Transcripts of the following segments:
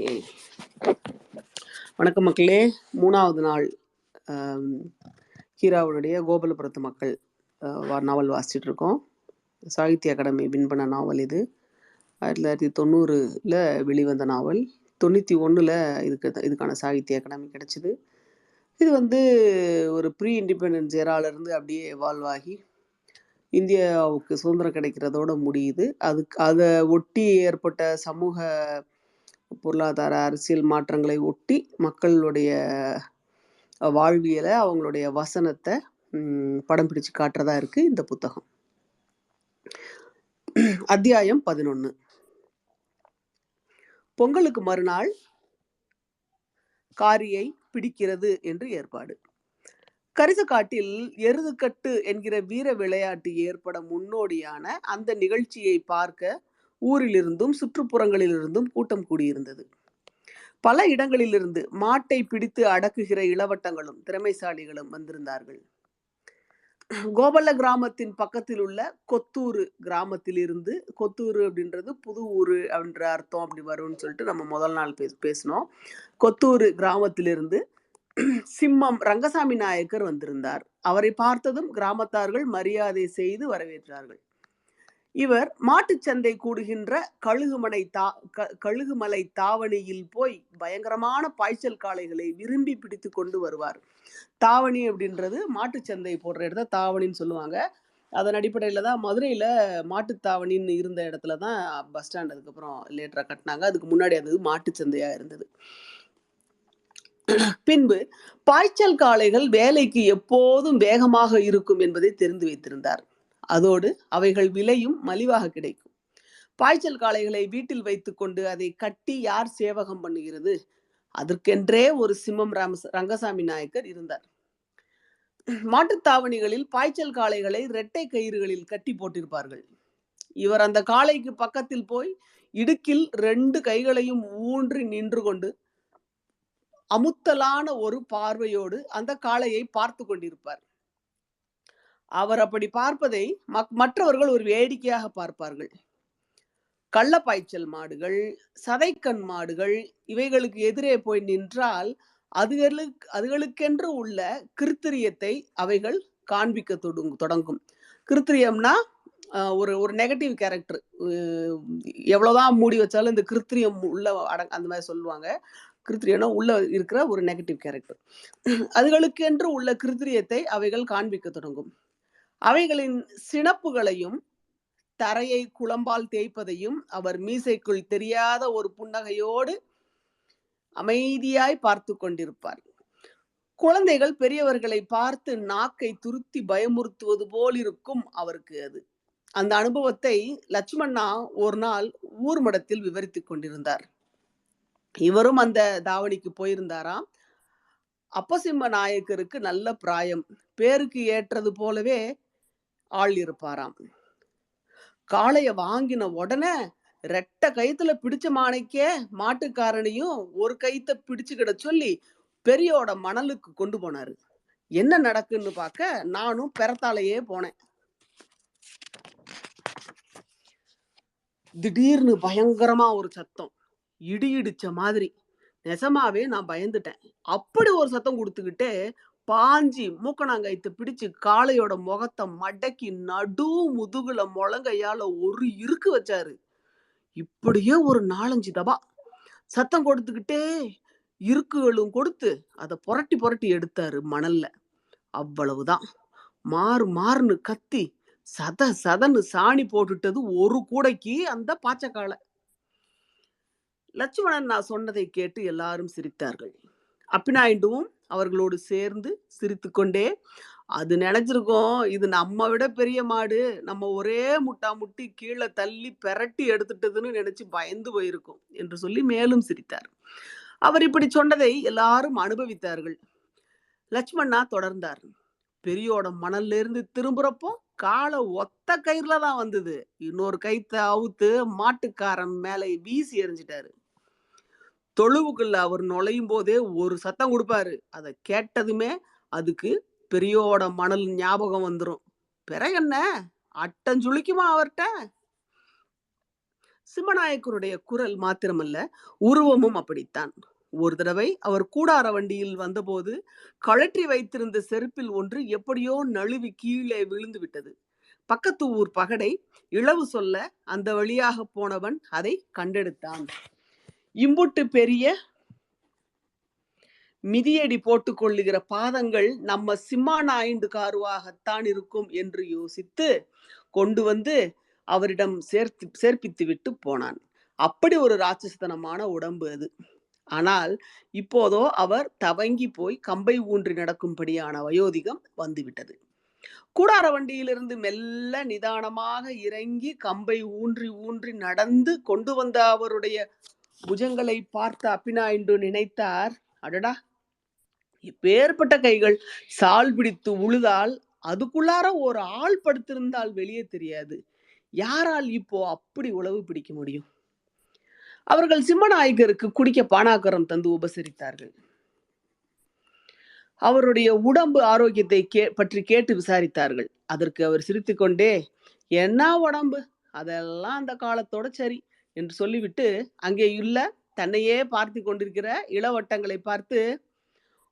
Okay. வணக்கம் மக்களே. 3வது நாள் ஹீராவுடைய கோபாலபுரத்து மக்கள் நாவல் வாசிச்சுட்டு இருக்கோம். சாகித்ய அகாடமி வின் பண்ண நாவல் இது. 1990 வெளிவந்த நாவல். 91 இதுக்கான சாகித்ய அகாடமி கிடைச்சிது. இது ஒரு ப்ரீ இண்டிபெண்டன்ஸ் எராலேருந்து அப்படியே எவால்வ் ஆகி இந்தியாவுக்கு சுதந்திரம் கிடைக்கிறதோட முடியுது. அதை ஒட்டி ஏற்பட்ட சமூக பொருளாதார அரசியல் மாற்றங்களை ஒட்டி மக்களுடைய வாழ்வியலை, அவங்களுடைய வசனத்தை படம் பிடிச்சு காட்டுறதா இருக்கு இந்த புத்தகம். அத்தியாயம் 11. பொங்கலுக்கு மறுநாள் காரியை பிடிக்கிறது என்று ஏற்பாடு. கரிசக்காட்டில் எருதுக்கட்டு என்கிற வீர விளையாட்டு ஏற்பட முன்னோடியான அந்த நிகழ்ச்சியை பார்க்க ஊரிலிருந்தும் சுற்றுப்புறங்களிலிருந்தும் கூட்டம் கூடியிருந்தது. பல இடங்களிலிருந்து மாட்டை பிடித்து அடக்குகிற இளவட்டங்களும் திறமைசாலிகளும் வந்திருந்தார்கள். கோபல்ல கிராமத்தின் பக்கத்தில் உள்ள கொத்தூரு கிராமத்திலிருந்து, கொத்தூரு அப்படின்றது புது ஊரு அப்படின்ற அர்த்தம் அப்படி வரும்னு சொல்லிட்டு நம்ம முதல் நாள் பேசினோம். கொத்தூரு கிராமத்திலிருந்து சிம்மம் ரங்கசாமி நாயக்கர் வந்திருந்தார். அவரை பார்த்ததும் கிராமத்தார்கள் மரியாதை செய்து வரவேற்றார்கள். இவர் மாட்டுச்சந்தை கூடுகின்ற கழுகுமலை தாவணியில் போய் பயங்கரமான பாய்ச்சல் காளைகளை விரும்பி பிடித்து கொண்டு வருவார். தாவணி அப்படின்றது மாட்டுச்சந்தை போடுற இடத்த தாவணின்னு சொல்லுவாங்க. அதன் அடிப்படையில் தான் மதுரையில் மாட்டுத்தாவணின்னு இருந்த இடத்துல தான் பஸ் ஸ்டாண்ட் அதுக்கப்புறம் லேட்டராக கட்டினாங்க. அதுக்கு முன்னாடி அது மாட்டுச்சந்தையாக இருந்தது. பின்பு பாய்ச்சல் காளைகள் வேலைக்கு எப்போதும் வேகமாக இருக்கும் என்பதை தெரிந்து வைத்திருந்தார். அதோடு அவைகள் விலையும் மலிவாக கிடைக்கும். பாய்ச்சல் காளைகளை வீட்டில் வைத்துக்கொண்டு அதை கட்டி யார் சேவகம் பண்ணுகிறது? அதற்கென்றே ஒரு சிம்மம் ரங்கசாமி நாயக்கர் இருந்தார். மாட்டுத்தாவணிகளில் பாய்ச்சல் காளைகளை இரட்டை கயிறுகளில் கட்டி போட்டிருப்பார்கள். இவர் அந்த காளைக்கு பக்கத்தில் போய் இடுக்கில் 2 கைகளையும் ஊன்றி நின்று கொண்டு அமுத்தலான ஒரு பார்வையோடு அந்த காளையை பார்த்து கொண்டிருப்பார். அவர் அப்படி பார்ப்பதை மற்றவர்கள் ஒரு வேடிக்கையாக பார்ப்பார்கள். கள்ளப்பாய்ச்சல் மாடுகள், சதைக்கண் மாடுகள் இவைகளுக்கு எதிரே போய் நின்றால் அதுகளுக்கென்று உள்ள கிருத்திரியத்தை அவைகள் காண்பிக்க தொடங்கும். கிருத்திரியம்னா ஒரு நெகட்டிவ் கேரக்டர். எவ்வளவுதான் மூடி வச்சாலும் இந்த கிருத்திரியம் உள்ள அந்த மாதிரி சொல்லுவாங்க. கிருத்திரியம்னா உள்ள இருக்கிற ஒரு நெகட்டிவ் கேரக்டர். அதுகளுக்கென்று உள்ள கிருத்திரியத்தை அவைகள் காண்பிக்க தொடங்கும். அவைகளின் சினப்புகளையும் தரையை குளம்பால் தேய்ப்பதையும் அவர் மீசைக்குள் தெரியாத ஒரு புன்னகையோடு அமைதியாய் பார்த்து கொண்டிருப்பார். குழந்தைகள் பெரியவர்களை பார்த்து நாக்கை துருத்தி பயமுறுத்துவது போல் இருக்கும் அவருக்கு அது. அந்த அனுபவத்தை லட்சுமண்ணா ஒரு நாள் ஊர் மடத்தில் விவரித்துக் கொண்டிருந்தார். இவரும் அந்த தாவணிக்கு போயிருந்தாராம். அப்பசிம்ம நாயக்கருக்கு நல்ல பிராயம், பேருக்கு ஏற்றது போலவே ஆள் இருப்பாராம். காளைய வாங்கின உடனே ரெட்டை கயித்துல பிடிச்ச மானைக்கே மாட்டுக்காரனையும் ஒரு கயித்தை பிடிச்சுக்கிட சொல்லி பெரியோட மணலுக்கு கொண்டு போனாரு. என்ன நடக்குன்னு பார்க்க நானும் பெறத்தாலேயே போனேன். திடீர்னு பயங்கரமா ஒரு சத்தம், இடி இடிச்ச மாதிரி. நெசமாவே நான் பயந்துட்டேன். அப்படி ஒரு சத்தம் கொடுத்துக்கிட்டே பாஞ்சி மூக்கணாங்கயித்தை பிடிச்சு காளையோட முகத்தை மடக்கி நடு முதுகுல முழங்கையால ஒரு இருக்கு வச்சாரு. இப்படியே ஒரு 4-5 தபா சத்தம் கொடுத்துக்கிட்டே இருக்குகளும் கொடுத்து அதை புரட்டி புரட்டி எடுத்தாரு மணல்ல. அவ்வளவுதான். மாறுன்னு கத்தி சதன்னு சாணி போட்டுட்டது ஒரு கூடைக்கு அந்த பாச்சக்காலை. லட்சுமணன் நான் சொன்னதை கேட்டு எல்லாரும் சிரித்தார்கள். அப்பிநாயுடுவும் அவர்களோடு சேர்ந்து சிரித்து கொண்டே, அது நினைச்சிருக்கோம், இது நம்ம விட பெரிய மாடு, நம்ம ஒரே முட்டி கீழே தள்ளி பெரட்டி எடுத்துட்டதுன்னு நினைச்சு பயந்து போயிருக்கும் என்று சொல்லி மேலும் சிரித்தார். அவர் இப்படி சொன்னதை எல்லாரும் அனுபவித்தார்கள். லட்சுமண்ணா தொடர்ந்தார். பெரியோட மணல்ல இருந்து திரும்புறப்போ காலை ஒத்த கயிறுல தான் வந்தது. இன்னொரு கயித்தை அவுத்து மாட்டுக்காரன் மேலே வீசி எறிஞ்சிட்டாரு. தொழுவுக்குள்ள அவர் நுழையும் போதே ஒரு சத்தம் கொடுப்பாரு. அதை கேட்டதுமே அதுக்கு பெரியோட மணல் ஞாபகம் வந்துடும். பிறகு என்ன அட்டஞ்சுளிக்குமா அவர்கிட்ட? சிம்மநாயக்கருடைய குரல் மாத்திரமல்ல, உருவமும் அப்படித்தான். ஒரு தடவை அவர் கூடார வண்டியில் வந்தபோது கழற்றி வைத்திருந்த செருப்பில் ஒன்று எப்படியோ நழுவி கீழே விழுந்து விட்டது. பக்கத்து ஊர் பகடை இளவு சொல்ல அந்த வழியாக போனவன் அதை கண்டெடுத்தான். இம்புட்டு பெரிய மிதியடி போட்டுக் கொள்ளுகிற பாதங்கள் நம்ம சிம்மா நாயுண்டு காருவாகத்தான் இருக்கும் என்று யோசித்து கொண்டு வந்து அவரிடம் சேர்ப்பித்து விட்டு போனான். அப்படி ஒரு ராட்சசத்தனமான உடம்பு அது. ஆனால் இப்போதோ அவர் தவங்கி போய் கம்பை ஊன்றி நடக்கும்படியான வயோதிகம் வந்துவிட்டது. கூடார வண்டியிலிருந்து மெல்ல நிதானமாக இறங்கி கம்பை ஊன்றி ஊன்றி நடந்து கொண்டு வந்த அவருடைய புஜங்களை பார்த்த அப்பிநாயுண்டு நினைத்தார், அடடா, இப்பேற்பட்ட கைகள் சால் பிடித்து உழுதால் அதுக்குள்ளார ஒரு ஆள் படுத்திருந்தால் வெளியே தெரியாது. யாரால் இப்போ அப்படி உளவு பிடிக்க முடியும்? அவர்கள் சிம்மநாயகருக்கு குடிக்க பானாக்கரம் தந்து உபசரித்தார்கள். அவருடைய உடம்பு ஆரோக்கியத்தை பற்றி கேட்டு விசாரித்தார்கள். அதற்கு அவர் சிரித்துக்கொண்டே, என்ன உடம்பு, அதெல்லாம் அந்த காலத்தோட சரி என்று சொல்லிவிட்டு அங்கே இல்ல தன்னையே பார்த்து கொண்டிருக்கிற இளவட்டங்களை பார்த்து,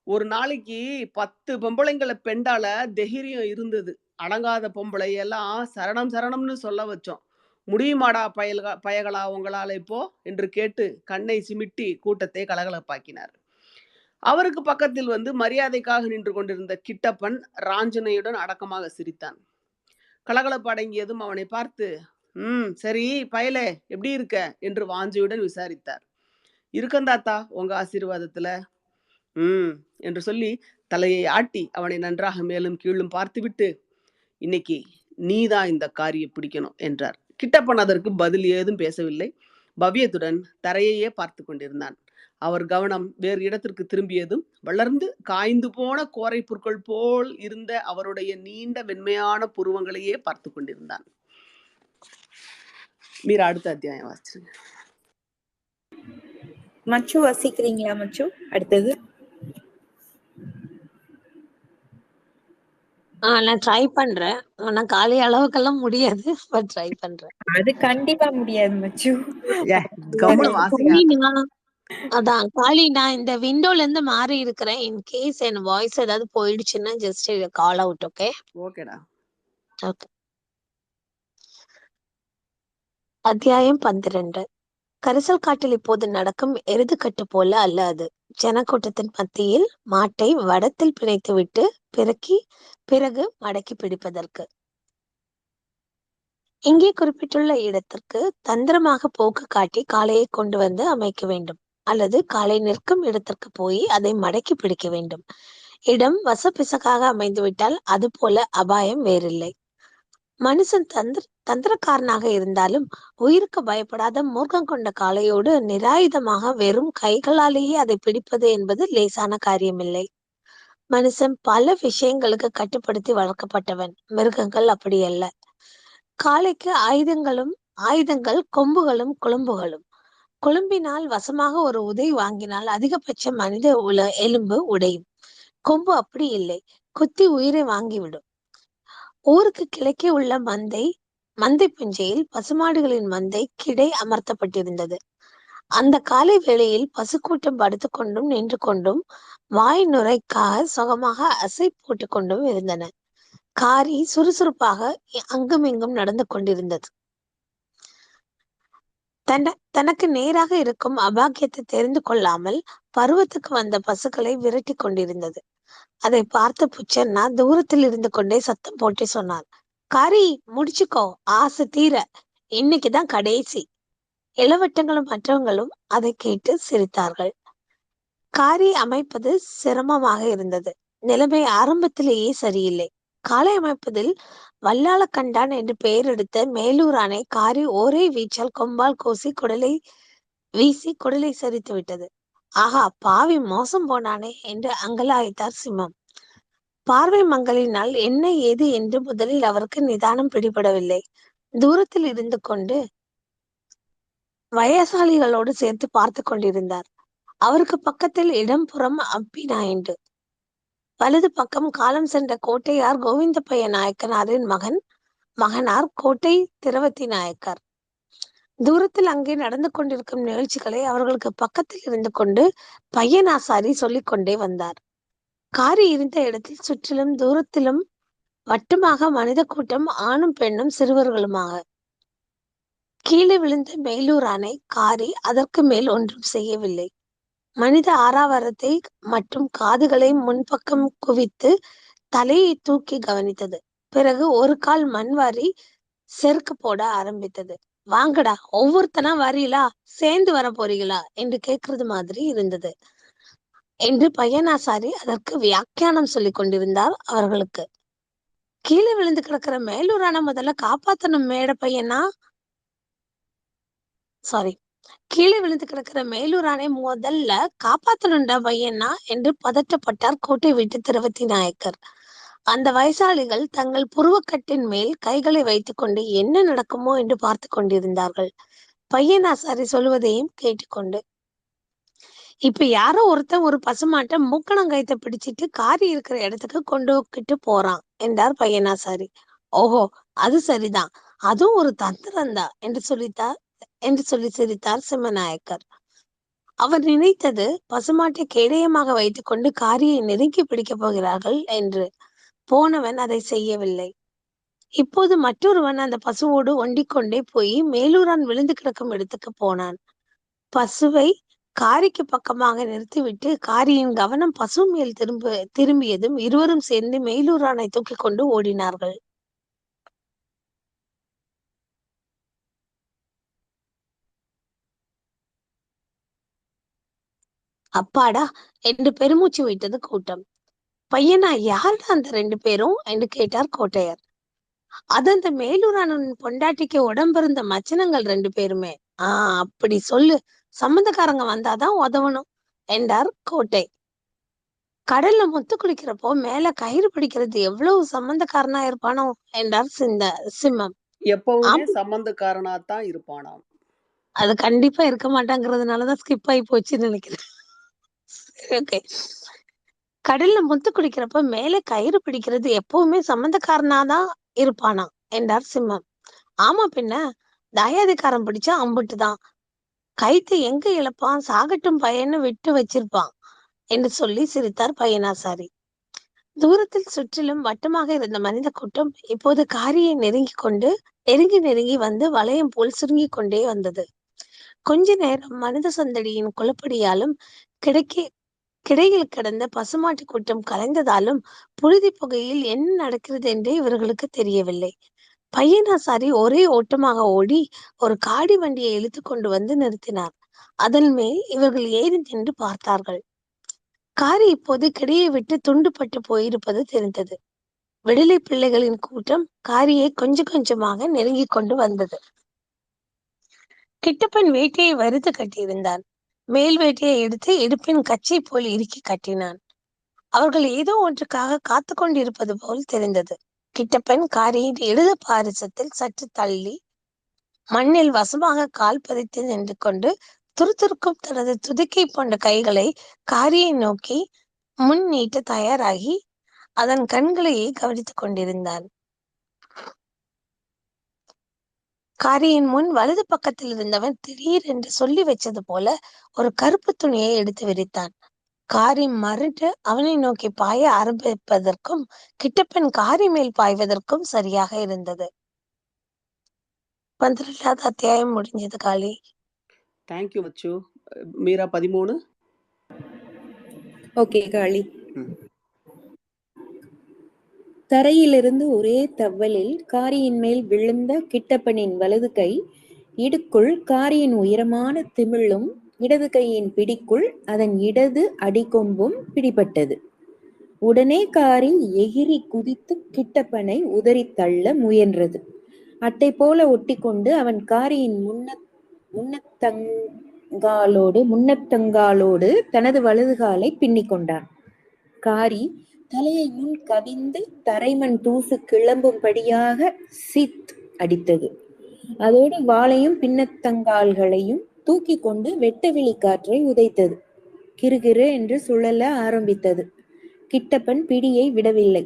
ஒரு நாளைக்கு 10 பொம்பளைங்களை பெண்டால தைரியம் இருந்தது. அடங்காத பொம்பளை எல்லாம் சரணம் சரணம்னு சொல்ல வச்சோம். முடியுமாடா பயகளா உங்களால இப்போ என்று கேட்டு கண்ணை சிமிட்டி கூட்டத்தை கலகலப்பாக்கினார். அவருக்கு பக்கத்தில் வந்து மரியாதைக்காக நின்று கொண்டிருந்த கிட்டப்பன் ராஞ்சனையுடன் அடக்கமாக சிரித்தான். கலகலப்பு அடங்கியதும் அவனை பார்த்து, சரி பயலே, எப்படி இருக்க என்று வாஞ்சியுடன் விசாரித்தார். இருக்கந்தாத்தா, உங்க ஆசீர்வாதத்துல என்று சொல்லி தலையை ஆட்டி அவனை நன்றாக மேலும் கீழும் பார்த்துவிட்டு, இன்னைக்கு நீதான் இந்த காரியை பிடிக்கணும் என்றார். கிட்டப்பன் அதற்கு பதில் ஏதும் பேசவில்லை. பவ்யத்துடன் தரையையே பார்த்து கொண்டிருந்தான். அவர் கவனம் வேறு இடத்திற்கு திரும்பியதும் வளர்ந்து காய்ந்து போன கோரை புற்கள் போல் இருந்த அவருடைய நீண்ட வெண்மையான புருவங்களையே பார்த்து கொண்டிருந்தான். மீரா அடுத்த அத்தியாயம் வாசிச்சிருங்க. மச்சு வாசிக்கிறீங்களா? மச்சு அடுத்தது. நான் ட்ரை பண்றேன். ஆனா காலை அளவுக்கெல்லாம் முடியாது. பட் ட்ரை பண்றேன். அது கண்டிப்பா முடியாது மச்சு. அதான் காளி, நான் இந்த விண்டோல இருந்து மாறி இருக்கிறேன். இன் கேஸ் என் வாய்ஸ் ஏதாவது போயிடுச்சுன்னா ஜஸ்ட் கால் அவுட். ஓகே? ஓகேடா. ஓகே. அத்தியாயம் 12. கரிசல் காட்டில் இப்போது நடக்கும் எருதுகட்டு போல அல்ல அது. ஜனக்கூட்டத்தின் மத்தியில் மாட்டை வடத்தில் பிணைத்து விட்டு பிறகு மடக்கி பிடிப்பதற்கு. இங்கே குறிப்பிட்டுள்ள இடத்திற்கு தந்திரமாக போக்கு காட்டி காளையை கொண்டு வந்து அமைக்க வேண்டும், அல்லது காளை நிற்கும் இடத்திற்கு போய் அதை மடக்கி பிடிக்க வேண்டும். இடம் வசப்பிசகாக அமைந்துவிட்டால் அது போல அபாயம் வேறில்லை. மனுஷன் தந்திரக்காரனாக இருந்தாலும் உயிருக்கு பயப்படாத மூர்க்கம் கொண்ட காளையோடு நிராயுதமாக வெறும் கைகளாலேயே அதை பிடிப்பது என்பது லேசான காரியமில்லை. மனுஷன் பல விஷயங்களுக்கு கட்டுப்படுத்தி வளர்க்கப்பட்டவன். மிருகங்கள் அப்படியல்ல. காளைக்கு ஆயுதங்கள் கொம்புகளும் குளம்புகளும். குளம்பினால் வசமாக ஒரு உதை வாங்கினால் அதிகபட்ச மனித எலும்பு உடையும். கொம்பு அப்படி இல்லை, குத்தி உயிரை வாங்கிவிடும். ஊருக்கு கிழக்கே உள்ள மந்தை புஞ்சையில் பசுமாடுகளின் மந்தை கிடை அமர்த்தப்பட்டிருந்தது. அந்த காலை வேளையில் பசுக்கூட்டம் படுத்துக்கொண்டும் நின்று கொண்டும் வாய் நுரைக்காக சுகமாக அசை போட்டு கொண்டும் இருந்தன. காரி சுறுசுறுப்பாக அங்கும் இங்கும் நடந்து கொண்டிருந்தது. தனக்கு நேராக இருக்கும் அபாக்கியத்தை தெரிந்து கொள்ளாமல் பருவத்துக்கு வந்த பசுக்களை விரட்டி கொண்டிருந்தது. அதை பார்த்த புச்சன்னா தூரத்தில் இருந்து கொண்டே சத்தம் போட்டு சொன்னார், காரி முடிச்சுக்கோ, ஆசை தீர, இன்னைக்குதான் கடைசி. இளவட்டங்களும் மற்றவங்களும் அதை கேட்டு சிரித்தார்கள். காரி அமைப்பது சிரமமாக இருந்தது. நிலைமை ஆரம்பத்திலேயே சரியில்லை. காளை அமைப்பதில் வல்லாள கண்டான் என்று பெயர் எடுத்த மேலூரானை காரி ஒரே வீச்சால் கொம்பால் கோசி வீசி குடலை சரித்து விட்டது. ஆகா, பாவி மோசம் போனானே என்று அங்கலாய்த்தார் சிம்மம். பார்வை மங்களினால் என்ன ஏது என்று முதலில் அவருக்கு நிதானம் பிடிபடவில்லை. தூரத்தில் இருந்து கொண்டு வயசாளிகளோடு சேர்த்து பார்த்து கொண்டிருந்தார். அவருக்கு பக்கத்தில் இடம்புறம் அப்பிநாயுண்டு, வலது பக்கம் காலம் சென்ற கோட்டையார் கோவிந்தப்பைய நாயக்கனாரின் மகனார் கோட்டை திரவத்தி நாயக்கர். தூரத்தில் அங்கே நடந்து கொண்டிருக்கும் நிகழ்ச்சிகளை அவர்களுக்கு பக்கத்தில் இருந்து கொண்டு பையனாசாரி சொல்லிக் கொண்டே வந்தார். காரி இருந்த இடத்தில் சுற்றிலும் தூரத்திலும் வட்டமாக மனித கூட்டம், ஆணும் பெண்ணும் சிறுவர்களுமாக. கீழே விழுந்த மேலூரானை காரி அதற்கு மேல் ஒன்றும் செய்யவில்லை. மனித ஆரவாரத்தை மற்றும் காதுகளை முன்பக்கம் குவித்து தலையை தூக்கி கவனித்தது. பிறகு ஒரு கால் மண் வாரி செருக்கு போட ஆரம்பித்தது. வாங்கடா, ஒவ்வொருத்தனா வரீங்களா, சேர்ந்து வர போறீங்களா என்று கேட்கறது மாதிரி இருந்தது என்று பையனாசாரி அதற்கு வியாக்கியானம் சொல்லிக் கொண்டிருந்தார் அவர்களுக்கு. கீழே விழுந்து கிடக்கிற மேலூரான முதல்ல காப்பாத்தணும் மேட பையனா, சாரி, கீழே விழுந்து கிடக்கிற மேலூரானை முதல்ல காப்பாத்தணும்டா பையனா என்று பதட்டப்பட்டார் கோட்டை வீட்டு திரவத்தி நாயக்கர். அந்த வயசாளிகள் தங்கள் புருவக்கட்டின் மேல் கைகளை வைத்துக் கொண்டு என்ன நடக்குமோ என்று பார்த்து கொண்டிருந்தார்கள். பையனாசாரி சொல்வதையும் கேட்டுக்கொண்டு. இப்ப யாரோ ஒருத்தன் ஒரு பசுமாட்டை மூக்கணங்கைத்தை பிடிச்சிட்டு காரி இருக்கிற இடத்துக்கு கொண்டுகிட்டு போறான் என்றார் பையனாசாரி. ஓஹோ, அது சரிதான், அதுவும் ஒரு தந்திரம்தான் என்று சொல்லி சிரித்தார் சிம்மநாயக்கர். அவர் நினைத்தது பசுமாட்டை கேடயமாக வைத்துக் கொண்டு காரியை நெருங்கி பிடிக்கப் போகிறார்கள் என்று. போனவன் அதை செய்யவில்லை. இப்போது மற்றொருவன் அந்த பசுவோடு ஒண்டிக்கொண்டே போய் மேலூரான் விழுந்து கிடக்கும் இடத்துக்கு போனான். பசுவை காரிக்கு பக்கமாக நிறுத்திவிட்டு காரியின் கவனம் பசு மேல் திரும்பியதும் இருவரும் சேர்ந்து மேலூரானை தூக்கி கொண்டு ஓடினார்கள். அப்பாடா என்று பெருமூச்சு விட்டது கூட்டம். பையனா, யாருடா அந்த 2 பேரும் என்று கேட்டார் கோட்டையர். அது அந்த மேலூரானின் பொண்டாட்டிக்கு உடம்பிருந்த மச்சனங்கள் 2 பேருமே. அப்படி சொல்லு, சம்பந்தக்காரங்க வந்தாதான் உதவணும் என்றார் கோட்டை. கடல்ல முத்து குளிக்கிறப்போ மேல கயிறு பிடிக்கிறது எவ்வளவு சம்பந்தக்காரனா இருப்பானோ என்றார் சிம்மம். எப்பவுமே சம்பந்தக்காரனாத்தான் இருப்பானாம். அது கண்டிப்பா இருக்க மாட்டாங்கிறதுனாலதான் ஸ்கிப் ஆகி போச்சுன்னு நினைக்கிறேன். ஓகே. கடல்ல முத்து குடிக்கிறப்ப மேல கயிறு பிடிக்கிறது எப்பவுமே சம்பந்தக்காரனாதான் இருப்பானா என்றார் சிம்மம். ஆமா, பின்ன தாயாதிகாரம் பிடிச்சா அம்புட்டுதான். கைத்து எங்க இழப்பான், சாகட்டும் பையன்னு விட்டு வச்சிருப்பான் என்று சொல்லி சிரித்தார் பையனாசாரி. தூரத்தில் சுற்றிலும் வட்டமாக இருந்த மனித கூட்டம் இப்போது காரியை நெருங்கி வந்து வளையம் போல் சுருங்கிக் கொண்டே வந்தது. கொஞ்ச நேரம் மனித சந்தடியின் குளப்படியாலும் கிடையில் கிடந்த பசுமாட்டு கூட்டம் கலைந்ததாலும் புழுதி புகையில் என்ன நடக்கிறது என்றே இவர்களுக்கு தெரியவில்லை. பையனாசாரி ஒரே ஓட்டமாக ஓடி ஒரு காடி வண்டியை இழுத்து கொண்டு வந்து நிறுத்தினார். அதன் மேல் இவர்கள் ஏறி நின்று பார்த்தார்கள். காரி இப்போது கிடையை விட்டு துண்டுபட்டு போயிருப்பது தெரிந்தது. விடுதலை பிள்ளைகளின் கூட்டம் காரியை கொஞ்சம் கொஞ்சமாக நெருங்கிக் கொண்டு வந்தது. கிட்டப்பன் வேட்டையை வறுத்து கட்டியிருந்தான். மேல் வேட்டையை எடுத்து இடுப்பின் கச்சை போல் இறுக்கி கட்டினான். அவர்கள் ஏதோ ஒன்றுக்காக காத்து கொண்டிருப்பது போல் தெரிந்தது. கிட்டப்பன் காரியின் இடது பாரிசத்தில் சற்று தள்ளி மண்ணில் வசமாக கால் பதித்து நின்று கொண்டு துருதுருக்கும் தனது துதிக்கை போன்ற கைகளை காரியை நோக்கி முன் நீட்ட தயாராகி அதன் கண்களையே கவனித்துக் கொண்டிருந்தான். காரியின் முன் வலது பக்கத்தில் இருந்தவன் திடீரென்று சொல்லி வச்சது போல ஒரு கருப்பு துணியை எடுத்து விரித்தான். காரி மறுட்டு அவனை நோக்கி பாய ஆரம்பிப்பதற்கும் கிட்டப்பன் காரி மேல் பாய்வதற்கும் சரியாக இருந்தது. 12வது அத்தியாயம் முடிஞ்சது காளி. தேங்க்யூ மச்சு. மீரா 13. ஓகே காளி. தரையிலிருந்து ஒரே தவ்வலில் காரியின் மேல் விழுந்த கிட்டப்பனின் வலது கை இடுக்குள் காரியின் உயரமான திமிழும் இடது கையின் பிடிக்குள் அதன் இடது அடிக்கொம்பும் பிடிபட்டது. உடனே காரி எகிரி குதித்து கிட்டப்பனை உதறி தள்ள முயன்றது. அட்டை போல ஒட்டி கொண்டு அவன் காரியின் முன்னத்தங்காலோடு தனது வலது காலை பின்னிக் கொண்டான். காரி தலையை முன் கவிந்து தரைமண் தூசு கிளம்பும்படியாக சித் அடித்தது. அதோடு வாளையும் பின்னத்தங்கால்களையும் தூக்கி கொண்டு வெட்டவெளி காற்றை உதைத்தது. கிறுகிறு என்று சுழல ஆரம்பித்தது. கிட்டப்பன் பிடியை விடவில்லை.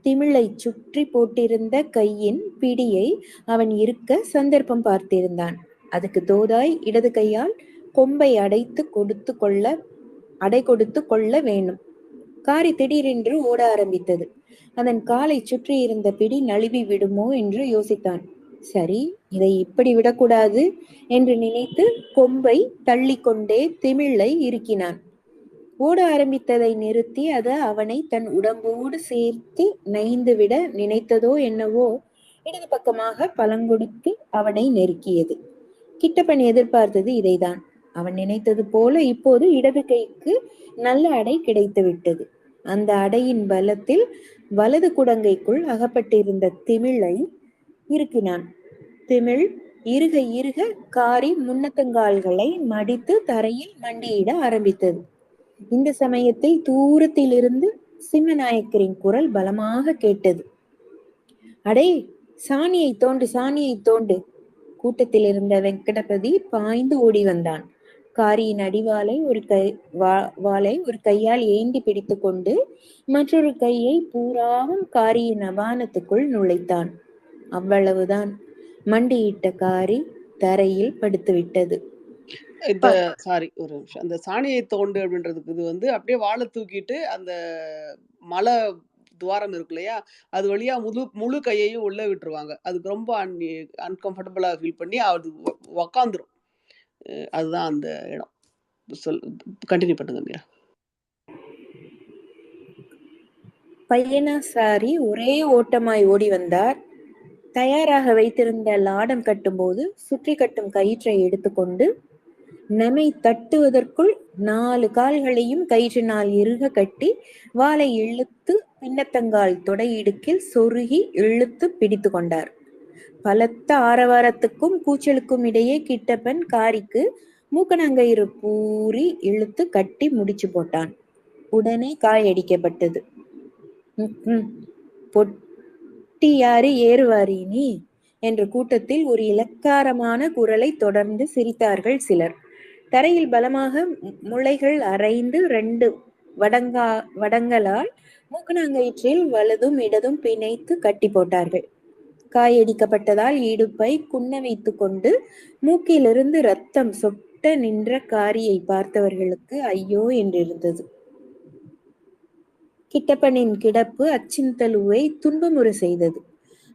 திமிழை சுற்றி போட்டிருந்த கையின் பிடியை அவன் இருக்க சந்தர்ப்பம் பார்த்திருந்தான். அதுக்கு தோதாய் இடது கையால் கொம்பை அடை கொடுத்து கொள்ள வேணும். காரி திடீரென்று ஓட ஆரம்பித்தது. அதன் காலை சுற்றி இருந்த பிடி நழுவி விடுமோ என்று யோசித்தான். சரி, இதை இப்படி விடக்கூடாது என்று நினைத்து கொம்பை தள்ளிக்கொண்டே திமிழை இறுக்கினான். ஓட ஆரம்பித்ததை நிறுத்தி அது அவனை தன் உடம்போடு சேர்த்து நைந்து விட நினைத்ததோ என்னவோ, இடது பக்கமாக பலங்கொடுத்து அவனை நெருக்கியது. கிட்டப்பன் எதிர்பார்த்தது இதைதான். அவன் நினைத்தது போல இப்போது இடது கைக்கு நல்ல அடை கிடைத்து விட்டது. அந்த அடையின் பலத்தில் வலது குடங்கைக்குள் அகப்பட்டிருந்த திமிழை இறுக்கினான். திமிழ் இறுக இறுக காரி முன்னத்தங்கால்களை மடித்து தரையில் மண்டியிட ஆரம்பித்தது. இந்த சமயத்தில் தூரத்திலிருந்து சிம்மநாயக்கரின் குரல் பலமாக கேட்டது. அடே, சாணியை தோண்டு, சாணியை தோண்டு! கூட்டத்தில் இருந்த வெங்கடபதி பாய்ந்து ஓடி வந்தான். காரியின் அடிவாளை வாளை ஒரு கையால் ஏந்தி பிடித்து கொண்டு மற்றொரு கையை பூராவும் காரியின் அபானத்துக்குள் நுழைத்தான். அவ்வளவுதான். மண்டியிட்ட காரி தரையில் படுத்துவிட்டது. இந்த சாரி ஒரு நிமிஷம். அந்த சாணியை தோண்டு அப்படின்றதுக்கு இது அப்படியே வாழை தூக்கிட்டு அந்த மலை துவாரம் இருக்கு இல்லையா, அது வழியா முழு கையையும் உள்ள விட்டுருவாங்க. அதுக்கு ரொம்ப அன்கம்ஃபர்டபுளா ஃபீல் பண்ணி அது உக்காந்துரும். அதுதான் அந்த இடம். கண்டினியூ பண்ணுங்க மீரா. பையனாசாரி ஒரே ஓட்டமாய் ஓடி வந்தார். தயாராக வைத்திருந்த லாடம் கட்டும்போது சுற்றி கட்டும் கயிற்றை எடுத்துக்கொண்டு நமை தட்டுவதற்குள் 4 கால்களையும் கயிற்றினால் இறுக கட்டி வாளை இழுத்து பின்னத்தங்கால் தொடை இடுக்கில் சொருகி இழுத்து பிடித்து கொண்டார். பலத்த ஆரவாரத்துக்கும் கூச்சலுக்கும் இடையே கிட்டப்பன் காரிக்கு மூக்கணாங்கயிறு பூரி இழுத்து கட்டி முடிச்சு போட்டான். உடனே காயடிக்கப்பட்டது. பொட்டியாரு ஏறுவாரி நீ என்ற கூட்டத்தில் ஒரு இலக்காரமான குரலை தொடர்ந்து சிரித்தார்கள் சிலர். தரையில் பலமாக முளைகள் அரைந்து 2 வடங்களால் மூக்கணாங்கயிற்றில் வலதும் இடதும் பிணைத்து கட்டி போட்டார்கள். காயடிக்கப்பட்டதால் இடுப்பை குன்ன வைத்து கொண்டு மூக்கிலிருந்து ரத்தம் சொட்ட நின்ற காரியை பார்த்தவர்களுக்கு ஐயோ என்றிருந்தது. கிட்டப்பனின் கிடப்பு அச்சிந்தலுவை துன்பமுற செய்தது.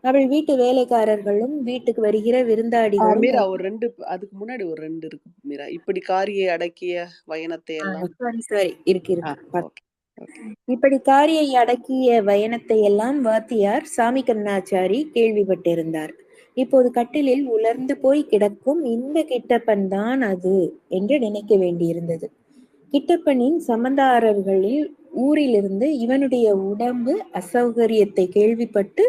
அவள் வீட்டு வேலைக்காரர்களும் வீட்டுக்கு வருகிற விருந்தாடிகளும் மீரா ஒரு 2 அதுக்கு முன்னாடி ஒரு 2 இருக்கு மீரா. இப்படி காரியை அடக்கிய வயனத்தை எல்லாம் இருக்கு. இப்படி காரியை அடக்கிய வயனத்தை எல்லாம் வாத்தியார் சாமி கண்ணாச்சாரி கேள்விப்பட்டிருந்தார். இப்போது கட்டிலில் உலர்ந்து போய் கிடக்கும் இந்த கிட்டப்பன் தான் அது என்று நினைக்க வேண்டியிருந்தது. கிட்டப்பனின் சம்பந்தாரர்களில் ஊரிலிருந்து இவனுடைய உடம்பு அசௌகரியத்தை கேள்விப்பட்டு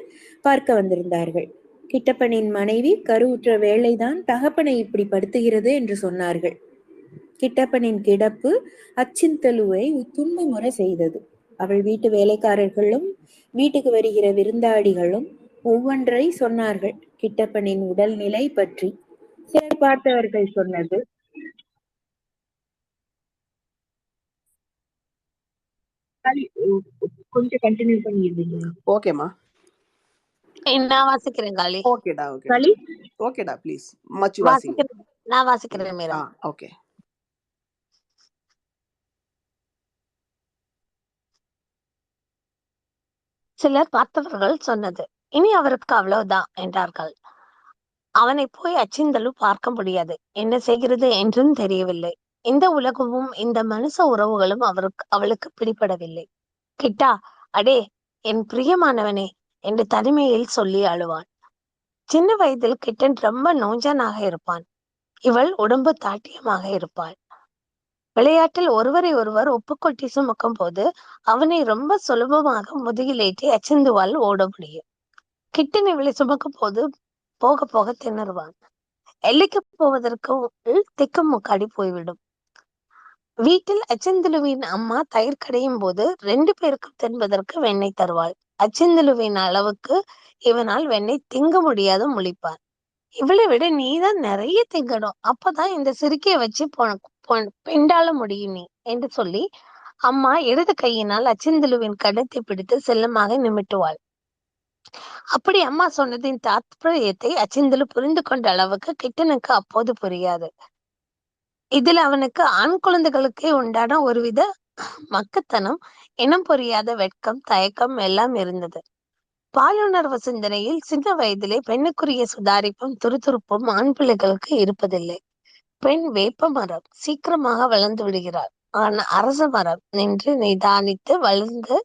பார்க்க வந்திருந்தார்கள். கிட்டப்பனின் மனைவி கருவுற்ற வேளைதான் தகப்பனை இப்படி படுத்துகிறது என்று சொன்னார்கள். கிட்டப்பனின் கிடப்பு அச்சிந்தலுவை துன்பமுற செய்தது. அவள் வீட்டு வேலைக்காரர்களும் வீட்டுக்கு வருகிற விருந்தாடிகளும் ஒவ்வொன்றை சொன்னார்கள். கிட்டப்பனின் உடல்நிலை பற்றி சிலர் பார்த்தவர்கள் சொன்னது, கொஞ்சம் கண்டினியூ பண்ணிடுவீங்க? ஓகேமா, நான் வாசிக்கிறேன் காளி. ஓகேடா ஓகேடா ப்ளீஸ் மச்சு வாசிங்க. நான் வாசிக்கிறேன் மீரா. ஓகே. சிலர் பார்த்தவர்கள் சொன்னது, இனி அவருக்கு அவ்வளவுதான் என்றார்கள். அவனை போய் அச்சிந்தலு பார்க்க முடியாது. என்ன செய்கிறது என்றும் தெரியவில்லை. இந்த உலகமும் இந்த மனுஷ உறவுகளும் அவளுக்கு பிடிபடவில்லை. கிட்டா, அடே என் பிரியமானவனே என்று தனிமையில் சொல்லி அழுவான். சின்ன வயதில் கிட்டன் ரொம்ப நோஞ்சனாக இருப்பான். இவள் உடம்பு தாட்டியமாக இருப்பாள். விளையாட்டில் ஒருவரை ஒருவர் ஒப்புக்கொட்டி சுமக்கும் போது அவனை ரொம்ப சுலபமாக முதுகிலேற்றி அச்சிந்துவால் ஓட முடியும். கிட்டன் இவளை சுமக்கும் போது போக போக திணறுவான். எல்லைக்கு போவதற்கு திக்கும் முக்காடி போய்விடும். வீட்டில் அச்சந்தலுவின் அம்மா தயிர் கடையும் போது 2 பேருக்கும் தின்பதற்கு வெண்ணெய் தருவாள். அச்சந்தலுவின் அளவுக்கு இவனால் வெண்ணெய் திங்க முடியாத முழிப்பான். இவளை விட நீதான் நிறைய திங்கணும், அப்பதான் இந்த சிறுக்கிய வச்சு பெண்டாள முடியும் நீ என்று சொல்லி அம்மா இடது கையினால் அச்சந்தலுவின் கழுத்தை பிடித்து செல்லமாக நிமிட்டுவாள். அப்படி அம்மா சொன்னதின் தாத்பரியத்தை அச்சிந்தலு புரிந்து கொண்ட அளவுக்கு கிட்டனுக்கு அப்போது புரியாது. இதில் அவனுக்கு ஆண் குழந்தைகளுக்கே உண்டான ஒருவித மக்குத்தனம், இனம் புரியாத வெட்கம், தயக்கம் எல்லாம் இருந்தது. பாலுணர்வு சிந்தனையில் சின்ன வயதிலே பெண்ணுக்குரிய சுதாரிப்பும் துருதுருப்பும் ஆண் பிள்ளைகளுக்கு இருப்பதில்லை. பெண் வேப்ப மரம், சீக்கிரமாக வளர்ந்து விடுகிறாள். அரச மரம் நின்று நிதானித்து வளர்ந்து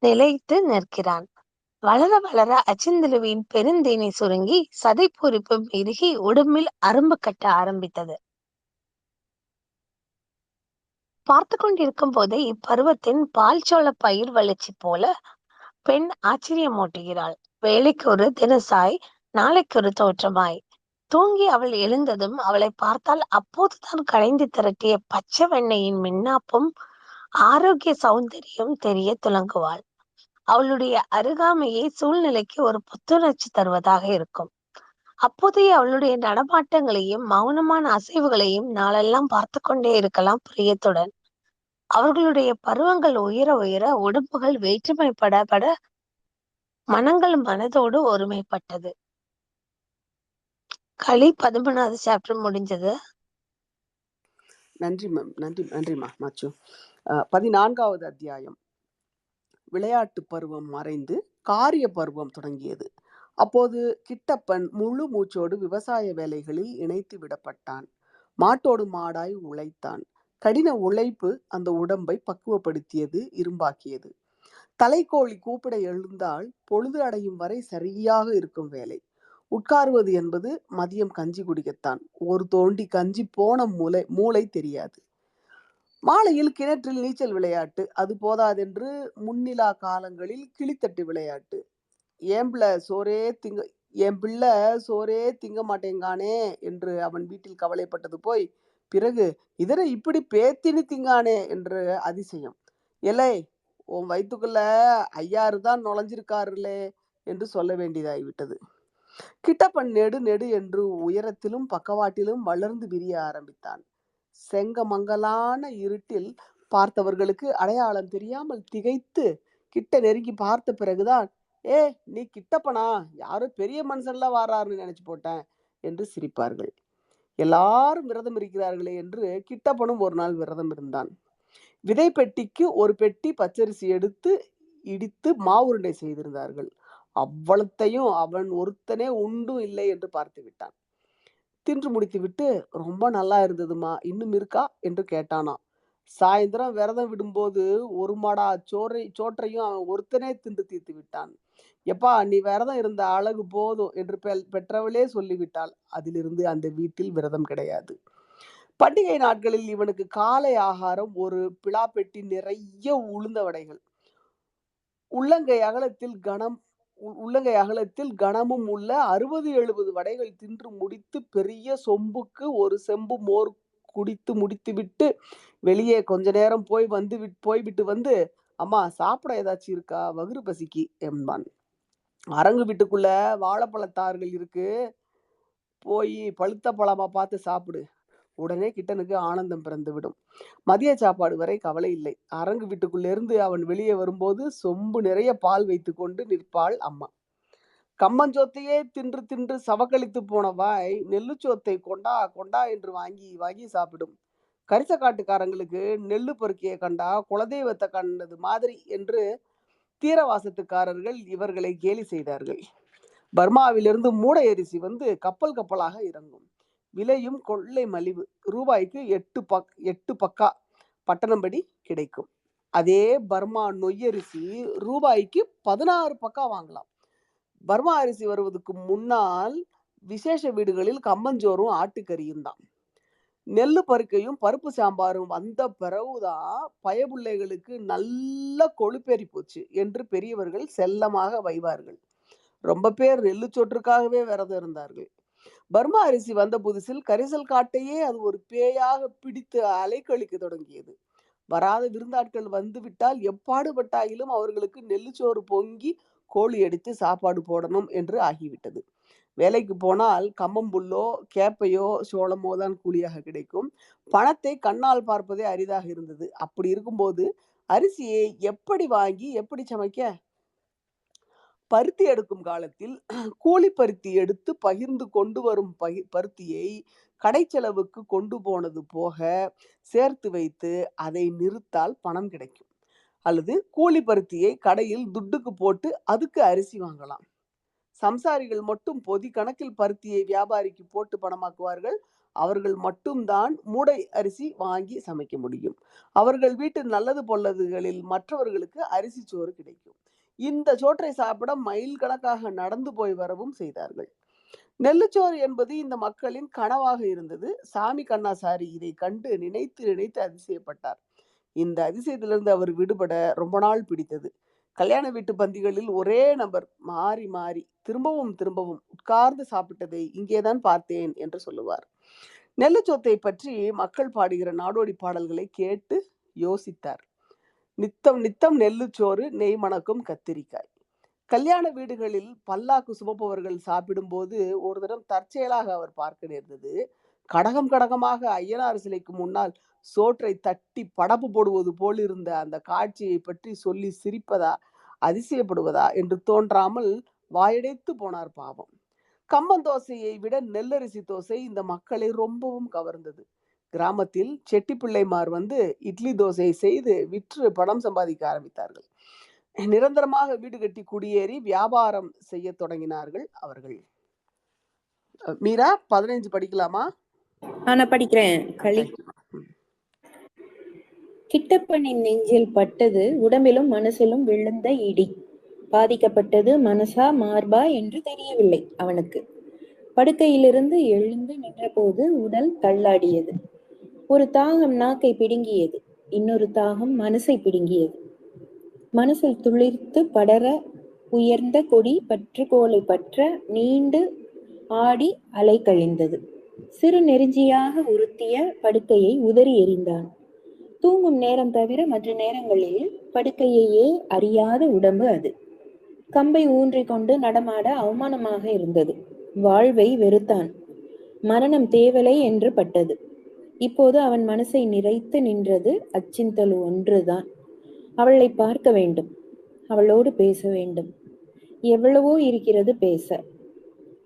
நிலைத்து நிற்கிறான். வளர வளர அச்சிந்தலுவின் பெருந்தேனை சுருங்கி சதை பூரிப்பும் இறுகி உடம்பில் அரும்பு கட்ட ஆரம்பித்தது. பார்த்து கொண்டிருக்கும் போதே இப்பருவத்தின் பால்சோள பயிர் வளர்ச்சி போல பெண் ஆச்சரியமூட்டுகிறாள். வேலைக்கு ஒரு தினசாய், நாளைக்கு ஒரு தோற்றமாய். தூங்கி அவள் எழுந்ததும் அவளை பார்த்தால் அப்போதுதான் களைந்து திரட்டிய பச்சை வெண்ணையின் மின்னாப்பும் ஆரோக்கிய சௌந்தரியம் தெரிய துலங்குவாள். அவளுடைய அருகாமையே சூழ்நிலைக்கு ஒரு புத்துணர்ச்சி தருவதாக இருக்கும். அப்போதைய அவளுடைய நடமாட்டங்களையும் மௌனமான அசைவுகளையும் நாளெல்லாம் பார்த்து கொண்டே இருக்கலாம் பிரியத்துடன். அவர்களுடைய பருவங்கள் உயர உயர உடம்புகள் வேற்றுமைப்பட பட மனங்கள் மனதோடு ஒருமைப்பட்டது. களி 13வது சாப்டர் முடிஞ்சது. நன்றி மேம். நன்றிம்மா மாச்சு. 14வது அத்தியாயம். விளையாட்டு பருவம் மறைந்து காரிய பருவம் தொடங்கியது. அப்போது கிட்டப்பன் முழு மூச்சோடு விவசாய வேலைகளில் இணைத்து விடப்பட்டான். மாட்டோடு மாடாய் உழைத்தான். கடின உழைப்பு அந்த உடம்பை பக்குவப்படுத்தியது, இரும்பாக்கியது. தலைக்கோழி கூப்பிட எழுந்தால் பொழுது அடையும் வரை சரியாக இருக்கும் வேலை. உட்காருவது என்பது மதியம் கஞ்சி குடிக்கத்தான். ஒரு தோண்டி கஞ்சி போன மூளை தெரியாது. மாலையில் கிணற்றில் நீச்சல் விளையாட்டு. அது போதாதென்று முன்னிலா காலங்களில் கிளித்தட்டு விளையாட்டு. என் பிள்ளை சோறே திங்க மாட்டேங்கானே என்று அவன் வீட்டில் கவலைப்பட்டது போய் பிறகு இதனை இப்படி பேத்தினி திங்கானே என்று அதிசயம். எலை, உன் வயிற்றுக்குள்ள ஐயாறு தான் நுழைஞ்சிருக்காருலே என்று சொல்ல வேண்டியதாகிவிட்டது. கிட்டப்பன் நெடு நெடு என்று உயரத்திலும் பக்கவாட்டிலும் வளர்ந்து விரிய ஆரம்பித்தான். செங்கமங்கலான இருட்டில் பார்த்தவர்களுக்கு அடையாளம் தெரியாமல் திகைத்து கிட்ட நெருங்கி பார்த்த பிறகுதான், ஏ நீ கிட்டப்பனா, யாரோ பெரிய மனுஷன்லாம் வாராருன்னு நினைச்சு போட்டேன் என்று சிரிப்பார்கள். எல்லாரும் விரதம் இருக்கிறார்களே என்று கிட்டப்பனும் ஒரு நாள் விரதம் இருந்தான். விதை பெட்டிக்கு ஒரு பெட்டி பச்சரிசி எடுத்து இடித்து மாவுருண்டை செய்திருந்தார்கள். அவ்வளத்தையும் அவன் ஒருத்தனே உண்டும் இல்லை என்று பார்த்து விட்டான். தின்று முடித்து விட்டு, ரொம்ப நல்லா இருந்ததுமா, இன்னும் இருக்கா என்று கேட்டானாம். சாயந்தரம் விரதம் விடும்போது ஒரு மாடா சோற்றையும் அவன் ஒருத்தனே தின்று தீர்த்து விட்டான். எப்பா, நீ விரதம் இருந்த அழகு போதும் என்று பெற்றவளே சொல்லிவிட்டாள். அதிலிருந்து அந்த வீட்டில் விரதம் கிடையாது. பண்டிகை நாட்களில் இவனுக்கு காலை ஆகாரம் ஒரு பிளாப்பெட்டி நிறைய உளுந்த வடைகள். உள்ளங்கை அகலத்தில் கனமும் உள்ள 60-70 வடைகள் தின்று முடித்து பெரிய சொம்புக்கு ஒரு செம்பு மோர் குடித்து முடித்துவிட்டு வெளியே கொஞ்ச நேரம் போய்விட்டு வந்து, அம்மா சாப்பிட ஏதாச்சும் இருக்கா, வகுறு பசிக்கு என்பான். அரங்கு வீட்டுக்குள்ள வாழைப்பழத்தார்கள் இருக்கு, போய் பழுத்த பழமா பார்த்து சாப்பிடு. உடனே கிட்டனுக்கு ஆனந்தம் பிறந்துவிடும். மதிய சாப்பாடு வரை கவலை இல்லை. அரங்கு வீட்டுக்குள்ளிருந்து அவன் வெளியே வரும்போது சொம்பு நிறைய பால் வைத்து கொண்டு நிற்பாள் அம்மா. கம்மஞ்சோத்தையே தின்று தின்று சவக்கழித்து போன வாய் நெல்லுச்சோத்தை கொண்டா கொண்டா என்று வாங்கி வாங்கி சாப்பிடும். கரிசக்காட்டுக்காரங்களுக்கு நெல்லு பொறுக்கிய கண்டா குலதெய்வத்தை கண்டது மாதிரி என்று தீரவாசத்துக்காரர்கள் இவர்களை கேலி செய்தார்கள். பர்மாவிலிருந்து மூடை அரிசி வந்து கப்பல் கப்பலாக இறங்கும். விலையும் கொள்ளை மலிவு. ரூபாய்க்கு 8 பக்கா பட்டணம்படி கிடைக்கும். அதே பர்மா நொய்யரிசி ரூபாய்க்கு 16 பக்கா வாங்கலாம். பர்மா அரிசி வருவதற்கு முன்னால் விசேஷ வீடுகளில் கம்மஞ்சோறும் ஆட்டுக்கறியும் தான். நெல்லு பருக்கையும் பருப்பு சாம்பாரும் வந்த பிறகுதான் பயபுள்ளைகளுக்கு நல்ல கொழுப்பேறி போச்சு என்று பெரியவர்கள் செல்லமாக வைவார்கள். ரொம்ப பேர் நெல்லு சோற்றுக்காகவே விரதம் இருந்தார்கள். பர்மா அரிசி வந்த புதுசில் கரிசல் காட்டையே அது ஒரு பேயாக பிடித்து அலைக்கழிக்க தொடங்கியது. வராத விருந்தாட்கள் வந்து விட்டால் எப்பாடுபட்டாயிலும் அவர்களுக்கு நெல்லுச்சோறு பொங்கி கோழி அடித்து சாப்பாடு போடணும் என்று ஆகிவிட்டது. வேலைக்கு போனால் கம்மம்புல்லோ கேப்பையோ சோளமோ தான் கூலியாக கிடைக்கும். பணத்தை கண்ணால் பார்ப்பதே அரிதாக இருந்தது. அப்படி இருக்கும்போது அரிசியை எப்படி வாங்கி எப்படி சமைக்க? பருத்தி எடுக்கும் காலத்தில் கூலி பருத்தி எடுத்து பகிர்ந்து கொண்டு வரும் பருத்தியை கடைச்செலவுக்கு கொண்டு போனது போக சேர்த்து வைத்து அதை நிறுத்தால் பணம் கிடைக்கும். அல்லது கூலி பருத்தியை கடையில் துட்டுக்கு போட்டு அதுக்கு அரிசி வாங்கலாம். சம்சாரிகள் மட்டும் பொதி கணக்கில் பருத்தியை வியாபாரிக்கு போட்டு பணமாக்குவார்கள். அவர்கள் மட்டும்தான் மூடை அரிசி வாங்கி சமைக்க முடியும். அவர்கள் வீட்டு நல்லது பொல்லதுகளில் மற்றவர்களுக்கு அரிசி சோறு கிடைக்கும். இந்த சோற்றை சாப்பிட மைல் கணக்காக நடந்து போய் வரவும் செய்தார்கள். நெல்லுச்சோறு என்பது இந்த மக்களின் கனவாக இருந்தது. சாமி கண்ணாசாரி இதை கண்டு நினைத்து நினைத்து அதிசயப்பட்டார். இந்த அதிசயத்திலிருந்து அவர் விடுபட ரொம்ப நாள் பிடித்தது. கல்யாண வீட்டு பந்திகளில் ஒரே நபர் மாறி மாறி திரும்பவும் திரும்பவும் உட்கார்ந்து சாப்பிட்டதை இங்கேதான் பார்த்தேன் என்று சொல்லுவார். நெல்லுச்சோத்தை பற்றி மக்கள் பாடுகிற நாடோடி பாடல்களை கேட்டு யோசித்தார். நித்தம் நித்தம் நெல்லுச்சோறு, நெய் மணக்கும் கத்திரிக்காய். கல்யாண வீடுகளில் பல்லாக்கு சுமப்பவர்கள் சாப்பிடும்போது ஒரு தரம் தற்செயலாக அவர் பார்க்க நேர்ந்தது. கடகம் கடகமாக ஐயனார் சிலைக்கு முன்னால் சோற்றை தட்டி படப்பு போடுவது போல் இருந்த அந்த காட்சியை பற்றி சொல்லி சிரிப்பதா அதிசயப்படுவதா என்று தோன்றாமல் வாயடைத்து போனார் பாவம். கம்பந்தோசையை விட நெல்லரிசி தோசை இந்த மக்களை ரொம்பவும் கவர்ந்தது. கிராமத்தில் செட்டி பிள்ளைமார் வந்து இட்லி தோசை செய்து விற்று பணம் சம்பாதிக்க ஆரம்பித்தார்கள். நிரந்தரமாக வீடு கட்டி குடியேறி வியாபாரம் செய்ய தொடங்கினார்கள் அவர்கள். மீரா 15 படிக்கலாமா? நான் படிக்கிறேன். கிட்டப்பனின் நெஞ்சில் பட்டது உடம்பிலும் மனசிலும் விழுந்த இடி. பாதிக்கப்பட்டது மனசா மார்பா என்று தெரியவில்லை அவனுக்கு. படுக்கையிலிருந்து எழுந்து நின்றபோது உடல் தள்ளாடியது. ஒரு தாகம் நாக்கை பிடுங்கியது, இன்னொரு தாகம் மனசை பிடுங்கியது. மனசில் துளிர்த்து படர உயர்ந்த கொடி பற்றுக்கோலை பற்ற நீண்டு ஆடி அலை கழிந்தது. சிறு நெருஞ்சியாக உறுத்திய படுக்கையை உதறி எறிந்தான். தூங்கும் நேரம் தவிர மற்ற நேரங்களில் படுக்கையையே அறியாத உடம்பு அது. கம்பை ஊன்றிக் கொண்டு நடமாட அவமானமாக இருந்தது. வாழ்வை வெறுத்தான். மரணம் தேவலை என்று பட்டது. இப்போது அவன் மனசை நிறைத்து நின்றது அச்சிந்தலு ஒன்றுதான். அவளை பார்க்க வேண்டும், அவளோடு பேச வேண்டும். எவ்வளவோ இருக்கிறது பேச.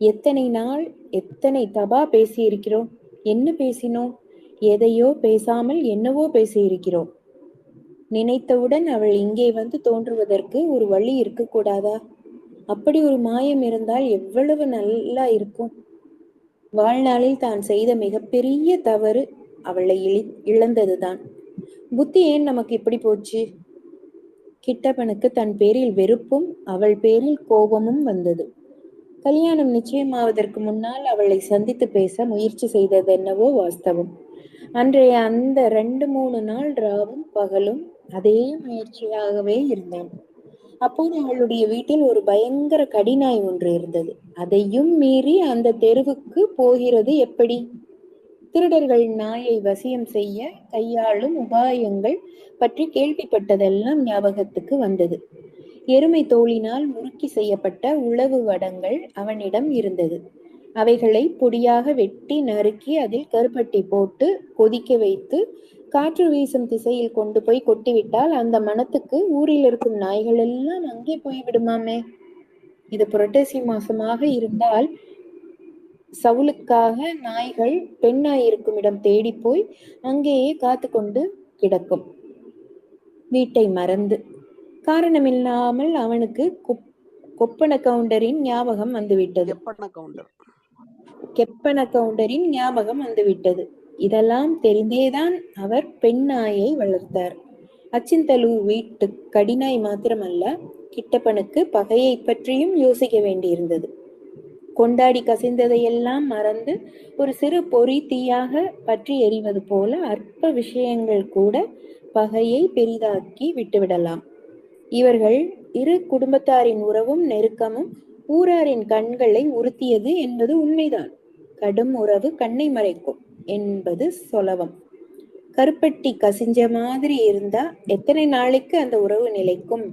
எத்தனை நாள் எத்தனை தபா பேசியிருக்கிறோம். என்ன பேசினோம்? எதையோ பேசாமல் என்னவோ பேசியிருக்கிறோம். நினைத்தவுடன் அவள் இங்கே வந்து தோன்றுவதற்கு ஒரு வழி இருக்கக்கூடாதா? அப்படி ஒரு மாயம் இருந்தால் எவ்வளவு நல்லா இருக்கும். வாழ்நாளில் தான் செய்த மிகப்பெரிய தவறு அவளை இழந்ததுதான். புத்தி ஏன் நமக்கு இப்படி போச்சு? கிட்டப்பனுக்கு தன் பேரில் வெறுப்பும் அவள் பேரில் கோபமும் வந்தது. கல்யாணம் நிச்சயமாவதற்கு முன்னால் அவளை சந்தித்து பேச முயற்சி செய்தது என்னவோ வாஸ்தவம். அன்றைய அந்த 2-3 நாள் ராவும் பகலும் அதே முயற்சியாகவே இருந்தான். அப்போது அவளுடைய வீட்டில் ஒரு பயங்கர கடிநாய் ஒன்று இருந்தது. அதையும் மீறி அந்த தெருவுக்கு போகிறது எப்படி? திருடர்கள் நாயை வசியம் செய்ய கையாளும் உபாயங்கள் பற்றி கேள்விப்பட்டதெல்லாம் ஞாபகத்துக்கு வந்தது. எருமை தோளினால் முறுக்கி செய்யப்பட்ட உளவு வடங்கள் அவனிடம் இருந்தது. அவைகளை பொடியாக வெட்டி நறுக்கி அதில் கருப்பட்டி போட்டு கொதிக்க வைத்து காற்று வீசும் திசையில் கொண்டு போய் கொட்டிவிட்டால் அந்த மனத்துக்கு ஊரில் இருக்கும் நாய்கள் எல்லாம் அங்கே போய்விடுமாமே. இது புரட்டாசி மாசமாக இருந்தால் சவுலுக்காக நாய்கள் பெண் நாய் இருக்கும் இடம் தேடி போய் அங்கேயே காத்து கொண்டு கிடக்கும். வீட்டை மறந்து. காரணமில்லாமல் அவனுக்கு கொப்பன கவுண்டரின் ஞாபகம் வந்துவிட்டது. கெப்பன கவுண்டரின் ஞாபகம் வந்துவிட்டது. இதெல்லாம் தெரிந்தேதான் அவர் பெண் நாயை வளர்த்தார். அச்சிந்தலு வீட்டு கடிநாய் மாத்திரமல்ல, கிட்டப்பனுக்கு பகையை பற்றியும் யோசிக்க வேண்டியிருந்தது. கொண்டாடி கசிந்ததையெல்லாம் மறந்து ஒரு சிறு பொறி தீயாக பற்றி எறிவது போல அற்ப விஷயங்கள் கூட பகையை பெரிதாக்கி விட்டுவிடலாம். இவர்கள் இரு குடும்பத்தாரின் உறவும் நெருக்கமும் ஊராரின் கண்களை உறுத்தியது என்பது உண்மைதான். கடும் உறவு கண்ணை மறைக்கும் என்பது சொலவம். கருப்பட்டி கசிஞ்ச மாதிரி இருந்தா எத்தனை நாளைக்கு அந்த உறவு நிலைக்கும்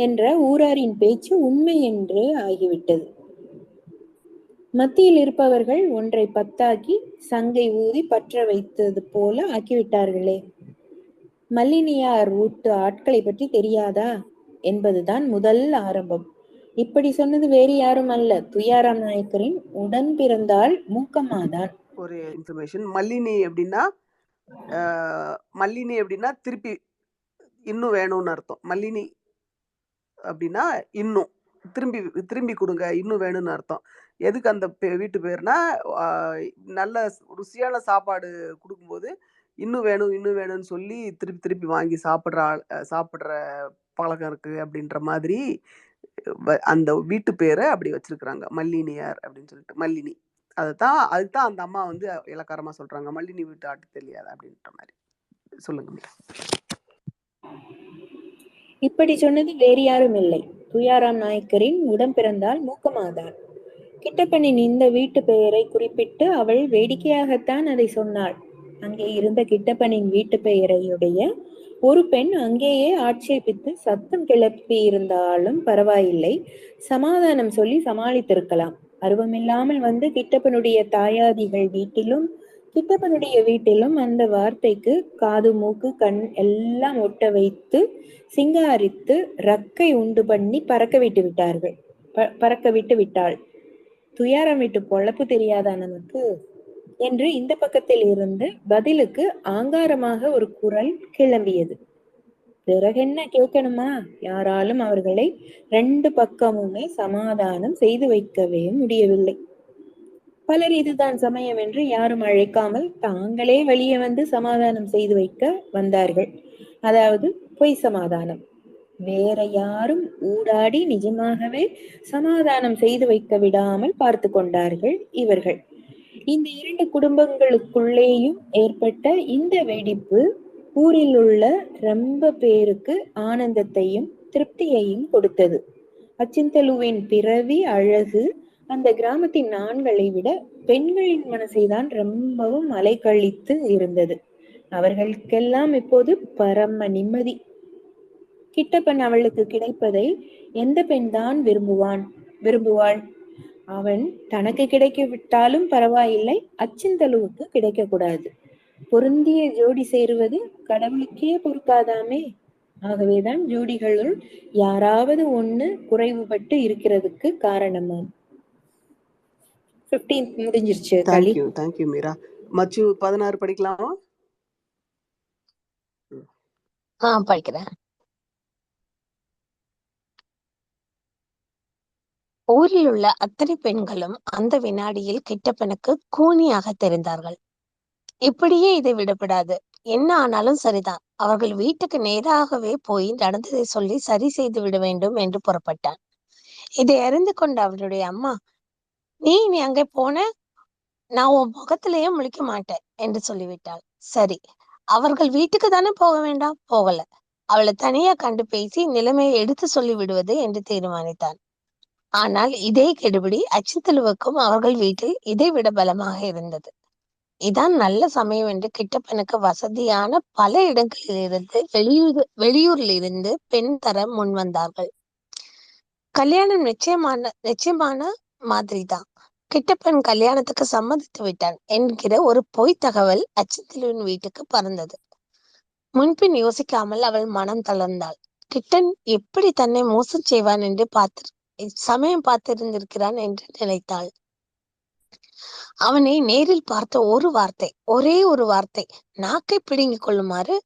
என்ற ஊராரின் பேச்சு உண்மை என்று ஆகிவிட்டது. மத்தியில் இருப்பவர்கள் ஒன்றை பத்தாக்கி சங்கை ஊதி பற்ற வைத்தது போல ஆக்கிவிட்டார்களே. மல்லினியார் வீட்டு ஆட்களை பற்றி தெரியாதா என்பதுதான் முதல் ஆரம்பம். இப்படி சொன்னது வேறு யாரும் அல்ல, துய்யாராம் நாயக்கரின் உடன் பிறந்தாள் மூக்கம்மாதான். ஒரு இன்ஃபர்மேஷன். மல்லினி அப்படின்னா மல்லினி அப்படின்னா திருப்பி இன்னும் வேணும்னு அர்த்தம். மல்லினி அப்படின்னா இன்னும் திரும்பி திரும்பி கொடுங்க, இன்னும் வேணும்னு அர்த்தம். எதுக்கு அந்த வீட்டு பேர்னா, நல்ல ருசியான சாப்பாடு கொடுக்கும்போது இன்னும் வேணும் இன்னும் வேணும்னு சொல்லி திருப்பி திருப்பி வாங்கி சாப்பிட்ற பழக்கம் இருக்கு அப்படின்ற மாதிரி அந்த வீட்டு பேரை அப்படி வச்சிருக்கிறாங்க, மல்லினியார் அப்படின்னு சொல்லிட்டு. மல்லினி, அதுதான் அந்த அம்மா வந்து இலக்காரமா சொல்றாங்க, மல்லினி வீட்டு ஆட்டு தெரியாது அப்படின்ற மாதிரி. சொல்லுங்க மீரா. இப்படி சொன்னது வேறு யாரும் இல்லை, துய்யாராம் நாயக்கரின் உடன் பிறந்தாள் மூக்கம்மாதான். கிட்டப்பனின் இந்த வீட்டு பெயரை குறிப்பிட்டு அவள் வேடிக்கையாகத்தான் அதை சொன்னாள். அங்கே இருந்த கிட்டப்பனின் வீட்டு பெயரையுடைய ஒரு பெண் அங்கேயே ஆட்சேபித்து சத்தம் கிளப்பி இருந்தாலும் பரவாயில்லை, சமாதானம் சொல்லி சமாளித்திருக்கலாம். அருவமில்லாமல் வந்து கிட்டப்பனுடைய தாயாதிகள் வீட்டிலும் கிட்டப்பனுடைய வீட்டிலும் அந்த வார்த்தைக்கு காது மூக்கு கண் எல்லாம் ஒட்ட வைத்து சிங்காரித்து ரக்கை உண்டு பண்ணி பறக்க விட்டு விட்டாள். துயாரம் விட்டு பொழப்பு தெரியாதா நமக்கு என்று இந்த பக்கத்தில் இருந்து பதிலுக்கு ஆங்காரமாக ஒரு குரல் கிளம்பியது. பிறகென்ன கேட்கணுமா? யாராலும் அவர்களை 2 பக்கமுமே சமாதானம் செய்து வைக்கவே முடியவில்லை. பலர் இதுதான் சமயம் என்று யாரும் அழைக்காமல் தாங்களே வெளியே வந்து சமாதானம் செய்து வைக்க வந்தார்கள். அதாவது பொய் சமாதானம். வேற யாரும் ஊடாடி நிஜமாகவே சமாதானம் செய்து வைக்க விடாமல் பார்த்து கொண்டார்கள் இவர்கள். இந்த 2 குடும்பங்களுக்குள்ளேயும் ஏற்பட்ட இந்த வெடிப்பு ஊரில் உள்ள ரொம்ப பேருக்கு ஆனந்தத்தையும் திருப்தியையும் கொடுத்தது. அச்சிந்தலுவின் பிறவி அழகு அந்த கிராமத்தின் ஆண்களை விட பெண்களின் மனசைதான் ரொம்பவும் அலைக்கழித்து இருந்தது. அவர்களுக்கெல்லாம் இப்போது பரம நிம்மதி. கிட்டப்பன் அவளுக்கு கிடைப்பதை எந்த பெண் தான் விரும்புவாள்? அவன் தனக்கு கிடைக்கவிட்டாலும் பரவாயில்லை, அச்சிந்தலுவுக்கு கிடைக்க கூடாது. பொருந்திய ஜோடி சேருவது கடவுளுக்கே பொறுக்காதாமே. ஆகவேதான் ஜோடிகளுள் யாராவது ஒண்ணு குறைவுபட்டு இருக்கிறதுக்கு காரணமாம். 15th முடிஞ்சிருச்சு. தேங்க்யூ மீரா. மச்சு 16 படிக்கலாமா? படிக்கிறேன். ஊரில் உள்ள அத்தனை பெண்களும் அந்த வினாடியில் கிட்டப்பனுக்கு கூனியாக தெரிந்தார்கள். இப்படியே இதை விடப்படாது, என்ன ஆனாலும் சரிதான். அவர்கள் வீட்டுக்கு நேராகவே போய் நடந்ததை சொல்லி சரி செய்து விட வேண்டும் என்று புறப்பட்டான். இதை அறிந்து கொண்ட அவருடைய அம்மா, நீ அங்கே போன, நான் உன் முகத்திலேயே முழிக்க மாட்டேன் என்று சொல்லிவிட்டாள். சரி, அவர்கள் வீட்டுக்கு தானே போக வேண்டாம், போகல. அவளை தனியா கண்டு பேசி நிலைமையை எடுத்து சொல்லி விடுவது என்று தீர்மானித்தான். ஆனால் இதே கெடுபிடி அச்சித்தலுவுக்கும் அவர்கள் வீட்டில் இதை விட பலமாக இருந்தது. இதான் நல்ல சமயம் என்று கிட்டப்பனுக்கு வசதியான பல இடங்களிலிருந்து வெளியூரில் இருந்து பெண் தர முன் வந்தார்கள். கல்யாணம் நிச்சயமான மாதிரிதான். கிட்டப்பன் கல்யாணத்துக்கு சம்மதித்து விட்டான் என்கிற ஒரு பொய் தகவல் அச்சித்தலுவின் வீட்டுக்கு பறந்தது. முன்பின் யோசிக்காமல் அவள் மனம் தளர்ந்தாள். கிட்டன் எப்படி தன்னை மோசம் செய்வான் என்று சமயம் பார்த்திருந்திருக்கிறான் என்று நினைத்தாள். அவனை நேரில் பார்த்த ஒரே ஒரு வார்த்தை நாக்கை பிடுங்கிக் கொள்ளுமாறு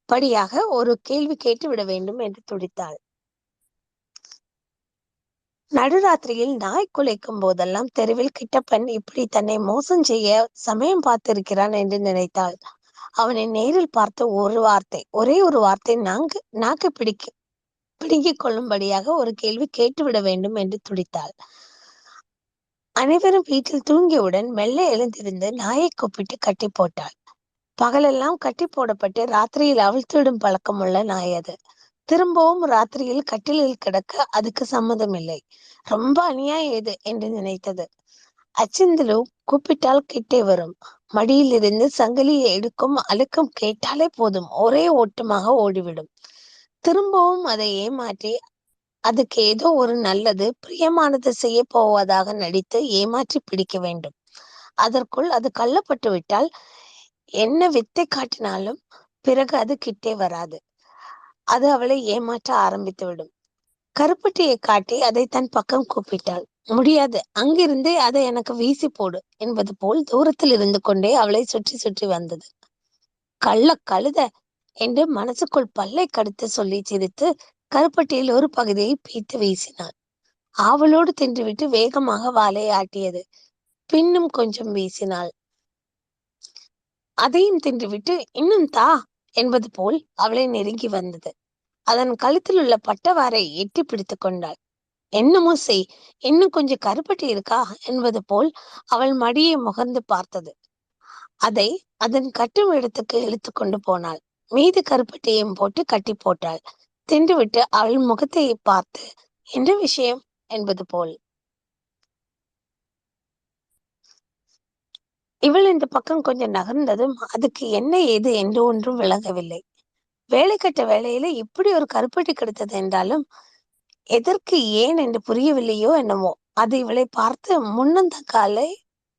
படியாக ஒரு கேள்வி கேட்டு விட வேண்டும் என்று துடித்தாள். நடுராத்திரியில் நாய் குலைக்கும் போதெல்லாம் தெருவில் கிட்டப்பன் இப்படி தன்னை மோசம் செய்ய சமயம் பார்த்திருக்கிறான் என்று நினைத்தாள். அவனை நேரில் பார்த்த ஒரே ஒரு வார்த்தை நாக்கை பிடுங்கிக் கொள்ளும்படியாக ஒரு கேள்வி கேட்டுவிட வேண்டும் என்று துடித்தாள். அனைவரும் வீட்டில் தூங்கியவுடன் மெல்ல எழுந்திருந்து நாயை கூப்பிட்டு கட்டி போட்டாள். பகலெல்லாம் கட்டி போடப்பட்டு ராத்திரியில் அவிழ்த்துவிடும் பழக்கம் உள்ள நாய் அது. திரும்பவும் ராத்திரியில் கட்டிலில் கிடக்க அதுக்கு சம்மதம் இல்லை. ரொம்ப அநியாயம் இது என்று நினைத்தது. அச்சிந்தலு கூப்பிட்டால் கிட்டே வரும். மடியிலிருந்து சங்கிலியை எடுக்கும் அழுக்கம் கேட்டாலே போதும், ஒரே ஓட்டமாக ஓடிவிடும். திரும்பவும் அதை ஏமாற்றி அதுக்கு ஏதோ ஒரு நல்லது பிரியமானது செய்ய போவதாக நடித்து ஏமாற்றி பிடிக்க வேண்டும். அதற்குள் அது கள்ளப்பட்டு விட்டால் என்ன வித்தை காட்டினாலும் பிறகு அது கிட்டே வராது. அது அவளை ஏமாற்ற ஆரம்பித்து விடும். கருப்பட்டியை காட்டி அதை தன் பக்கம் கூப்பிட்டாள். முடியாது, அங்கிருந்தே அதை எனக்கு வீசி போடு என்பது போல் தூரத்தில் இருந்து கொண்டே அவளை சுற்றி சுற்றி வந்தது. கள்ள கழுத என்று மனசுக்குள் பல்லை கடித்து சொல்லி சிரித்து கருப்பட்டியில் ஒரு பகுதியை பீத்து வீசினாள். ஆவலோடு தின்றுவிட்டு வேகமாக வாலை ஆட்டியது. பின்னும் கொஞ்சம் வீசினாள். அதையும் தின்றுவிட்டு இன்னும் தா என்பது போல் அவளை நெருங்கி வந்தது. அதன் கழுத்தில் உள்ள பட்டவாரை எட்டி பிடித்து கொண்டாள். என்னமோ செய், இன்னும் கொஞ்சம் கருப்பட்டி இருக்கா என்பது போல் அவள் மடியை முகர்ந்து பார்த்தது. அதை அதன் கட்டும் இடத்துக்கு இழுத்து கொண்டு போனாள். மீது கருப்பட்டியையும் போட்டு கட்டி போட்டாள். தின்றுவிட்டு அவள் முகத்தை பார்த்து என்ன விஷயம் என்பது போல். இவள் இந்த பக்கம் கொஞ்சம் நகர்ந்ததும் அதுக்கு என்ன ஏது என்று ஒன்றும் விளங்கவில்லை. வேலை கட்ட வேலையில இப்படி ஒரு கருப்பட்டி கிடைத்தது என்றாலும் எதற்கு ஏன் என்று புரியவில்லையோ என்னமோ. அது இவளை பார்த்து முன்னந்த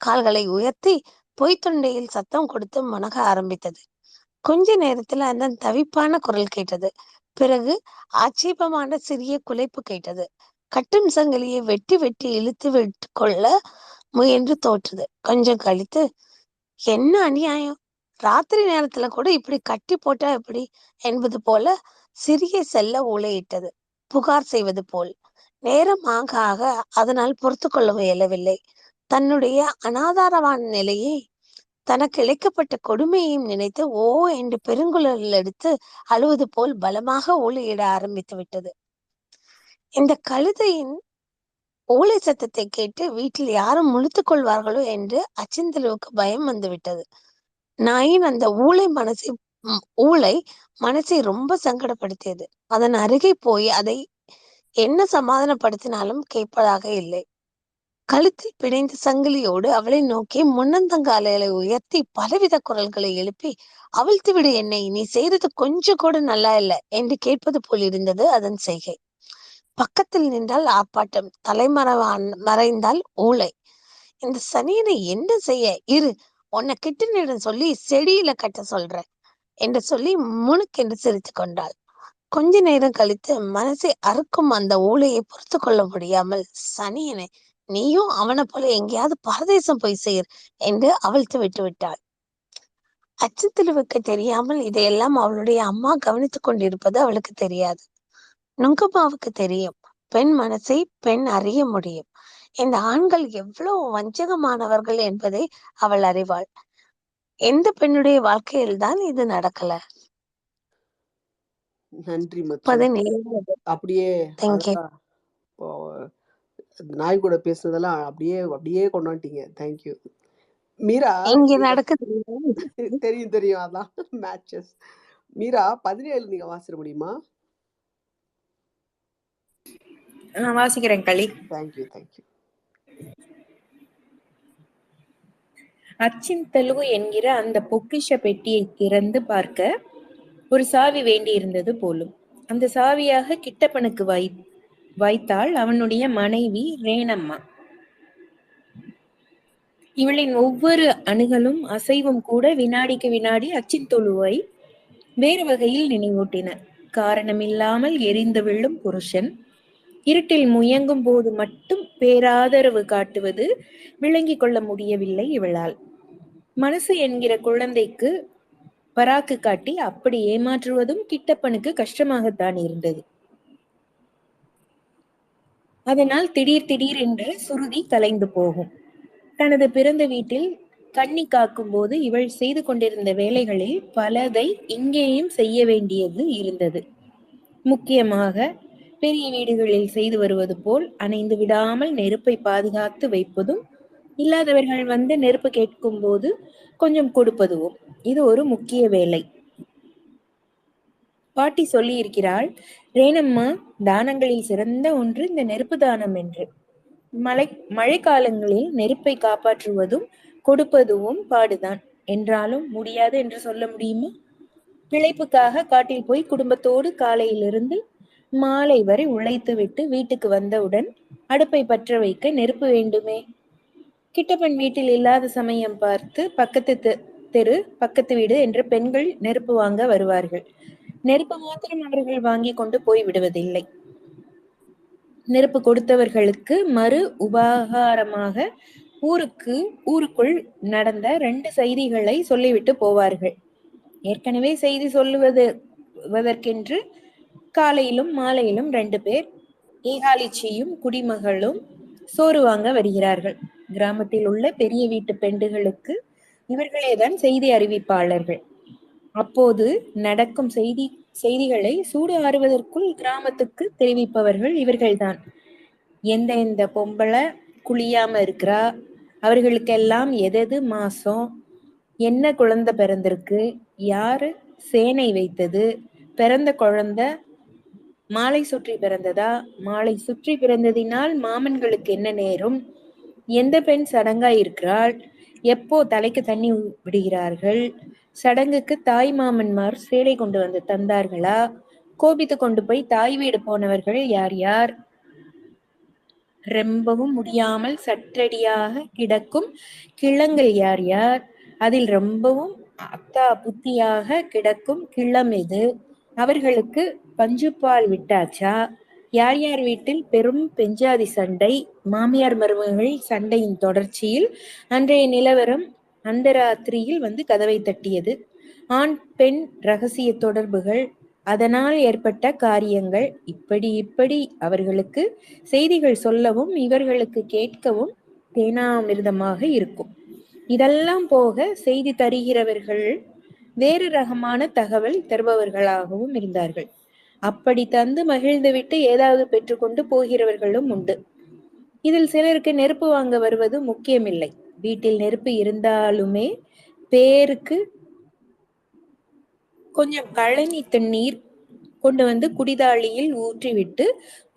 கால்களை உயர்த்தி பொய்த்தொண்டையில் சத்தம் கொடுத்து முனக ஆரம்பித்தது. கொஞ்ச நேரத்துல அந்த தவிப்பான குரல் கேட்டது. பிறகு ஆட்சேபமான சிறிய குலைப்பு கேட்டது. கட்டும் சங்கிலியை வெட்டி வெட்டி இழுத்து விட்டு கொள்ள முயன்று தோற்றது. கொஞ்சம் கழித்து, என்ன அநியாயம், ராத்திரி நேரத்துல கூட இப்படி கட்டி போட்டா எப்படி என்பது போல சிறிய செல்ல ஊளையிட்டது. புகார் செய்வது போல். நேரம் ஆக ஆக அதனால் பொறுத்து கொள்ள இயலவில்லை. தன்னுடைய அனாதாரமான நிலையை, தனக்கு இழைக்கப்பட்ட கொடுமையையும் நினைத்து ஓ என்று பெருங்குரல் எடுத்து அழுவது போல் பலமாக ஊளையிட ஆரம்பித்து விட்டது. இந்த கழுதையின் ஊளை சத்தத்தை கேட்டு வீட்டில் யாரும் முழித்துக் கொள்வார்களோ என்று அச்சிந்தலுவுக்கு பயம் வந்து விட்டது. நாயின் அந்த ஊளை மனசை ரொம்ப சங்கடப்படுத்தியது. அதன் அருகே போய் அதை என்ன சமாதானப்படுத்தினாலும் கேட்பதாக இல்லை. கழுத்தில் பிணைந்த சங்கிலியோடு அவளை நோக்கி முன்னந்தங்காலைகளை உயர்த்தி பலவித குரல்களை எழுப்பி, அவிழ்த்து விடு என்னை, நீ செய்தது கொஞ்சம் கூட நல்லா இல்லை என்று கேட்பது போல் இருந்தது அதன் செய்கை. பக்கத்தில் நின்றால் ஆர்ப்பாட்டம், மறைந்தால் ஊளை. இந்த சனியனை என்ன செய்ய, இரு, உன்னை கிட்டனிடம் சொல்லி செடியில கட்ட சொல்ற என்று சொல்லி முணுக்கென்று சிரித்து கொண்டாள். கொஞ்ச நேரம் கழித்து மனசை அறுக்கும் அந்த ஊளையை பொறுத்து கொள்ள முடியாமல், சனியனை, நீயும் அவனை போல எங்கேயாவது பரதேசம் போய் சேர் என்று அவிழ்த்து விட்டு விட்டாள். அச்சத்திலுவுக்கு தெரியாமல் இதையெல்லாம் அவளுடைய அம்மா கவனித்துக் கொண்டிருப்பது அவளுக்கு தெரியாது. நுங்கம்மாவுக்கு தெரியும். பெண் மனசை பெண் அறிய முடியும். இந்த ஆண்கள் எவ்வளவு வஞ்சகமானவர்கள் என்பதை அவள் அறிவாள். எந்த பெண்ணுடைய வாழ்க்கையில் தான் இது நடக்கல? நன்றி மச்சு. அப்படியே இப்போ நாய் கூட பேசுனதெல்லாம் அப்படியே அப்படியே கொண்டாட்டீங்க. தேங்க்யூ. மீரா, இங்க நடக்குது தெரியும் தெரியும், அதான் மேட்சஸ். மீரா, 17 நீங்க வாசிட முடியுமா? வாசிக்கிறேன் களி. Thank you thank you. அச்சிந்தலு என்கிற அந்த பொக்கிஷ பெட்டியை திறந்து பார்க்க ஒரு சாவி வேண்டியிருந்தது போலும். அந்த சாவியாக கிட்டப்பனுக்கு வைத்தாள் அவனுடைய மனைவி ரேணம்மா. இவளின் ஒவ்வொரு அணுகலும் அசைவும் கூட வினாடிக்கு வினாடி அச்சிந்தொழுவை வேறு வகையில் நினைவூட்டின. காரணமில்லாமல் எரிந்து விழும் புருஷன் இருட்டில் முயங்கும் போது மட்டும் பேராதரவு காட்டுவது விளங்கிக் கொள்ள முடியவில்லை இவளால். மனசு என்கிற குழந்தைக்கு பராக்கு காட்டி அப்படி ஏமாற்றுவதும் கிட்டப்பனுக்கு கஷ்டமாகத்தான் இருந்தது. அதனால் திடீர் திடீர் என்று சுருதி கலைந்து போகும். தனது பிறந்த வீட்டில் கண்ணி காக்கும் போது இவள் செய்து கொண்டிருந்த வேலைகளில் பலதை இங்கேயும் செய்ய வேண்டியது இருந்தது. முக்கியமாக பெரிய வீடுகளில் செய்து வருவது போல் அணைந்து விடாமல் நெருப்பை பாதுகாத்து வைப்பதும், இல்லாதவர்கள் வந்து நெருப்பு கேட்கும் போது கொஞ்சம் கொடுப்பதுவும் இது ஒரு முக்கிய வேலை. பாட்டி சொல்லி இருக்கிறாள், ரேணம்மா, தானங்களில் சிறந்த ஒன்று இந்த நெருப்பு தானம் என்று. மழை காலங்களில் நெருப்பை காப்பாற்றுவதும் கொடுப்பதும் பாடுதான். என்றாலும் முடியாது என்று சொல்ல முடியுமா? பிழைப்புக்காக காட்டில் போய் குடும்பத்தோடு காலையிலிருந்து மாலை வரை உழைத்து விட்டு வீட்டுக்கு வந்தவுடன் அடுப்பை பற்ற வைக்க நெருப்பு வேண்டுமே. கிட்டப்பன் வீட்டில் இல்லாத சமயம் பார்த்து பக்கத்து தெரு, பக்கத்து வீடு என்று பெண்கள் நெருப்பு வாங்க வருவார்கள். நெருப்பு மாத்திரம் அவர்கள் வாங்கி கொண்டு போய் விடுவதில்லை. நெருப்பு கொடுத்தவர்களுக்கு மறு உபகாரமாக ஊருக்குள் நடந்த 2 செய்திகளை சொல்லிவிட்டு போவார்கள். ஏற்கனவே செய்தி சொல்லுவதற்கென்று காலையிலும் மாலையிலும் 2 பேர் ஏகாலிச்சியும் குடிமகளும் சோறு வாங்க வருகிறார்கள். கிராமத்தில் உள்ள பெரிய வீட்டு பெண்டுகளுக்கு இவர்களேதான் செய்தி அறிவிப்பாளர்கள். அப்போது நடக்கும் செய்திகளை சூடு ஆறுவதற்குள் கிராமத்துக்கு தெரிவிப்பவர்கள் இவர்கள்தான். எந்த பொம்பளை குளியாம இருக்கிறா, அவர்களுக்கெல்லாம் எதெது மாசம், என்ன குழந்தை பிறந்திருக்கு, யாரு சேனை வைத்தது, பிறந்த குழந்தை மாலை சுற்றி பிறந்ததா, மாலை சுற்றி பிறந்ததினால் மாமன்களுக்கு என்ன நேரும், எந்த பெண் சடங்காய் இருக்கிறாள், எப்போ தலைக்கு தண்ணி விடுகிறார்கள், சடங்குக்கு தாய் மாமன்மார் சேலை கொண்டு வந்து தந்தார்களா, கோபித்து கொண்டு போய் தாய் வீடு போனவர்கள் யார் யார், ரொம்பவும் முடியாமல் சற்றடியாக கிடக்கும் கிழங்கள் யார் யார், அதில் ரொம்பவும் அத்தா புத்தியாக கிடக்கும் கிள்ளம் எது, அவர்களுக்கு பஞ்சுப்பால் விட்டாச்சா, யார் யார் வீட்டில் பெரும் பெஞ்சாதி சண்டை, மாமியார் மருமகள் சண்டையின் தொடர்ச்சியில் அன்றைய நிலவரம் அந்த ராத்திரியில் வந்து கதவை தட்டியது, ஆண் பெண் ரகசிய தொடர்புகள், அதனால் ஏற்பட்ட காரியங்கள், இப்படி அவர்களுக்கு செய்திகள் சொல்லவும் இவர்களுக்கு கேட்கவும் தேனாமிர்தமாக இருக்கும். இதெல்லாம் போக செய்தி தருகிறவர்கள் வேறு ரகமான தகவல் தருபவர்களாகவும் இருந்தார்கள். அப்படி தந்து மகிழ்ந்துவிட்டு ஏதாவது பெற்றுக்கொண்டு போகிறவர்களும் உண்டு. இதில் சிலருக்கு நெருப்பு வாங்க வருவது முக்கியமில்லை. வீட்டில் நெருப்பு இருந்தாலுமே பேருக்கு கொஞ்சம் கழனி தண்ணீர் கொண்டு வந்து குடிதாளியில் ஊற்றிவிட்டு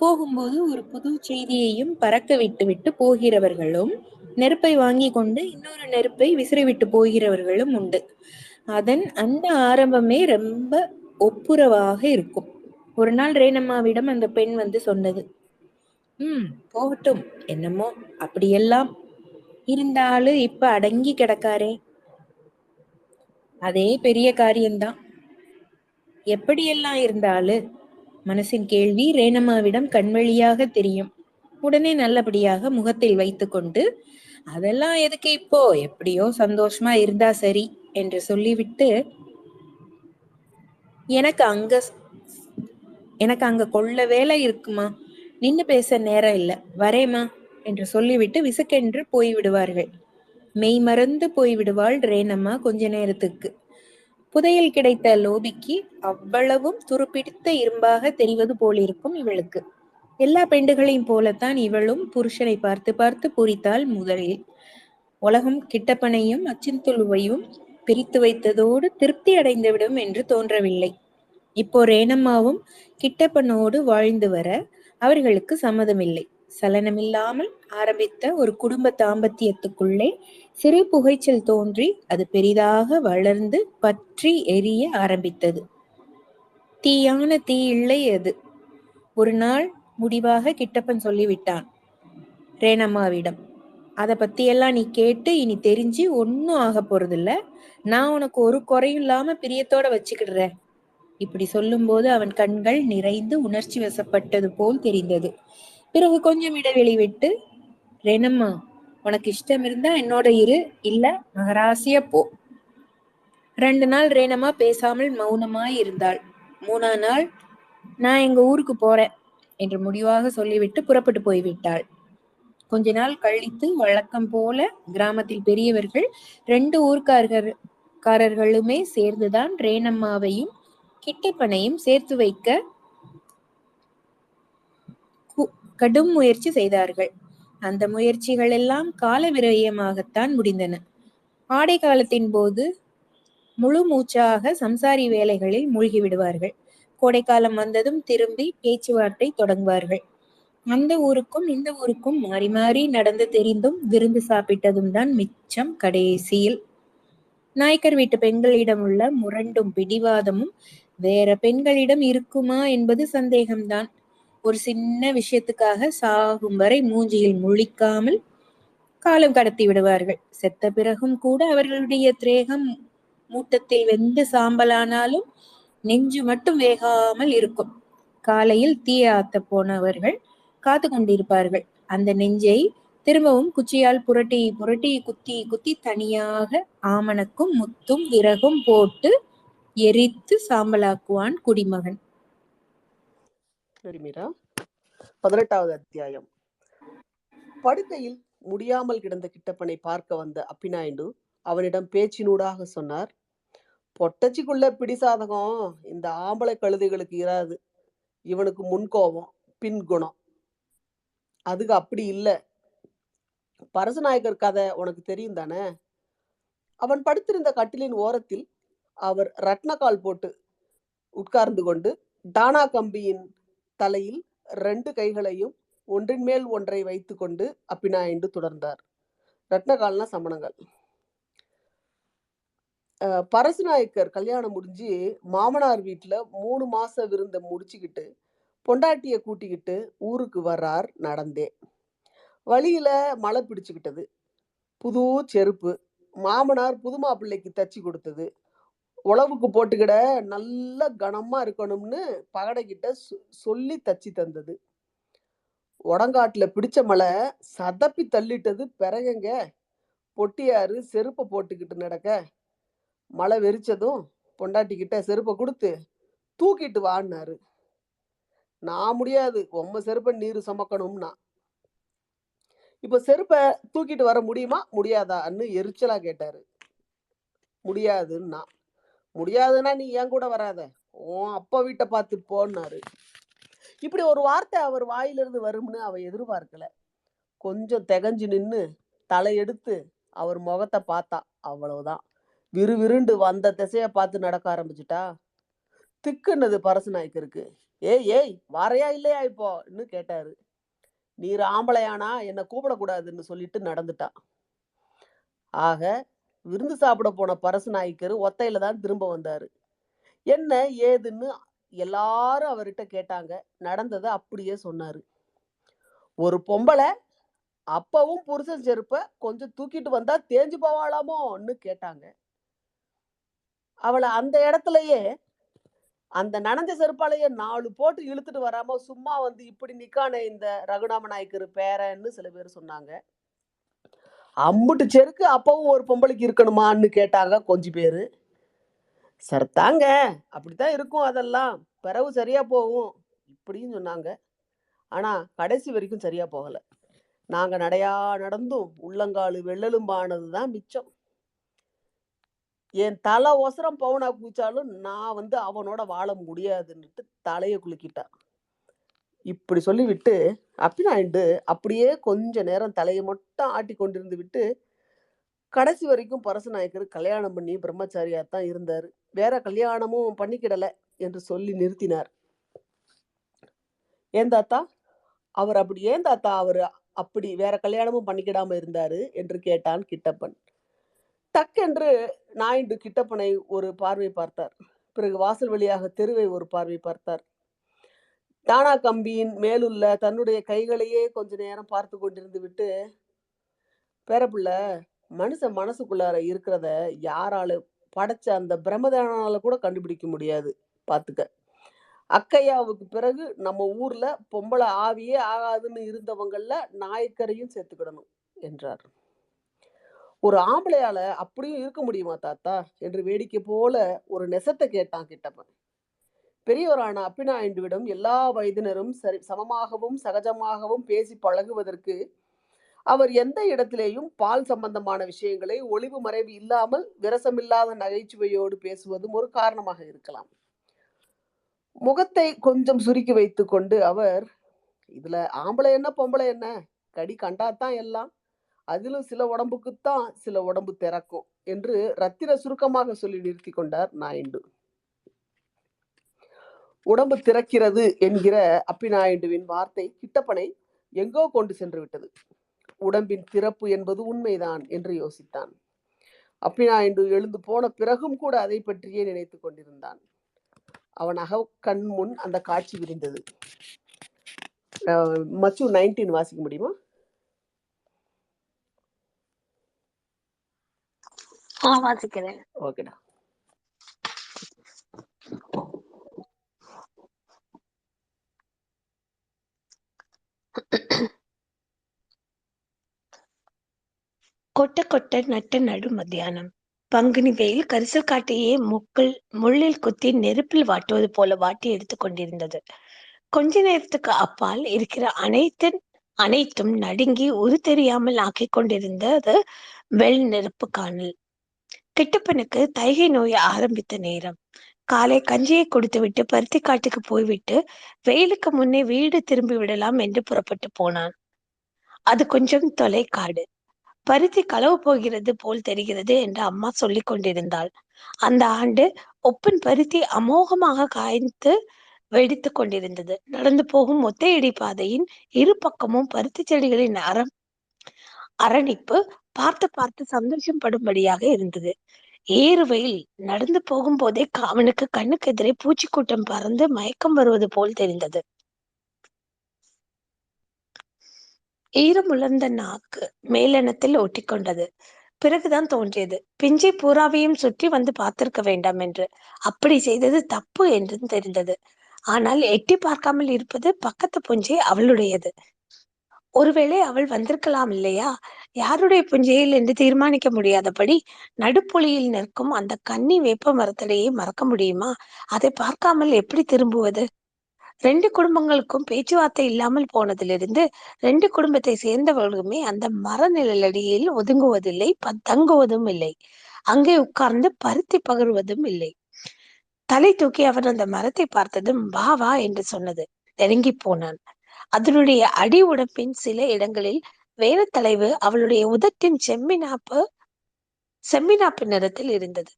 போகும்போது ஒரு புது செய்தியையும் பறக்க விட்டு போகிறவர்களும், நெருப்பை வாங்கி கொண்டு இன்னொரு நெருப்பை விசிறிவிட்டு போகிறவர்களும் உண்டு. அந்த ஆரம்பமே ரொம்ப ஒப்புரவாக இருக்கும். ஒரு நாள் ரேணம்மாவிடம் அந்த பெண் வந்து சொன்னது, போகட்டும், என்னமோ அப்படியெல்லாம் இருந்தாலும் இப்ப அடங்கி கிடக்காரே, அதே பெரிய காரியம்தான். எப்படியெல்லாம் இருந்தாலு? மனசின் கேள்வி ரேணம்மாவிடம் கண்வழியாக தெரியும். உடனே நல்லபடியாக முகத்தில் வைத்துக்கொண்டு, அதெல்லாம் எதுக்கு இப்போ, எப்படியோ சந்தோஷமா இருந்தா சரி என்று சொல்லிவிட்டு, எனக்கு அங்க கொள்ள வேலை இருக்குமா, நின்னு பேச நேரம் இல்ல, வரேமா என்று சொல்லிவிட்டு விசுக்கென்று போய்விடுவார்கள். மெய் மறந்து போய்விடுவாள் ரேணம்மா கொஞ்ச நேரத்துக்கு. புதையல் கிடைத்த லோபிக்கு அவ்வளவும் துருப்பிடித்த இரும்பாக தெரிவது போலிருக்கும் இவளுக்கு. எல்லா பெண்டுகளையும் போலத்தான் இவளும் புருஷனை பார்த்து பார்த்து பூரித்தாள் முதலில். உலகம் கிட்டப்பனையும் அச்சின்துளுவையும் பிரித்து வைத்ததோடு திருப்தி அடைந்துவிடும் என்று தோன்றவில்லை. இப்போ ரேணம்மாவும் கிட்டப்பனோடு வாழ்ந்து வர அவர்களுக்கு சம்மதமில்லை. சலனமில்லாமல் ஆரம்பித்த ஒரு குடும்ப தாம்பத்தியத்துக்குள்ளே சிறு புகைச்சல் தோன்றி அது பெரிதாக வளர்ந்து பற்றி எரிய ஆரம்பித்தது. தீயான தீ இல்லை அது. ஒரு நாள் முடிவாக கிட்டப்பன் சொல்லிவிட்டான் ரேணம்மாவிடம், அதை பத்தியெல்லாம் நீ கேட்டு இனி தெரிஞ்சு ஒன்னும் ஆக போறதில்ல, நான் உனக்கு ஒரு குறையும் இல்லாம பிரியத்தோட வச்சுக்கிடுறேன். இப்படி சொல்லும்போது அவன் கண்கள் நிறைந்து உணர்ச்சி வசப்பட்டது போல் தெரிந்தது. பிறகு கொஞ்சம் இடைவெளி விட்டு, ரேணம்மா, உனக்கு இஷ்டம் இருந்தா என்னோட இரு, இல்ல மகராசிய போ. 2 நாள் ரேணம்மா பேசாமல் மௌனமாய் இருந்தாள். 3ஆம் நாள், நான் எங்க ஊருக்கு போறேன் என்று முடிவாக சொல்லிவிட்டு புறப்பட்டு போய்விட்டாள். கொஞ்ச நாள் கழித்து வழக்கம் போல கிராமத்தில் பெரியவர்கள் 2 ஊர்க்காரர்களுமே சேர்ந்துதான் ரேணம்மாவையும் கிட்டப்பனையும் சேர்த்து வைக்க கடும் முயற்சி செய்தார்கள். அந்த முயற்சிகள் எல்லாம் கால விரயமாகத்தான் முடிந்தன. ஆடை காலத்தின் போது முழு மூச்சாக சம்சாரி வேலைகளில் மூழ்கி விடுவார்கள். கோடைக்காலம் வந்ததும் திரும்பி பேச்சுவார்த்தை தொடங்குவார்கள். அந்த ஊருக்கும் இந்த ஊருக்கும் மாறி மாறி நடந்து தெரிந்தும் விருந்து சாப்பிட்டதும் தான் மிச்சம். கடைசியில் நாயக்கர் வீட்டு பெண்களிடம் உள்ள முரண்டும் பிடிவாதமும் வேற பெண்களிடம் இருக்குமா என்பது சந்தேகம்தான். ஒரு சின்ன விஷயத்துக்காக சாகும் வரை மூஞ்சியில் முழிக்காமல் காலம் கடத்தி விடுவார்கள். செத்த பிறகும் கூட அவர்களுடைய திரேகம் மூட்டத்தில் வெந்து சாம்பலானாலும் நெஞ்சு மட்டும் வேகாமல் இருக்கும். காலையில் தீ ஆத்த போனவர்கள் காத்து கொண்டிருப்பார்கள். அந்த நெஞ்சை திரும்பவும் குச்சியால் புரட்டி புரட்டி குத்தி குத்தி தனியாக ஆமணக்கும் முத்தும் விறகும் போட்டு எரித்து சாம்பலாக்குவான் குடிமகன். சரி மீரா. 18வது அத்தியாயம். படுக்கையில் முடியாமல் கிடந்த கிட்டப்பனை பார்க்க வந்த அப்பிநாயுடு அவனிடம் பேச்சினூடாக சொன்னார். பொட்டச்சிக்குள்ள பிடிசாதகம் இந்த ஆம்பளை கழுதைகளுக்கு இராது. இவனுக்கு முன்கோபம், பின் குணம். அதுக்கு அப்படி இல்ல. பரசுநாயக்கர் கதை உனக்கு தெரியும் தானே? அவன் படுத்திருந்த கட்டிலின் ஓரத்தில் அவர் ரத்னக்கால் போட்டு உட்கார்ந்து கொண்டு டானா கம்பியின் தலையில் 2 கைகளையும் ஒன்றின் மேல் ஒன்றை வைத்து கொண்டு அப்பிநாயுடு தொடர்ந்தார். ரத்னகால்னா சமணங்கள். பரசுநாயக்கர் கல்யாணம் முடிஞ்சு மாமனார் வீட்டுல 3 மாச விருந்த முடிச்சுக்கிட்டு பொண்டாட்டிய கூட்டிக்கிட்டு ஊருக்கு வர்றார் நடந்தே. வழியில மழை பிடிச்சுக்கிட்டது. புது செருப்பு மாமனார் புது மாப்பிள்ளைக்கு தச்சு கொடுத்தது. உழவுக்கு போட்டுக்கிட நல்ல கனமா இருக்கணும்னு பகடைக்கிட்ட சொல்லி தச்சு தந்தது. உடங்காட்டுல பிடிச்ச மழை சதப்பி தள்ளிட்டது. பிறகுங்க பொட்டியாரு செருப்பை போட்டுக்கிட்டு நடக்க மழை வெறிச்சதும் பொண்டாட்டிக்கிட்ட செருப்பை கொடுத்து தூக்கிட்டு வான்னாரு. நான் முடியாது, உம்ம செருப்பை நீரு சுமக்கணும்னா. இப்ப செருப்பை தூக்கிட்டு வர முடியுமா முடியாதான்னு எரிச்சலா கேட்டாரு. முடியாதுன்னா. முடியாதுன்னா நீ ஏன் கூட வராத, உன் அப்பா வீட்டை பார்த்து போன்னாரு. இப்படி ஒரு வார்த்தை அவர் வாயிலிருந்து வரும்னு அவ எதிர்பார்க்கல. கொஞ்சம் திகஞ்சு நின்று தலையெடுத்து அவர் முகத்தை பார்த்தா. அவ்வளவுதான். விறுவிருண்டு வந்த திசைய பார்த்து நடக்க ஆரம்பிச்சுட்டா. திக்குன்னது பரசுநாயக்கருக்கு. ஏய் ஏய் வாரையா இல்லையா இப்போன்னு கேட்டாரு. நீர் ஆம்பளையானா என்னை கூப்பிடக்கூடாதுன்னு சொல்லிட்டு நடந்துட்டா. ஆக விருந்து சாப்பிட போன பரசுநாயக்கர் ஒத்தையில தான் திரும்ப வந்தாரு. என்ன ஏதுன்னு எல்லாரும் அவர்கிட்ட கேட்டாங்க. நடந்ததை அப்படியே சொன்னாரு. ஒரு பொம்பளை அப்பவும் புருஷன் செருப்ப கொஞ்சம் தூக்கிட்டு வந்தா தேஞ்சு போவாளாமோன்னு கேட்டாங்க. அவளை அந்த இடத்துலயே அந்த நனைஞ்ச செருப்பாலேயே 4 போட்டு இழுத்துட்டு வராம சும்மா வந்து இப்படி நிக்கானே இந்த ரகுநாம நாயக்கர் பேரன்னு சில பேர் சொன்னாங்க. அம்புட்டு செருக்கு அப்பவும் ஒரு பொம்பளைக்கு இருக்கணுமான்னு கேட்டாங்க கொஞ்சம் பேரு. சரிதாங்க, அப்படித்தான் இருக்கும், அதெல்லாம் பிறகு சரியா போகும் இப்படின்னு சொன்னாங்க. ஆனா கடைசி வரைக்கும் சரியா போகல. நாங்க நடையா நடந்தும் உள்ளங்காலு வெள்ளலும்பானதுதான் மிச்சம். என் தலை ஒசரம் பவுனா குதிச்சாலும் நான் வந்து அவனோட வாழ முடியாதுன்னுட்டு தலையை குலுக்கிட்டான். இப்படி சொல்லிவிட்டு அப்பிநாயுடு அப்படியே கொஞ்ச நேரம் தலையை மட்டும் ஆட்டி கொண்டிருந்து விட்டு கடைசி வரைக்கும் பரசுநாயக்கர் கல்யாணம் பண்ணி பிரம்மச்சாரியாத்தான் இருந்தாரு. வேற கல்யாணமும் பண்ணிக்கிடல என்று சொல்லி நிறுத்தினார். ஏன் தாத்தா அவர் அப்படி ஏன் தாத்தா அவர் அப்படி வேற கல்யாணமும் பண்ணிக்கிடாம இருந்தாரு என்று கேட்டான் கிட்டப்பன். டக்கென்று நாயுடு கிட்டப்பனை ஒரு பார்வை பார்த்தார். பிறகு வாசல் வழியாக தெருவை ஒரு பார்வை பார்த்தார். டானா கம்பியின் மேலுள்ள தன்னுடைய கைகளையே கொஞ்ச நேரம் பார்த்து கொண்டிருந்து விட்டு, பேரப்புள்ள மனுஷன் மனசுக்குள்ளார இருக்கிறத யாரால படைச்ச அந்த பிரம்மதேவனால கூட கண்டுபிடிக்க முடியாது பாத்துக்க. அக்கையாவுக்கு பிறகு நம்ம ஊர்ல பொம்பளை ஆவியே ஆகாதுன்னு இருந்தவங்கள்ல நாயக்கரையும் சேர்த்துக்கிடணும் என்றார். ஒரு ஆம்பளையால அப்படியும் இருக்க முடியுமா தாத்தா என்று வேடிக்கை போல ஒரு நெசத்தை கேட்டான் கிட்டப்பன். பெரியவரான அப்பிநாயுடுவிடம் எல்லா வயதினரும் சமமாகவும் சகஜமாகவும் பேசி பழகுவதற்கு அவர் எந்த இடத்திலேயும் பால் சம்பந்தமான விஷயங்களை ஒளிவு மறைவு இல்லாமல் விரசமில்லாத நகைச்சுவையோடு பேசுவதும் ஒரு காரணமாக இருக்கலாம். முகத்தை கொஞ்சம் சுருக்கி வைத்துக் கொண்டு அவர், இதுல ஆம்பளை என்ன பொம்பளை என்ன, கடி கண்டாத்தான் எல்லாம், அதிலும் சில உடம்புக்குத்தான் சில உடம்பு திறக்கும் என்று ரத்தின சுருக்கமாக சொல்லி நிறுத்தி கொண்டார் நாயுடு. உடம்பு திறக்கிறது என்கிற அப்பிநாயுடுவின் வார்த்தை கிட்டப்பனை எங்கோ கொண்டு சென்று விட்டது. உடம்பின் திறப்பு என்பது உண்மைதான் என்று யோசித்தான். அப்பிநாயுடு எழுந்து போன பிறகும் கூட அதை பற்றியே நினைத்து கொண்டிருந்தான். அவன் கண் முன் அந்த காட்சி விரிந்தது. மச்சு 19 வாசிக்க முடியுமா? வாசிக்கிறேன். ஓகேடா. கொட்ட கொட்ட நட்ட நடு மத்தியானம். பங்குனி வெயில் கரிசல் காட்டையே முள்ளில் குத்தி நெருப்பில் வாட்டுவது போல வாட்டி எடுத்துக் கொண்டிருந்தது. கொஞ்ச நேரத்துக்கு அப்பால் இருக்கிற அனைத்தும் நடுங்கி உரு தெரியாமல் ஆக்கிக் கொண்டிருந்தது வெள் நெருப்பு காணல். கிட்டப்பனுக்கு தைகை நோய் ஆரம்பித்த நேரம். காலை கஞ்சியை கொடுத்துவிட்டு பருத்தி காட்டுக்கு போய்விட்டு வெயிலுக்கு முன்னே வீடு திரும்பி விடலாம் என்று புறப்பட்டு போனான். அது கொஞ்சம் தொலைக்காடு. பருத்தி களவு போகிறது போல் தெரிகிறது என்று அம்மா சொல்லிக் கொண்டிருந்தாள். அந்த ஆண்டு ஒப்பன் பருத்தி அமோகமாக காய்ந்து வெடித்துக் கொண்டிருந்தது. நடந்து போகும் ஒத்தையடி பாதையின் இரு பக்கமும் பருத்தி செடிகளின் அரணிப்பு பார்த்து பார்த்து சந்தோஷம் படும்படியாக இருந்தது. ஏறுவையில் நடந்து போகும் போதே அவனுக்கு கண்ணுக்கு எதிரே பூச்சிக்கூட்டம் பறந்து மயக்கம் வருவது போல் தெரிந்தது. ஈரம் உலர்ந்த நாக்கு மேலெனத்தில் ஒட்டிக்கொண்டது. பிறகுதான் தோன்றியது, பிஞ்சை பூராவையும் சுற்றி வந்து பார்த்திருக்க வேண்டாம் என்று. அப்படி செய்தது தப்பு என்றும் தெரிந்தது. ஆனால் எட்டி பார்க்காமல் இருப்பது பக்கத்து புஞ்சை அவளுடையது. ஒருவேளை அவள் வந்திருக்கலாம் இல்லையா? யாருடைய புஞ்சையில் என்று தீர்மானிக்க முடியாதபடி நடுப்புலியில் நிற்கும் அந்த கன்னி வேப்ப மரத்தடியை மறக்க முடியுமா? அதை பார்க்காமல் எப்படி திரும்புவது? 2 குடும்பங்களுக்கும் பேச்சுவார்த்தை இல்லாமல் போனதிலிருந்து 2 குடும்பத்தை சேர்ந்தவர்களுமே அந்த மர நிழலடியில் ஒதுங்குவதில்லை, தங்குவதும் இல்லை. அங்கே உட்கார்ந்து பருத்தி பகருவதும் இல்லை. தலை தூக்கி அவன் அந்த மரத்தை பார்த்ததும் வா வா என்று சொன்னது. நெருங்கி போனான். அதனுடைய அடி உடம்பின் சில இடங்களில் வேரத்தலைவு அவளுடைய உதட்டின் செம்மினாப்பு நிறத்தில் இருந்தது.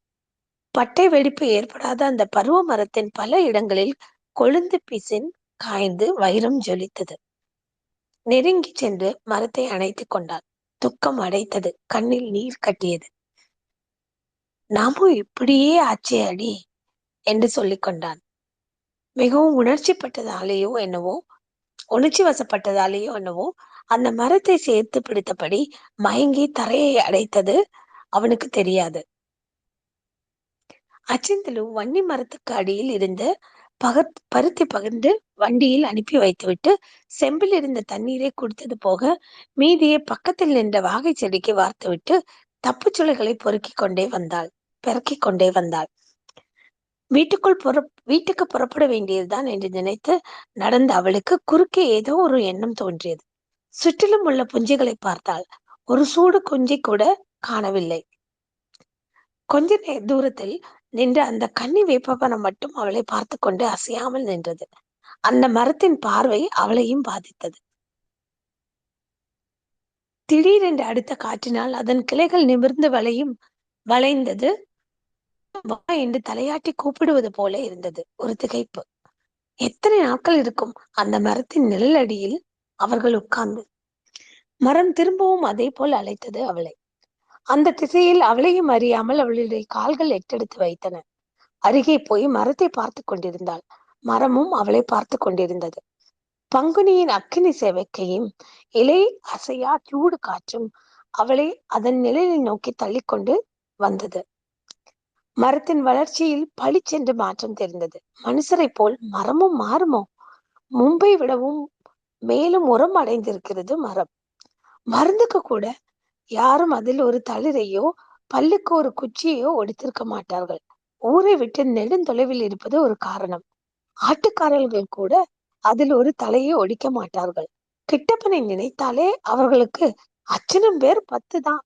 பட்டை வெடிப்பு ஏற்படாத அந்த பருவ மரத்தின் பல இடங்களில் கொழுந்து பிசின் காய்ந்து வைரம் ஜொலித்தது. நெருங்கி சென்று மரத்தை அணைத்துக் கொண்டாள். துக்கம் அடைத்தது. கண்ணில் நீர் கட்டியது. நாமும் இப்படியே ஆச்சே அடி என்று சொல்லிக் கொண்டான். மிகவும் உணர்ச்சி வசப்பட்டதாலேயோ என்னவோ அந்த மரத்தை சேர்த்து பிடித்தபடி மயங்கி தரையை அடைத்தது அவனுக்கு தெரியாது. அச்சந்தலு வன்னி மரத்துக்கு அடியில் இருந்த பருத்தி பகிர்ந்து வண்டியில் அனுப்பி வைத்துவிட்டு செம்பில் இருந்த தண்ணீரை குடித்தது போக மீதியை பக்கத்தில் நின்ற வாகை செடிக்கு வார்த்துவிட்டு தப்புச்சுளைகளை பெருக்கிக் கொண்டே வந்தாள். வீட்டுக்கு புறப்பட வேண்டியதுதான் என்று நினைத்து நடந்த அவளுக்கு குறுக்கே ஏதோ ஒரு எண்ணம் தோன்றியது. சுற்றிலும் உள்ள புஞ்சைகளை பார்த்தாள். ஒரு சூடு குஞ்சை கூட காணவில்லை. கொஞ்ச தூரத்தில் நின்ற அந்த கன்னி வேப்பமரம் மட்டும் அவளை பார்த்து கொண்டு அசையாமல் நின்றது. அந்த மரத்தின் பார்வை அவளையும் பாதித்தது. திடீரென்று அடுத்த காற்றினால் அதன் கிளைகள் நிமிர்ந்து வளைந்தது. வா என்று தலையாட்டி கூப்பிடுவது போல இருந்தது. ஒரு திகைப்பு. எத்தனை நாட்கள் இருக்கும் அந்த மரத்தின் நிழல் அடியில் அவர்கள் உட்கார்ந்து? மரம் திரும்பவும் அதே போல் அழைத்தது அவளை. அந்த திசையில் அவளையும் அறியாமல் அவளுடைய கால்கள் எட்டெடுத்து வைத்தன. அருகே போய் மரத்தை பார்த்து கொண்டிருந்தாள். மரமும் அவளை பார்த்து கொண்டிருந்தது. பங்குனியின் அக்கினி சேவைக்கையும் இலை அசையா சூடு காற்றும் அவளை அதன் நிழலை நோக்கி தள்ளிக்கொண்டு வந்தது. மரத்தின் வளர்ச்சியில் பளிச்சென்று மாற்றம் தெரிந்தது. மனுஷரை போல் மரமும் மாறுமோ? முன்பை விடவும் மேலும் உரம் அடைந்திருக்கிறது மரம். மருந்துக்கு கூட யாரும் அதில் ஒரு தளிரையோ பல்லுக்கு ஒரு குச்சியையோ ஒடித்திருக்க மாட்டார்கள். ஊரை விட்டு நெடுந்தொலைவில் இருப்பது ஒரு காரணம். ஆட்டுக்காரர்கள் கூட அதில் ஒரு தலையை ஒடிக்க மாட்டார்கள். கிட்டப்பனை நினைத்தாலே அவர்களுக்கு அச்சனம் பேர் 10 தான்.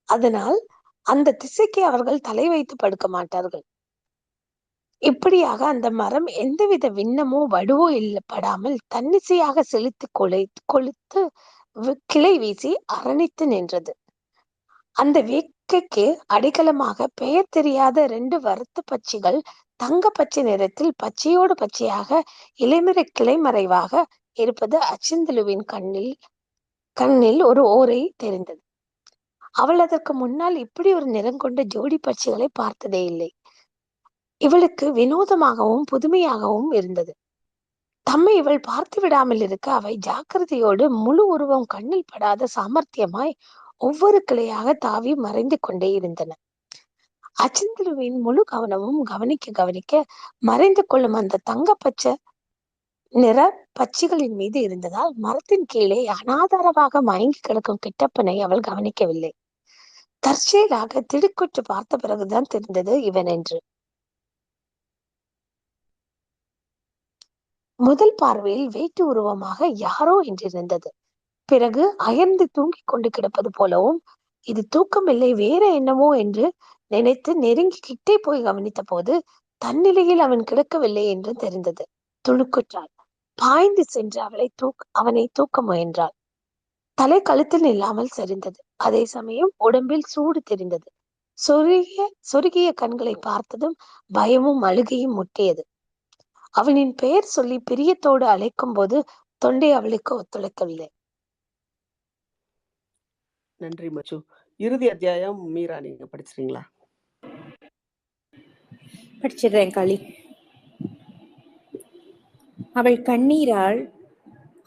அதனால் அந்த திசைக்கு அவர்கள் தலை வைத்து படுக்க மாட்டார்கள். இப்படியாக அந்த மரம் எந்தவித விண்ணமோ வடுவோ படாமல் தன்னிசையாக செலுத்தி கொளுத்து கிளை வீசி அரணித்து நின்றது. அந்த வேட்கைக்கு அடைக்கலமாக பெயர் தெரியாத 2 வறுத்த பட்சிகள் தங்க பச்சை நிறத்தில் பச்சையோடு பச்சையாக இலைமறை கிளை மறைவாக இருப்பது அச்சந்தலுவின் கண்ணில் ஒரு ஓரை தெரிந்தது. அவள் அதற்கு முன்னால் இப்படி ஒரு நிறம் கொண்ட ஜோடி பட்சிகளை பார்த்ததே இல்லை. இவளுக்கு வினோதமாகவும் புதுமையாகவும் இருந்தது. தம்மை இவள் பார்த்து விடாமல் இருக்க அவை ஜாக்கிரதையோடு முழு உருவம் கண்ணில் படாத சாமர்த்தியமாய் ஒவ்வொரு கிளையாக தாவி மறைந்து கொண்டே இருந்தன. அச்சந்தலுவின் முழு கவனமும் கவனிக்க மறைந்து கொள்ளும் அந்த தங்க பச்சை நிற பட்சிகளின் மீது இருந்ததால் மரத்தின் கீழே அனாதாரமாக மயங்கி கிடக்கும் கிட்டப்பனை அவள் கவனிக்கவில்லை. தற்செயலாக திடுக்குற்று பார்த்த பிறகுதான் தெரிந்தது இவன் என்று. முதல் பார்வையில் வேட்டு உருவமாக யாரோ என்றிருந்தது. பிறகு அயர்ந்து தூங்கிக் கொண்டு கிடப்பது போலவும், இது தூக்கமில்லை வேற என்னமோ என்று நினைத்து நெருங்கி கிட்டே போய் கவனித்த போது தன்னிலையில் அவன் கிடக்கவில்லை என்று தெரிந்தது. துணுக்குற்றாள். பாய்ந்து சென்று அவனை தூக்க முயன்றாள். தலை கழுத்தில் இல்லாமல் சரிந்தது. அதே சமயம் உடம்பில் சூடு தெரிந்தது. சொருகிய கண்களை பார்த்ததும் பயமும் அழுகையும் முட்டியது. அவனின் பெயர் சொல்லி பிரியத்தோடு அழைக்கும் போது தொண்டை அவளுக்கு ஒத்துழைக்கவில்லை. நன்றி மச்சு. இறுதி அத்தியாயம் மீரா நீங்க படிச்சிருக்கீங்களா? படிச்சிடுறேன் காளி. அவள் கண்ணீரால்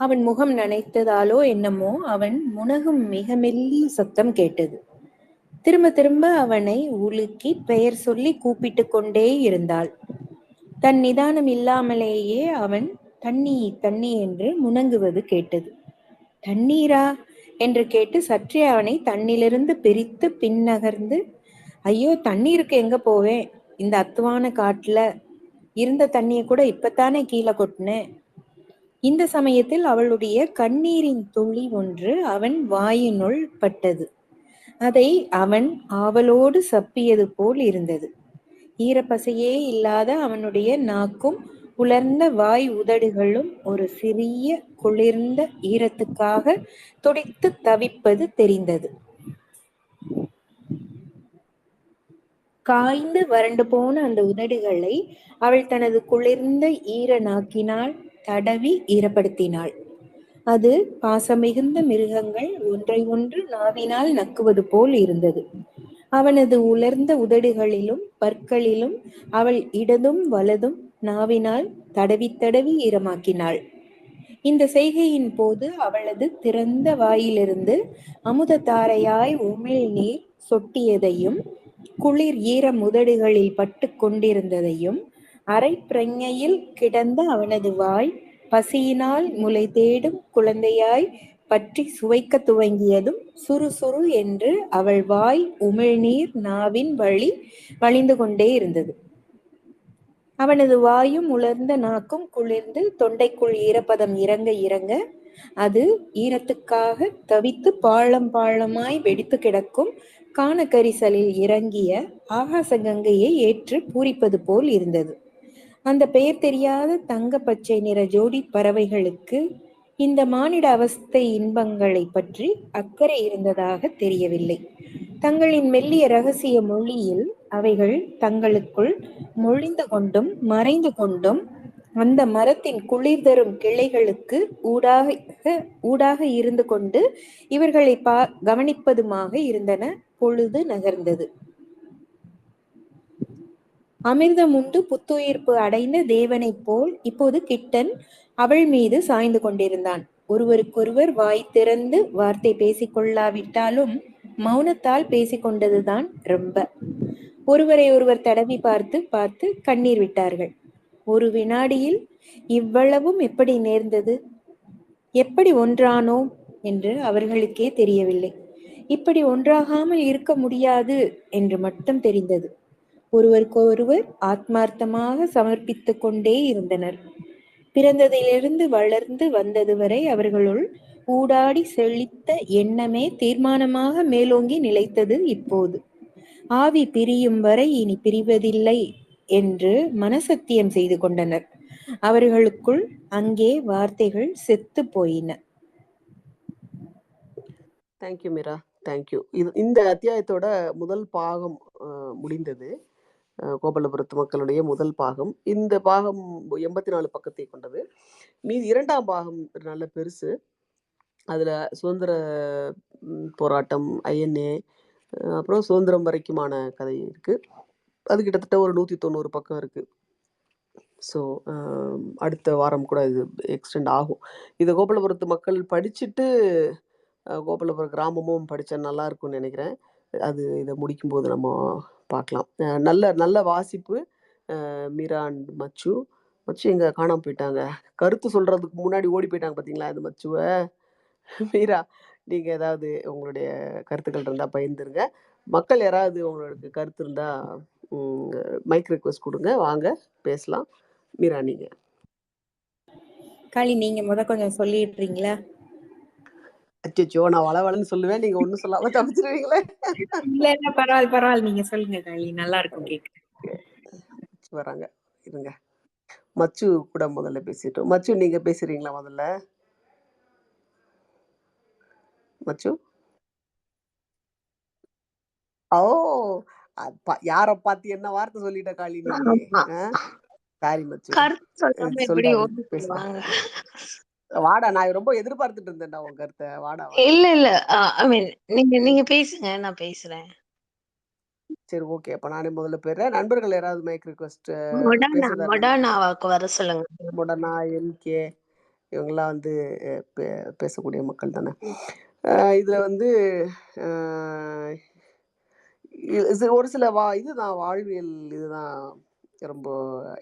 அவன் முகம் நனைத்ததாலோ என்னமோ அவன் முனகும் மிக மெல்லிய சத்தம் கேட்டது. திரும்ப திரும்ப அவனை உலுக்கி பெயர் சொல்லி கூப்பிட்டு கொண்டே இருந்தாள். தன் நிதானம் இல்லாமலேயே அவன் தண்ணி தண்ணி என்று முனங்குவது கேட்டது. தண்ணீரா என்று கேட்டு சற்றே அவனை தன்னிலிருந்து பிரித்து பின்னகர்ந்து, ஐயோ தண்ணீருக்கு எங்க போவேன், இந்த அத்துவான காட்டுல இருந்த தண்ணியை கூட இப்பத்தானே கீழே கொட்டினேன். இந்த சமயத்தில் அவளுடைய கண்ணீரின் துளி ஒன்று அவன் வாயினுள் பட்டது. அதை அவன் ஆவலோடு சப்பியது போல் இருந்தது. ஈரப்பசையே இல்லாத அவனுடைய நாக்கும் உலர்ந்த வாய் உதடுகளும் ஒரு சிறிய குளிர்ந்த ஈரத்துக்காக துடித்து தவிப்பது தெரிந்தது. காய்ந்து வறண்டு போன அந்த உதடுகளை அவள் தனது குளிர்ந்த ஈர நாக்கினால் தடவி ஈரப்படுத்தினாள். அது பாசமிகுந்த மிருகங்கள் ஒன்றை ஒன்று நாவினால் நக்குவது போல் இருந்தது. அவனது உலர்ந்த உதடுகளிலும் பற்களிலும் அவள் இடதும் வலதும் நாவினால் தடவி தடவி ஈரமாக்கினாள். இந்த செய்கையின் போது அவளது திறந்த வாயிலிருந்து அமுதத்தாரையாய் உமிழ்நீர் சொட்டியதையும் குளிர் ஈர முதடுகளில் பட்டு கொண்டிருந்ததையும் அரை பிரஞையில் கிடந்த அவனது வாய் பசியினால் முளை தேடும் குழந்தையாய் பற்றி சுவைக்க துவங்கியதும் சுறுசுறு என்று அவள் வாய் உமிழ்நீர் நாவின் வழி வழிந்து கொண்டே இருந்தது. அவனது வாயும் உலர்ந்த நாக்கும் குளிர்ந்து தொண்டைக்குள் ஈரப்பதம் இறங்க இறங்க அது ஈரத்துக்காக தவித்து பாழம் பாழமாய் வெடித்து கிடக்கும் காணக்கரிசலில் இறங்கிய ஆகாச கங்கையை ஏற்று பூரிப்பது போல் இருந்தது. அந்த பெயர் தெரியாத தங்க பச்சை நிற ஜோடி பறவைகளுக்கு இந்த மானிட அவஸ்தை இன்பங்களை பற்றி அக்கறை இருந்ததாக தெரியவில்லை. தங்களின் மெல்லிய ரகசிய மொழியில் அவைகள் தங்களுக்குள் மொழிந்து கொண்டும் மறைந்து கொண்டும் அந்த மரத்தின் குளிர் தரும் கிளைகளுக்கு ஊடாக இருந்து கொண்டு இவர்களை கவனிப்பதுமாக இருந்தன. பொழுது நகர்ந்தது. அமிர்தம் உண்டு புத்துயிர்ப்பு அடைந்த தேவனைப் போல் இப்போது கிட்டன் அவள் மீது சாய்ந்து கொண்டிருந்தான். ஒருவருக்கொருவர் வாய் திறந்து வார்த்தை பேசிக்கொள்ளாவிட்டாலும் மௌனத்தால் பேசிக்கொண்டதுதான் ரொம்ப. ஒருவரை ஒருவர் தடவி பார்த்து பார்த்து கண்ணீர் விட்டார்கள். ஒரு வினாடியில் இவ்வளவும் எப்படி நேர்ந்தது, எப்படி ஒன்றானோம் என்று அவர்களுக்கே தெரியவில்லை. இப்படி ஒன்றாகாமல் இருக்க முடியாது என்று மட்டும் தெரிந்தது. ஒருவருக்கொருவர் ஆத்மார்த்தமாக சமர்ப்பித்து கொண்டே இருந்தனர். பிறந்ததிலிருந்து வளர்ந்து வந்தது வரை அவர்களுள் ஊடாடி செழித்த எண்ணமே தீர்மானமாக மேலோங்கி நிலைத்தது. இப்போது ஆவி பிரியும் வரை இனி பிரிவதில்லை என்று மனசத்தியம் செய்து கொண்டனர். அவர்களுக்குள் அங்கே வார்த்தைகள் செத்து போயின. Thank you Meera, thank you. இந்த அத்தியாயத்தோட முதல் பாகம் முடிந்தது. கோபாலபுரத்து மக்களுடைய முதல் பாகம். இந்த பாகம் 84 பக்கத்தை கொண்டது. மீதி 2ஆம் பாகம் நல்ல பெருசு. அதில் சுதந்திர போராட்டம், ஐஎன்ஏ, அப்புறம் சுதந்திரம் வரைக்குமான கதை இருக்குது. அது கிட்டத்தட்ட ஒரு 190 பக்கம் இருக்குது. ஸோ அடுத்த வாரம் கூட இது எக்ஸ்டெண்ட் ஆகும். இதை கோபாலபுரத்து மக்கள் படிச்சுட்டு கோபாலபுரம் கிராமமும் படித்தா நல்லா இருக்கும்னு நினைக்கிறேன். அது இதை முடிக்கும்போது நம்ம பார்க்கலாம். நல்ல வாசிப்பு. மீரா அண்ட் மச்சு எங்கே காணாமல் போயிட்டாங்க, கருத்து சொல்கிறதுக்கு முன்னாடி ஓடி போயிட்டாங்க பார்த்தீங்களா இந்த மச்சுவை. மீரா, நீங்கள் ஏதாவது உங்களுடைய கருத்துக்கள் இருந்தால் பகிர்ந்துருங்க. மக்கள் யாராவது உங்களுக்கு கருத்து இருந்தா மைக் ரிக்வெஸ்ட் கொடுங்க, வாங்க பேசலாம். மீரா நீங்க. காளி, நீங்க கொஞ்சம் சொல்லிடுறீங்களா? அச்சோ, நான் வளவளன்னு சொல்லுவேன், நீங்க ஒண்ணும் சொல்லாம தப்பிச்சிருவீங்களே. இல்ல பரவாயில்ல, நீங்க சொல்லுங்க காளி, நல்லா இருக்கும் கேட்க. வராங்க, இருங்க. மச்சு கூட முதல்ல பேசிட்டோம். மச்சு நீங்க பேசுறீங்களா முதல்ல? மச்சு ஓ, யார பார்த்து என்ன வார்த்தை சொல்லிட்ட காளி நீ? சாரி மச்சு, கருத்து சொல்லாம எப்படி சொல்டா, ஓடி பேசுடா. போவாங்க? வாடா, நான் ரொம்ப எதிர்பார்த்துட்டு இருந்தேன்டா உன் கருத்தை. வாடா. இல்ல ஐ மீன் நீங்க பேசுங்க, நான் பேசுறேன். சரி, ஓகே. அப்ப நானே முதல்ல போயிடுறேன். நண்பர்கள் யாராவது மைக் ரிக்வெஸ்ட் பேசுறதா? மொடானாவாக்கு வர சொல்லுங்க. மொடனா, என்கே இவங்கெல்லாம் வந்து பேசக்கூடிய மக்கள் தானே. இதுல வந்து ஒரு சில இதுதான் வாழ்வியல், இதுதான் ரொம்ப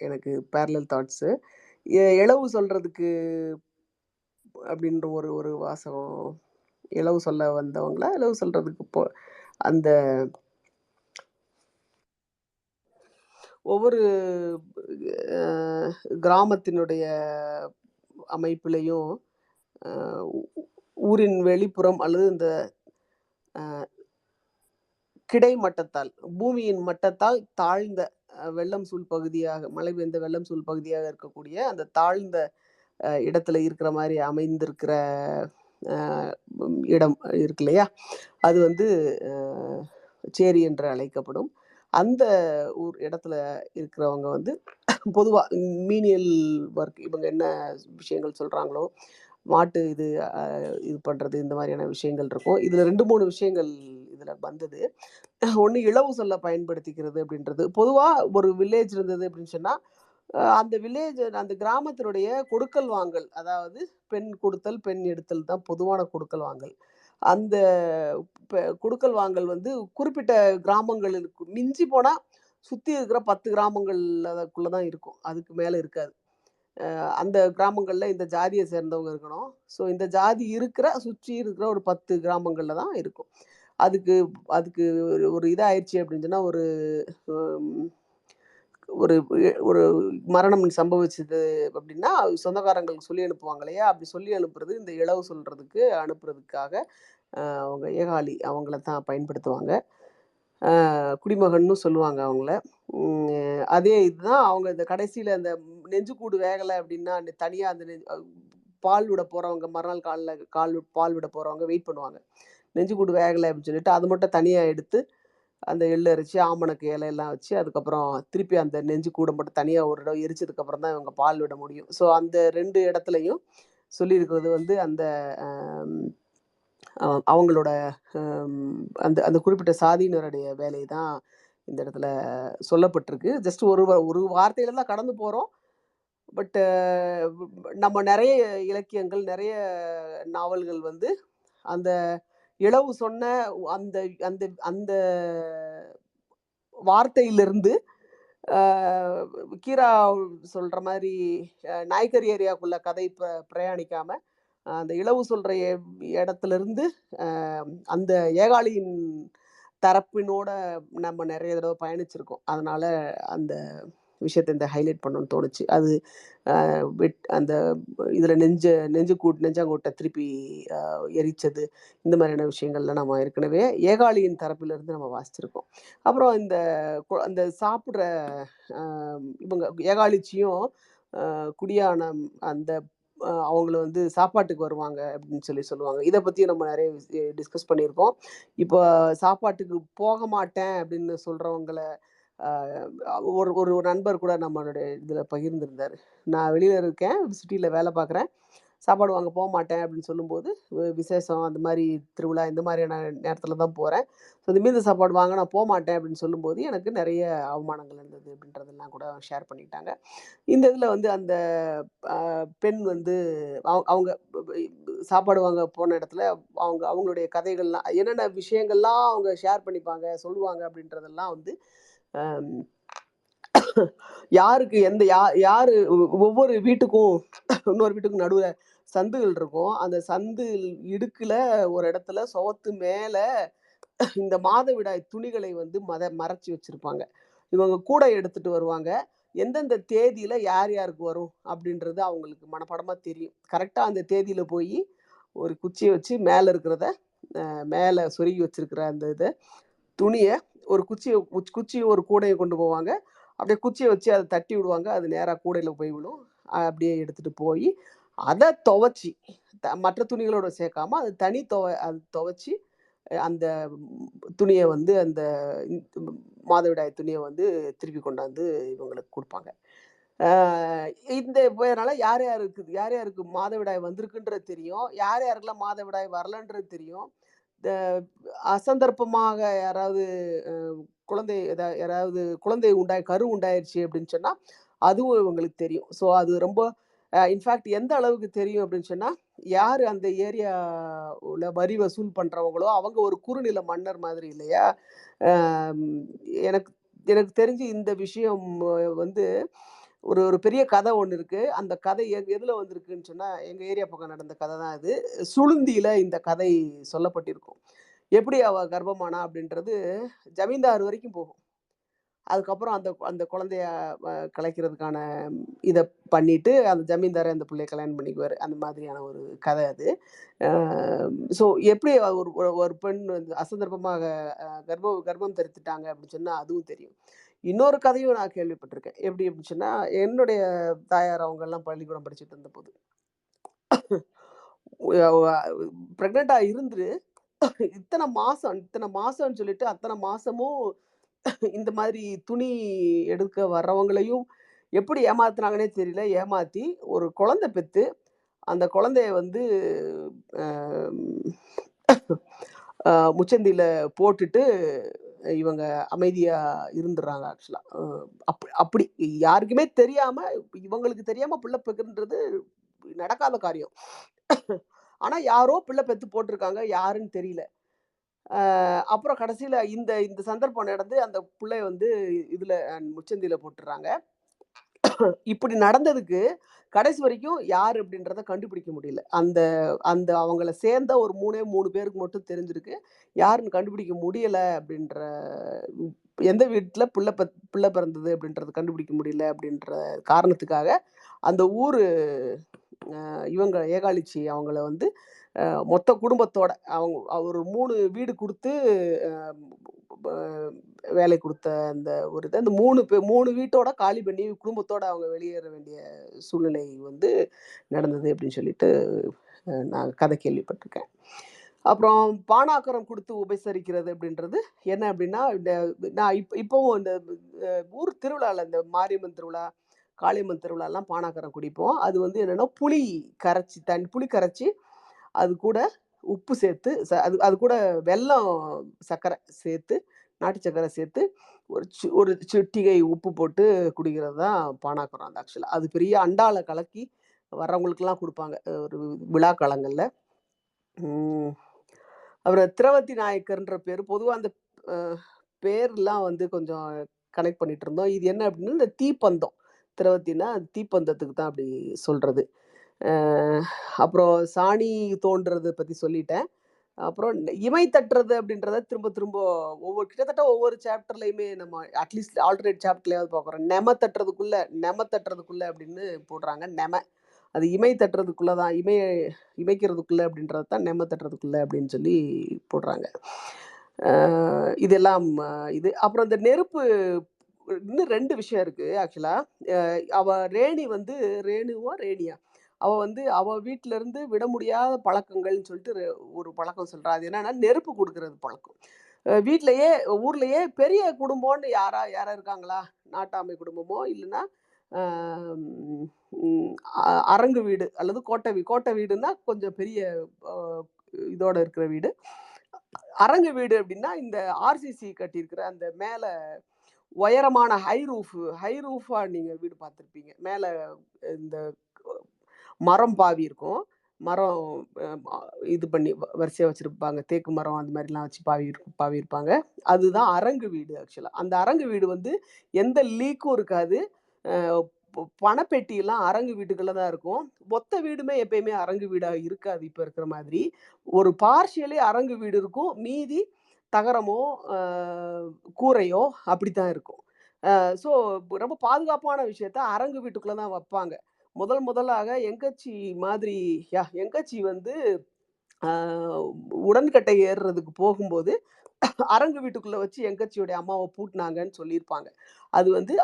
எனக்கு பேரலல் தாட்ஸு. இளவு சொல்றதுக்கு அப்படின்ற ஒரு ஒரு வாசகம். இளவு சொல்ல வந்தவங்கள இளவு சொல்றதுக்கு அந்த ஒவ்வொரு கிராமத்தினுடைய அமைப்பிலையும் ஊரின் வெளிப்புறம் அல்லது இந்த கிடை மட்டத்தால், பூமியின் மட்டத்தால் தாழ்ந்த வெள்ளம் சூழ் பகுதியாக, மழை பெய்ந்த வெள்ளம் சூழ் பகுதியாக இருக்கக்கூடிய அந்த தாழ்ந்த இடத்துல இருக்கிற மாதிரி அமைந்திருக்கிற இடம் இருக்கு இல்லையா, அது வந்து சேரி என்று அழைக்கப்படும். அந்த ஊர் இடத்துல இருக்கிறவங்க வந்து பொதுவாக மீனியல் ஒர்க், இவங்க என்ன விஷயங்கள் சொல்கிறாங்களோ, மாட்டு இது பண்ணுறது, இந்த மாதிரியான விஷயங்கள் இருக்கும். இதில் 2-3 விஷயங்கள் இதில் வந்தது. ஒன்று, இளவு சொல்ல பயன்படுத்திக்கிறது அப்படின்றது. பொதுவாக ஒரு வில்லேஜ் இருந்தது அப்படின்னு சொன்னால், அந்த வில்லேஜ், அந்த கிராமத்தினுடைய கொடுக்கல் வாங்கல், அதாவது பெண் கொடுத்தல் பெண் எடுத்தல் தான் பொதுவான கொடுக்கல் வாங்கல். அந்த கொடுக்கல் வாங்கல் வந்து குறிப்பிட்ட கிராமங்களுக்கு மிஞ்சி போனால் சுற்றி இருக்கிற 10 கிராமங்கள் அதுக்குள்ளே தான் இருக்கும், அதுக்கு மேலே இருக்காது. அந்த கிராமங்களில் இந்த ஜாதியை சேர்ந்தவங்க இருக்கணும். ஸோ இந்த ஜாதி இருக்கிற சுற்றி இருக்கிற ஒரு 10 கிராமங்களில் தான் இருக்கும். அதுக்கு அதுக்கு ஒரு இதாயிடுச்சு அப்படின்னு சொன்னால், ஒரு ஒரு ஒரு மரணம் சம்பவிச்சது அப்படின்னா சொந்தக்காரங்களுக்கு சொல்லி அனுப்புவாங்க இல்லையா, அப்படி சொல்லி அனுப்புறது இந்த இளவு சொல்றதுக்கு அனுப்புறதுக்காக அவங்க ஏகாலி அவங்கள தான் பயன்படுத்துவாங்க. குடிமகன்னு சொல்லுவாங்க அவங்கள. அதே இதுதான் அவங்க இந்த கடைசியில் அந்த நெஞ்சுக்கூடு வேகலை அப்படின்னா தனியாக அந்த பால் விட போகிறவங்க, மறுநாள் பால் விட போகிறவங்க வெயிட் பண்ணுவாங்க. நெஞ்சுக்கூடு வேகலை அப்படின்னு சொல்லிட்டு அது மட்டும் தனியாக எடுத்து அந்த எள்ளு அரைச்சி ஆமணக்கு இலையெல்லாம் வச்சு அதுக்கப்புறம் திருப்பி அந்த நெஞ்சு கூட மட்டும் தனியாக ஒரு இடம் எரிச்சதுக்கப்புறம் தான் இவங்க பால் விட முடியும். ஸோ அந்த 2 இடத்துலையும் சொல்லியிருக்கிறது வந்து அந்த அவங்களோட அந்த அந்த குறிப்பிட்ட சாதியினருடைய வேலை தான் இந்த இடத்துல சொல்லப்பட்டிருக்கு. ஜஸ்ட் ஒரு வார்த்தையில தான் கடந்து போகிறோம். பட்டு நம்ம நிறைய இலக்கியங்கள், நிறைய நாவல்கள் வந்து அந்த இளவு சொன்ன அந்த அந்த அந்த வார்த்தையிலிருந்து கீரா சொல்ற மாதிரி நாய்க்கர் ஏரியாக்குள்ள கதை பிரயாணிக்காம அந்த இளவு சொல்ற இடத்துல இருந்து அந்த ஏகாலியின் தரப்பினோட நம்ம நிறைய தடவை பயணிச்சிருக்கோம். அதனால அந்த விஷயத்தை இந்த ஹைலைட் பண்ணணும்னு தோணுச்சு. அது அந்த இதில் நெஞ்சாங்கூட்டை திருப்பி எரிச்சது, இந்த மாதிரியான விஷயங்கள்லாம் நம்ம ஏற்கனவே ஏகாலியின் தரப்பிலிருந்து நம்ம வாசிச்சிருக்கோம். அப்புறம் அந்த சாப்பிட்ற இவங்க ஏகாலிச்சியும் குடியான அந்த அவங்கள வந்து சாப்பாட்டுக்கு வருவாங்க அப்படின்னு சொல்லுவாங்க. இதை பற்றியும் நம்ம நிறைய டிஸ்கஸ் பண்ணியிருக்கோம். இப்போ சாப்பாட்டுக்கு போக மாட்டேன் அப்படின்னு சொல்கிறவங்கள ஒரு ஒரு நண்பர் கூட நம்மளுடைய இதில் பகிர்ந்திருந்தார். நான் வெளியில் இருக்கேன், சிட்டியில் வேலை பார்க்குறேன், சாப்பாடு வாங்க போக மாட்டேன் அப்படின்னு சொல்லும்போது, விசேஷம் அந்த மாதிரி திருவிழா இந்த மாதிரியான நேரத்தில் தான் போகிறேன், ஸோ இந்த மீது சாப்பாடு வாங்க நான் போக மாட்டேன் அப்படின்னு சொல்லும்போது எனக்கு நிறைய அவமானங்கள் இருந்தது அப்படின்றதெல்லாம் கூட ஷேர் பண்ணிக்கிட்டாங்க. இந்த இதில் வந்து அந்த பெண் வந்து அவங்க சாப்பாடு வாங்க போன இடத்துல அவங்களுடைய கதைகள்லாம் என்னென்ன விஷயங்கள்லாம் அவங்க ஷேர் பண்ணிப்பாங்க, சொல்லுவாங்க அப்படின்றதெல்லாம் வந்து யாருக்கு எந்த யாரு ஒவ்வொரு வீட்டுக்கும் இன்னொரு வீட்டுக்கும் நடுவில் சந்துகள் இருக்கும். அந்த சந்து இடுக்குல ஒரு இடத்துல சுவத்து மேலே இந்த மாதவிடாய் துணிகளை வந்து மறைச்சு வச்சிருப்பாங்க. இவங்க கூடை எடுத்துட்டு வருவாங்க. எந்தெந்த தேதியில யார் யாருக்கு வரும் அப்படின்றது அவங்களுக்கு மனப்பாடமா தெரியும். கரெக்ட்டா அந்த தேதியில போயி ஒரு குச்சிய வச்சு மேல இருக்கிறத மேல சொருகி வச்சிருக்கிற அந்த இத துணிய ஒரு குச்சியும் ஒரு கூடையும் கொண்டு போவாங்க. அப்படியே குச்சிய வச்சு அத தட்டி விடுவாங்க. அது நேரா கூடையில போய் விழும். அப்படியே எடுத்துட்டு போயி, அத துவச்சு மற்ற துணிகளோட சேர்க்காம அது தனி அது துவச்சு அந்த துணிய வந்து அந்த ம் மாதவிடாய் துணிய வந்து திருப்பி கொண்டாந்து இவங்களுக்கு குடுப்பாங்க. ஆ இந்த இதனால யார் யாருக்கு மாதவிடாய் வந்திருக்குன்றது தெரியும். யார் யாருக்கெல்லாம் மாதவிடாய் வரலன்றது தெரியும். இந்த அசந்தர்ப்பமாக யாராவது அ யாராவது குழந்தை கரு உண்டாயிருச்சு அப்படின்னு சொன்னா, அதுவும் இவங்களுக்கு தெரியும். ஸோ அது ரொம்ப இன்ஃபாக்ட் எந்த அளவுக்கு தெரியும் அப்படின்னு சொன்னா, யாரு அந்த ஏரியாவுல வரி வசூல் பண்றவங்களோ, அவங்க ஒரு குறுநில மன்னர் மாதிரி இல்லையா? அம் எனக்கு எனக்கு தெரிஞ்சு இந்த விஷயம் வந்து ஒரு ஒரு பெரிய கதை ஒண்ணு இருக்கு. அந்த கதை எதுல வந்திருக்குன்னு சொன்னா, எங்க ஏரியா பக்கம் நடந்த கதை தான் இது. சுளுந்தியில இந்த கதை சொல்லப்பட்டிருக்கும். எப்படி அவ கர்ப்பமானா அப்படின்றது ஜமீன்தார் வரைக்கும் போகும். அதுக்கப்புறம் அந்த அந்த குழந்தைய கலைக்கிறதுக்கான இத பண்ணிட்டு, அந்த ஜமீன்தாரே அந்த புள்ளைய கல்யாணம் பண்ணிக்குவாரு. அந்த மாதிரியான ஒரு கதை அது. அ ஸோ எப்படி ஒரு ஒரு ஒரு பெண் வந்து அசந்தர்ப்பமாக கர்ப்பம் கர்ப்பம் தரித்துட்டாங்க அப்படின்னு சொன்னா, அதுவும் தெரியும். இன்னொரு கதையும் நான் கேள்விப்பட்டிருக்கேன். எப்படி அப்படின்னு சொன்னா, என்னுடைய தாயார் அவங்கலாம் பள்ளிக்கூடம் படிச்சுட்டு இருந்தபோது, பிரெக்னன்ட்டா இருந்து இத்தன மாசம்ன்னு சொல்லிட்டு, அத்தன மாசமும் இந்த மாதிரி துணி எடுக்க வர்றவங்களையும் எப்படி ஏமாத்துனாங்கன்னே தெரியல. ஏமாத்தி ஒரு குழந்தை பெத்து, அந்த குழந்தைய வந்து அ அ முச்சந்தில போட்டுட்டு இவங்க அமைதியா இருந்துர்றாங்க ஆக்சுவலா. அப்படி யாருக்குமே தெரியாம, இவங்களுக்கு தெரியாம பிள்ளை பெக்குன்றது நடக்காத காரியம். ஆனா யாரோ பிள்ளை பெத்து போட்டுருக்காங்க. யாருன்னு தெரியல. அப்புறம் கடைசியில இந்த இந்த சந்தர்ப்பம் நடந்து அந்த புள்ளைய வந்து இதுல முச்சந்தில போட்டுர்றாங்க. இப்படி நடந்ததுக்கு கடைசி வரைக்கும் யார் அப்படின்றத கண்டுபிடிக்க முடியல. அந்த அந்த அவங்கள சேர்ந்த ஒரு 3 பேருக்கு மட்டும் தெரிஞ்சிருக்கு. யாருன்னு கண்டுபிடிக்க முடியல அப்படின்ற ம் எந்த வீட்ல பிள்ளை பிறந்தது அப்படின்றத கண்டுபிடிக்க முடியல அப்படின்ற காரணத்துக்காக, அந்த ஊரு இவங்க ஏகாலிச்சி அவங்கள வந்து மொத்த குடும்பத்தோட ஒரு 3 வீடு குடுத்து அ ப வேலை குடுத்த அந்த ஒரு இது. அந்த 3 வீட்டோட காலி பண்ணி குடும்பத்தோட அவங்க வெளியேற வேண்டிய சூழ்நிலை வந்து நடந்தது அப்படின்னு சொல்லிட்டு நான் கதை கேள்விப்பட்டுருக்கேன். அப்புறம் பானாக்கரம் குடுத்து உபசரிக்கிறது அப்படின்றது என்ன அப்படின்னா, நான் இப்பவும் இந்த ஊர் திருவிழால இந்த மாரியம்மன் திருவிழா, காளியம்மன் திருவிழாலாம் பானாக்கரம் குடிப்போம். அது வந்து என்னன்னா, புளி கரைச்சு, அது கூட உப்பு சேர்த்து அது அது கூட வெல்லம், சர்க்கரை சேர்த்து, நாட்டு சர்க்கரை சேர்த்து, ஒரு சிட்டிகை உப்பு போட்டு குடிக்கிறது தான் பானாக்கரம் அது ஆக்சுவலா. அது பெரிய அண்டால கலக்கி வர்றவங்களுக்கெல்லாம் குடுப்பாங்க. ஒரு விழா காலங்கள்ல. ம். அப்புறம் திரவத்தி நாயக்கர்ன்ற பேரு. பொதுவா அந்த அ பேர்லாம் வந்து கொஞ்சம் கனெக்ட் பண்ணிட்டு இருந்தோம். இது என்ன அப்டின்னா, இந்த தீப்பந்தம். திரவத்தினா தீப்பந்தத்துக்கு தான் அப்டி சொல்றது. அ அப்புறம் சாணி தோண்டுறத பத்தி சொல்லிட்டேன். அப்புறம் இமை தட்டுறது அப்டின்றத திரும்ப திரும்ப கிட்டத்தட்ட ஒவ்வொரு சாப்டர்லயுமே நம்ம அட்லீஸ்ட் ஆல்டர்னேட் சாப்டர்லயாவது பார்க்குறோம். நெம தட்டுறதுக்குள்ள அப்டின்னு போடுறாங்க. அது இமை தட்டுறதுக்குள்ள தான். இமைக்கிறதுக்குள்ள அப்படின்றது தான் நெம தட்டுறதுக்குள்ள அப்படின்னு சொல்லி போடுறாங்க. அ இதெல்லாம் அப்புறம் இந்த நெருப்பு இன்னும் 2 விஷயம் இருக்கு ஆக்சுவலா. அ அவ ரேணி வந்து ரேணியா? அவ வந்து அவ வீட்ல இருந்து விட முடியாத பழக்கங்கள்ன்னு சொல்லிட்டு ஒரு பழக்கம் சொல்றா. அது என்னன்னா நெருப்பு குடுக்குறது பழக்கம். வீட்லயே ஊர்லயே பெரிய குடும்பம்னு யாரா இருக்காங்களா? நாட்டாமை குடும்பமோ இல்லன்னா, அ ம் அரங்கு வீடு அல்லது கோட்டை வீடுன்னா கொஞ்சம் பெரிய அ இதோட இருக்கிற வீடு. அரங்கு வீடு அப்டின்னா, இந்த ஆர்சிசி கட்டியிருக்கிற அந்த மேல உயரமான ஹை ரூஃபா நீங்க வீடு பார்த்துருப்பீங்க. மேல இந்த மரம் பாவி இருக்கும். மரம் அ அ இது பண்ணி வரிசையா வச்சிருப்பாங்க. தேக்கு மரம் அந்த மாரிலாம் வச்சு பாவியிருப்பாங்க. அதுதான் அரங்கு வீடு ஆக்சுவலா. அந்த அரங்கு வீடு வந்து எந்த லீக்கும் இருக்காது. அ பணப்பெட்டிலாம் அரங்கு வீட்டுக்குள்ள தான் இருக்கும். மொத்த வீடுமே எப்பயுமே அரங்கு வீடா இருக்காது இப்ப இருக்கிற மாதிரி. ஒரு பார்ஷியலி அரங்கு வீடு இருக்கும். மீதி தகரமோ, அ கூரையோ அப்படித்தான் இருக்கும். ஸோ ரொம்ப பாதுகாப்பான விஷயத்த அரங்கு வீட்டுக்குள்ள தான் வப்பாங்க. முதலாக எங்கச்சி மாதிரி எங்கச்சி வந்து அ உடன்கட்டை ஏறுறதுக்கு போகும்போது, அரங்கு வீட்டுக்குள்ள வச்சு எங்கச்சியோட அம்மாவ பூட்டுனாங்கன்னு சொல்லியிருப்பாங்க. அது வந்து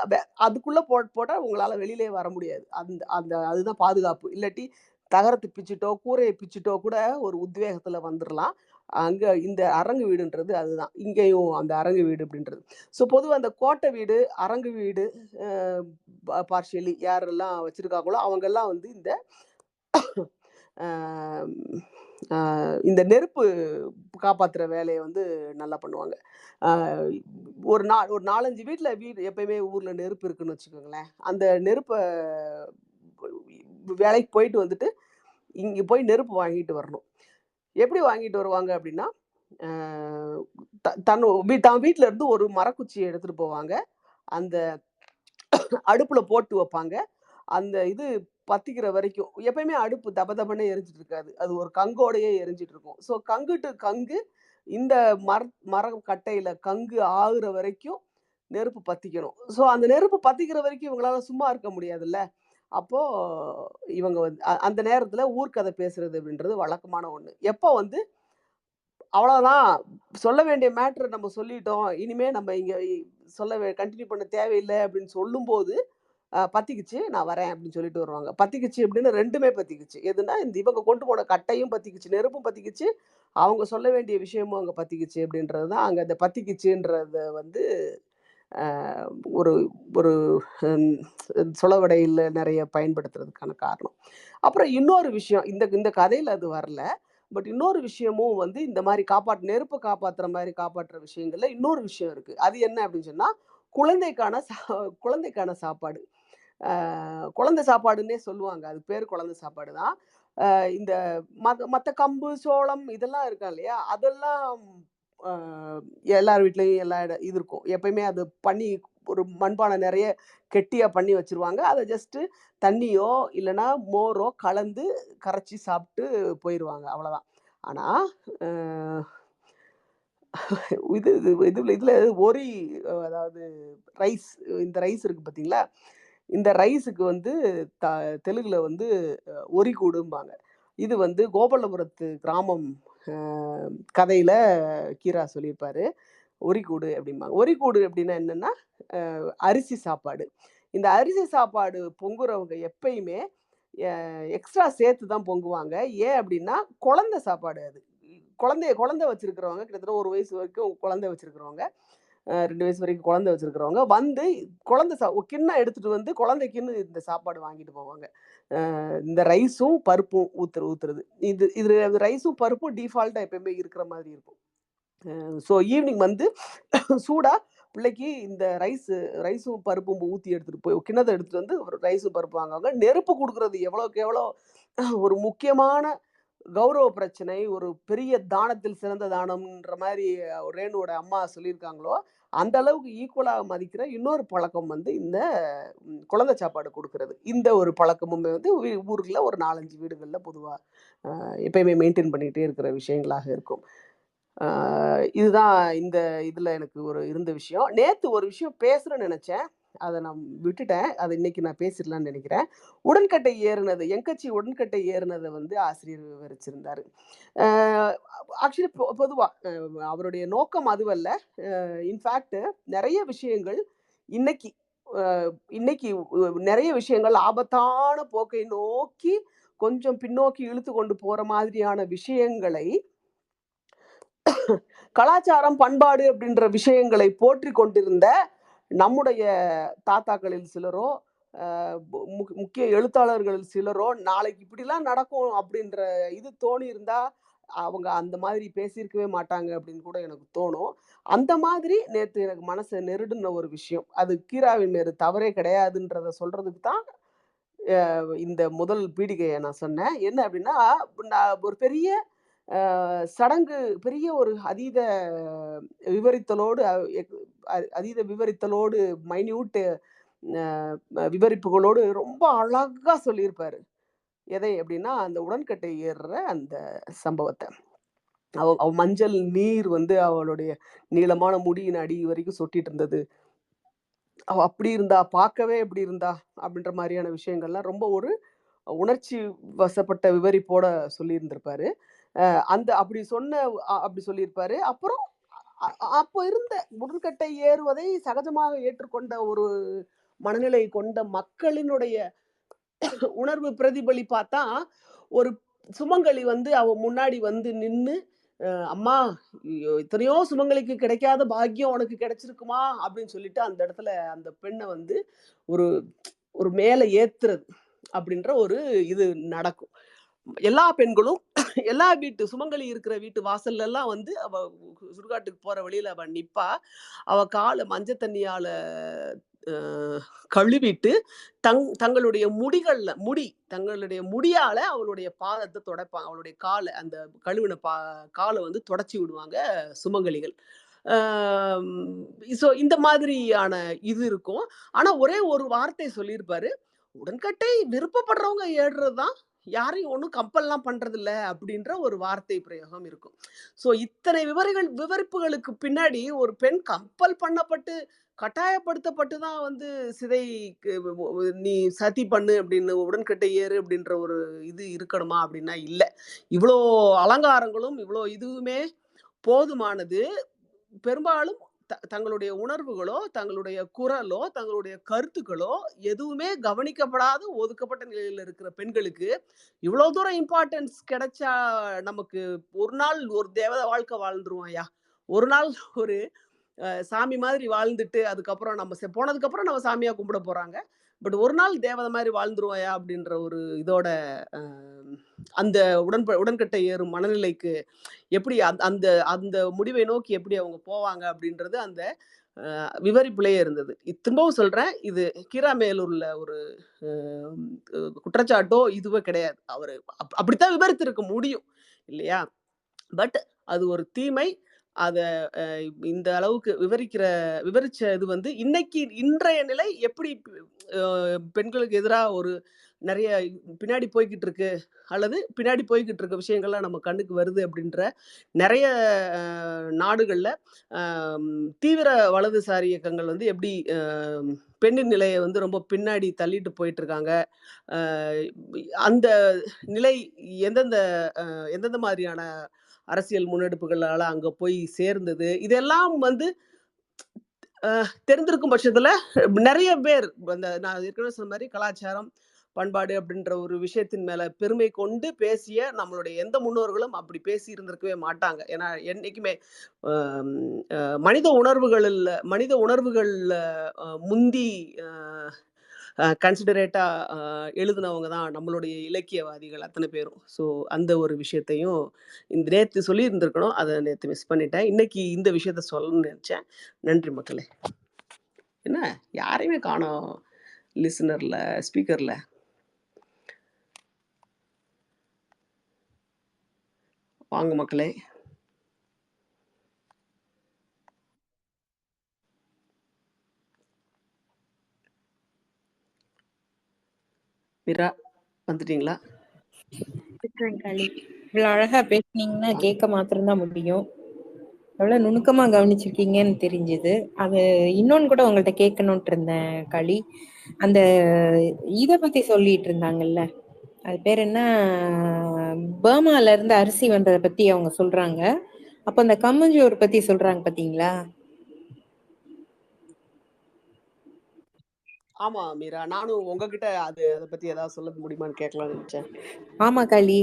அதுக்குள்ள போட்டா உங்களால வெளியிலயே வர முடியாது. அந்த அந்த அதுதான் பாதுகாப்பு. இல்லாட்டி தகரத்த பிச்சுட்டோ, கூரைய பிச்சுட்டோ கூட ஒரு உத்வேகத்துல வந்துரலாம். அங்க இந்த அரங்கு வீடுன்றது அதுதான். இங்கேயும் அந்த அரங்கு வீடு அப்படின்றது. ஸோ பொதுவா அந்த கோட்டை வீடு, அரங்கு வீடு, அ பார்ஷியலி யாரெல்லாம் வச்சிருக்காங்களோ, அவங்கெல்லாம் வந்து இந்த அ அ இந்த நெருப்பு காப்பாத்துற வேலைய வந்து நல்லா பண்ணுவாங்க. அ ஒரு 4, 5 வீடு எப்பயுமே ஊர்ல நெருப்பு இருக்குன்னு வச்சுக்கோங்களேன். அந்த நெருப்ப வேலைக்கு போயிட்டு வந்துட்டு, இங்க போய் நெருப்பு வாங்கிட்டு வரணும். எப்படி வாங்கிட்டு வருவாங்க அப்படின்னா, அ த தன் தான் வீட்ல இருந்து ஒரு மரக்குச்சிய எடுத்துட்டு போவாங்க. அந்த அடுப்புல போட்டு வப்பாங்க. அந்த இது பத்திக்கிற வரைக்கும் எப்பயுமே அடுப்பு தபதபன்னு எரிஞ்சுட்டு இருக்காது. அது ஒரு கங்கோடயே எரிஞ்சுட்டு இருக்கும். ஸோ கங்கு டூ கங்கு இந்த மரம் கட்டையில கங்கு ஆகுற வரைக்கும் நெருப்பு பத்திக்கணும். ஸோ அந்த நெருப்பு பத்திக்கிற வரைக்கும் இவங்களால சும்மா இருக்க முடியாதுல்ல. அப்போ இவங்க வந்து அந்த நேரத்துல ஊர்க்கதை பேசுறது அப்படின்றது வழக்கமான ஒண்ணு. எப்போ வந்து அவ்வளோதான். சொல்ல வேண்டிய மேட்டர நம்ம சொல்லிட்டோம். இனிமே நம்ம இங்க கன்டின்யூ பண்ண தேவையில்ல அப்படின்னு சொல்லும்போது, "பத்திக்கிச்சு, நான் வரேன்" அப்படின்னு சொல்லிட்டு வருவாங்க. பத்திக்கிச்சு அப்படின்னு 2மே பத்திக்கிச்சு. எதுன்னா, இந்த இவங்க கொண்டு போன கட்டையும் பத்திக்கிச்சு, நெருப்பும் பத்திக்கிச்சு, அவங்க சொல்ல வேண்டிய விஷயமும் அங்க பத்திக்கிச்சு அப்படின்றது தான் அங்க அந்த பத்திக்கிச்சுன்றத வந்து அ ஒரு ஒரு ம் சொலவடையில நெறைய பயன்படுத்துறதுக்கான காரணம். அப்புறம் இன்னொரு விஷயம், இந்த இந்த கதையில அது வரல. பட் இன்னொரு விஷயமும் வந்து இந்த மாரி நெருப்ப காப்பாத்துற மாரி காப்பாற்றுற விஷயங்கள்ல இன்னொரு விஷயம் இருக்கு. அது என்ன அப்படின்னு சொன்னா, குழந்தைக்கான சா குழந்தைக்கான சாப்பாடு. அ குழந்தை சாப்பாடுன்னே சொல்லுவாங்க. அது பேரு குழந்தை சாப்பாடு தான். இந்த மத்த கம்பு, சோளம் இதெல்லாம் இருக்கா இல்லையா? அதெல்லாம் அ எல்லார் வீட்லயும் இது இருக்கும். எப்பயுமே அது பண்ணி ஒரு மண்பானை நெறைய கெட்டியா பண்ணி வச்சுருவாங்க. அத ஜஸ்ட்டு தண்ணியோ, இல்லன்னா மோரோ கலந்து கரைச்சு சாப்ட்டு போயிருவாங்க. அவ்வளதான். ஆனா, அ இது இது இதுல இதுல ஒரி அதாவது ரைஸ் இந்த ரைஸ் இருக்கு பார்த்தீங்களா? இந்த ரைஸுக்கு வந்து த தெலுங்குல வந்து ஒரிகூடும்பாங்க. இது வந்து கோபாலபுரத்து கிராமம் அ கதையில கீரா சொல்லியிருப்பாரு. ஒரிகூடு அப்படிம்பாங்க. ஒரிகூடு அப்படின்னா என்னன்னா, அரிசி சாப்பாடு. இந்த அரிசி சாப்பாடு பொங்குறவங்க எப்பயுமே எ எக்ஸ்ட்ரா சேர்த்து தான் பொங்குவாங்க. ஏன் அப்படின்னா, குழந்தை சாப்பாடு அது. குழந்தை வச்சிருக்கிறவங்க கிட்டத்தட்ட 1 வயசு வரைக்கும் குழந்தை வச்சிருக்கிறவங்க, 2 வயசு வரைக்கும் குழந்தை வச்சிருக்கிறவங்க வந்து ஒரு கிண்ணம் எடுத்துட்டு வந்து குழந்தைக்குன்னு இந்த சாப்பாடு வாங்கிட்டு போவாங்க. இந்த ரைஸும், பருப்பும் ஊத்துறது. இது ரைஸும், பருப்பும் டிஃபால்ட்டா எப்பயுமே இருக்கிற மாதிரி இருக்கும். ஸோ ஈவினிங் வந்து சூடா பிள்ளைக்கு இந்த ரைஸும் பருப்பும் ஊத்தி எடுத்துட்டு போய் கிண்ணத்த எடுத்துட்டு வந்து ஒரு ரைஸும் பருப்பு வாங்குவாங்க. நெருப்பு குடுக்குறது எவ்வளோக்கு எவ்வளோ ஒரு முக்கியமான கௌரவ பிரச்சனை, ஒரு பெரிய தானத்தில் சிறந்த தானம்ன்ற மாரி ரேணுவோட அம்மா சொல்லியிருக்காங்களோ, அந்த அளவுக்கு ஈக்குவலா மதிக்கிற இன்னொரு பழக்கம் வந்து இந்த குழந்தை சாப்பாடு குடுக்குறது. இந்த ஒரு பழக்கமுமே வந்து ஊருக்குள்ள ஒரு 4, 5 வீடுகள்ல பொதுவா எப்பயுமே மெயின்டெயின் பண்ணிட்டே இருக்கிற விஷயங்களாக இருக்கும். ஆ இதுதான் இந்த இதுல எனக்கு இருந்த விஷயம். நேத்து ஒரு விஷயம் பேசணும்னு நெனச்சேன். அத நான் விட்டுட்டேன். அத இன்னைக்கு நான் பேசிடலாம்னு நெனைக்கிறேன். உடன்கட்டை ஏறுனது, என்கட்சி உடன்கட்டை ஏறுனத வந்து ஆசிரியர் விவரிச்சிருந்தாரு. ஆ ஆக்சுவலி பொதுவா அவருடைய நோக்கம் அதுவல்ல. இன்ஃபாக்ட் நெறைய விஷயங்கள் இன்னைக்கு அ இன்னைக்கு நெறைய விஷயங்கள் ஆபத்தான போக்கை நோக்கி கொஞ்சம் பின்னோக்கி இழுத்து கொண்டு போற மாதிரியான விஷயங்களை கலாச்சாரம், பண்பாடு அப்படின்ற விஷயங்களை போற்றிக் கொண்டிருந்த நம்முடைய தாத்தாக்களில் சிலரோ, அ முக்கிய எழுத்தாளர்களில் சிலரோ, நாளைக்கு இப்படிலாம் நடக்கும் அப்படின்ற இது தோணியிருந்தா, அவங்க அந்த மாதிரி பேசியிருக்கவே மாட்டாங்க அப்படின்னு கூட எனக்கு தோணும். அந்த மாதிரி நேத்து எனக்கு மனச நெருடுன ஒரு விஷயம். அது கீராவின் மேல தவறே கிடையாதுன்றத சொல்றதுக்கு தான் இந்த முதல் பீடிகைய நான் சொன்னேன். என்ன அப்படின்னா, நான் ஒரு பெரிய சடங்கு பெரிய ஒரு அதீத விவரித்தலோடு அ எக் அ அதீத விவரித்தலோடு மைன்யூட் விவரிப்புகளோடு ரொம்ப அழகா சொல்லியிருப்பாரு. எதை அப்படின்னா, அந்த உடன்கட்டை ஏறுற அந்த சம்பவத்த. அவ மஞ்சள் நீர் வந்து அவளுடைய நீளமான முடியின் அடி வரைக்கும் சொட்டிட்டு இருந்தது. அவ அப்படி இருந்தா, பார்க்கவே எப்படி இருந்தா, அப்படின்ற மாரியான விஷயங்கள்லாம் ரொம்ப ஒரு உணர்ச்சி வசப்பட்ட விவரிப்போட சொல்லியிருந்திருப்பாரு. அந்த அப்படி சொன்ன அப்படி சொல்லியிருப்பாரு. அப்புறம் அ அ அப்போ இருந்த முரண்கட்டை ஏறுவதை சகஜமாக ஏற்றுக்கொண்ட ஒரு மனநிலை கொண்ட மக்களினுடைய உணர்வு பிரதிபலிப்பா தான், ஒரு சுமங்கலி வந்து அவ முன்னாடி வந்து நின்னு, "அம்மா, எத்தனையோ சுமங்கலிக்கு கிடைக்காத பாக்கியம் உனக்கு கிடைச்சிருக்குமா?" அப்படின்னு சொல்லிட்டு அந்த இடத்துல அந்த பெண்ண வந்து ஒரு ஒரு மேல ஏத்துறது அப்படின்ற ஒரு இது நடக்கும். எல்லா பெண்களும் எல்லா வீட்டு சுமங்கலி இருக்கிற வீட்டு வாசல்லலாம் வந்து அவ சுடுகாட்டுக்கு போற வழியில அவ நிப்பா. அவ கால மஞ்ச தண்ணியால அ கழுவிட்டு, தங்களுடைய தங்களுடைய முடியால அவளுடைய பாதத்த துடைப்பாங்க. அவளுடைய கால அந்த கழுவின கால வந்து தொடச்சி விடுவாங்க சுமங்கலிகள். ஆம் ஸோ இந்த மாதிரியான இது இருக்கும். ஆனா ஒரே ஒரு வார்த்தை சொல்லியிருப்பாரு. "உடன்கட்டை விருப்பப்படுறவங்க ஏறுறது தான். யாரையும் ஒண்ணும் கம்பல்லாம் பண்றதில்ல." அப்படின்ற ஒரு வார்த்தை பிரயோகம் இருக்கும். ஸோ இத்தனை விவரிப்புகளுக்கு பின்னாடி ஒரு பெண் கம்பல் பண்ணப்பட்டு, கட்டாயப்படுத்தப்பட்டு தான் வந்து சிதைக்கு "நீ சதி பண்ணு" அப்படின்னு, "உடன்கட்டை ஏறு" அப்படின்ற ஒரு இது இருக்கணுமா அப்படின்னா இல்ல. இவ்ளோ அலங்காரங்களும், இவ்ளோ இதுவுமே போதுமானது. பெரும்பாலும் தங்களுடைய உணர்வுகளோ, தங்களுடைய குரலோ, தங்களுடைய கருத்துக்களோ எதுவுமே கவனிக்கப்படாத ஒதுக்கப்பட்ட நிலையில இருக்கிற பெண்களுக்கு, இவ்ளோ தூரம் இம்பார்ட்டன்ஸ் கிடைச்சா நமக்கு ஒரு நாள் ஒரு தேவதை வாழ்க்கை வாழ்ந்துருவோம்யா. ஒரு நாள் ஒரு சாமி மாதிரி வாழ்ந்துட்டு, அதுக்கப்புறம் நம்ம போனதுக்கப்புறம் நம்ம சாமியா கும்பிட போறாங்க. பட் ஒரு நாள் தேவதை மாரி வாழ்ந்துருவோம்யா அப்படின்ற ஒரு இதோட அ அந்த உடன்கட்டை ஏறும் மனநிலைக்கு எப்படி அந்த அந்த முடிவை நோக்கி எப்படி அவங்க போவாங்க அப்படின்றது அந்த விவரிப்பிலேயே இருந்தது. திரும்பவும் சொல்றேன். இது கீரா மேலூர்ல ஒரு அ குற்றச்சாட்டோ இதுவோ கிடையாது. அவரு அப்படித்தான் விவரித்திருக்க முடியும். இல்லையா? பட் அது ஒரு தீமை. அத அ இந்த அளவுக்கு விவரிச்ச இது வந்து இன்றைய நிலை எப்படி அ பெண்களுக்கு எதிரா ஒரு நெறைய பின்னாடி போய்க்கிட்டு இருக்கு. அல்லது பின்னாடி போய்க்கிட்டு இருக்க விஷயங்கள்லாம் நம்ம கண்ணுக்கு வருது அப்படின்ற நெறைய அ நாடுகள்ல தீவிர வலதுசாரி இயக்கங்கள் வந்து எப்படி பெண்ணின் நிலைய வந்து ரொம்ப பின்னாடி தள்ளிட்டு போயிட்டுருக்காங்க. அ அந்த நிலை எந்தெந்த எந்தெந்த மாதிரியான அரசியல் முன்னெடுப்புகளால அங்க போய் சேர்ந்தது. இதெல்லாம் வந்து தெரிந்திருக்கும் பட்சத்துல நெறைய பேர் நான் ஏற்கனவே சொன்ன மாரி கலாச்சாரம், பண்பாடு அப்படின்ற ஒரு விஷயத்தின் மேல பெருமை கொண்டு பேசிய நம்மளுடைய எந்த முன்னோர்களும் அப்படி பேசி இருந்திருக்கவே மாட்டாங்க. ஏன்னா என்னைக்குமே அம் அ மனித உணர்வுகள்ல முந்தி அ அ கன்சிடரேட்டா எழுதினவங்க தான் நம்மளுடைய இலக்கியவாதிகள் அத்தன பேரும். ஸோ அந்த ஒரு விஷயத்தையும் நேத்து சொல்லியிருந்திருக்கணும். அத நேத்து மிஸ் பண்ணிட்டேன். இன்னைக்கு இந்த விஷயத்த சொல்லணும்னு நெனச்சேன். நன்றி மக்களே! என்ன யாரையுமே காணோம் லிசனர்ல, ஸ்பீக்கர்ல. வாங்க மக்களே! மீரா வந்துட்டீங்களா? இருக்கிறேன் களி. இவ்வளவு அழகா பேசுனீங்கன்னா வாங்க. கேட்க மாத்திரம்தான் முடியும். எவ்வளவு நுணுக்கமா கவனிச்சிருக்கீங்கன்னு தெரிஞ்சுது. அது இன்னொன்னு கூட உங்கள்ட்ட கேட்கணும்ட்டு இருந்தேன் களி. அந்த இத பத்தி சொல்லிட்டு இருந்தாங்கல்ல, அது பேர் என்ன, பர்மால இருந்து அரிசி வந்ததை பத்தி அவங்க சொல்றாங்க. அப்ப அந்த கம்மஞ்சோறு பத்தி சொல்றாங்க பாத்தீங்களா? ஆமா மீரா. நானும் உங்ககிட்ட அத பத்தி ஏதாவது சொல்ல முடியுமான்னு கேட்கலாம்னு நெனச்சேன். ஆமா களி.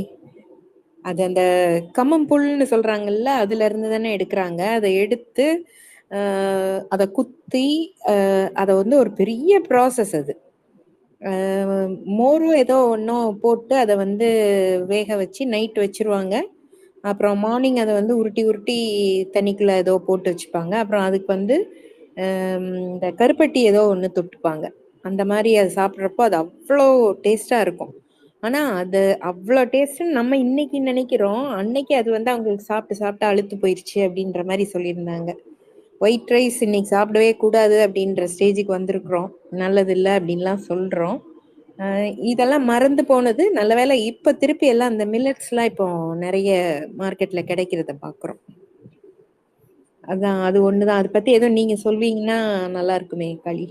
அது அந்த கம்மம்புல்னு சொல்றாங்கல்ல, அதுல இருந்து தானே எடுக்குறாங்க. அத எடுத்து அத குத்தி அத வந்து ஒரு பெரிய ப்ராசஸ் அது. மோரும் ஏதோ ஒண்ணும் போட்டு அத வந்து வேக வச்சு நைட் வச்சுருவாங்க. அப்புறம் மார்னிங் அத வந்து உருட்டி உருட்டி தண்ணிக்குள்ள ஏதோ போட்டு வச்சுப்பாங்க. அப்புறம் அதுக்கு வந்து இந்த கருப்பட்டி ஏதோ ஒண்ணு தொட்டுப்பாங்க. அந்த மாரி அது சாப்பிடுறப்போ அது அவ்ளோ டேஸ்ட்டா இருக்கும். ஆனா அது அவ்ளோ டேஸ்ட்டுன்னு நம்ம இன்னைக்கு நினைக்கிறோம். அன்னைக்கு அது வந்து அவங்களுக்கு சாப்பிட்டு சாப்பிட்டு அலுத்து போயிருச்சு அப்படின்ற மாரி சொல்லியிருந்தாங்க. ஒயிட் ரைஸ் இன்னைக்கு சாப்பிடவே கூடாது அப்படின்ற ஸ்டேஜுக்கு வந்திருக்கிறோம். நல்லதில்ல அப்படின்லாம் சொல்றோம். இதெல்லாம் மறந்து போனது. நல்ல வேளை இப்ப திருப்பி எல்லாம் அந்த மில்லட்ஸ்லாம் இப்போ நிறைய மார்க்கெட்ல கிடைக்கிறத பாக்குறோம். அதான் அது ஒண்ணுதான். அதை பத்தி ஏதோ நீங்க சொல்வீங்கன்னா நல்லா இருக்குமே களி.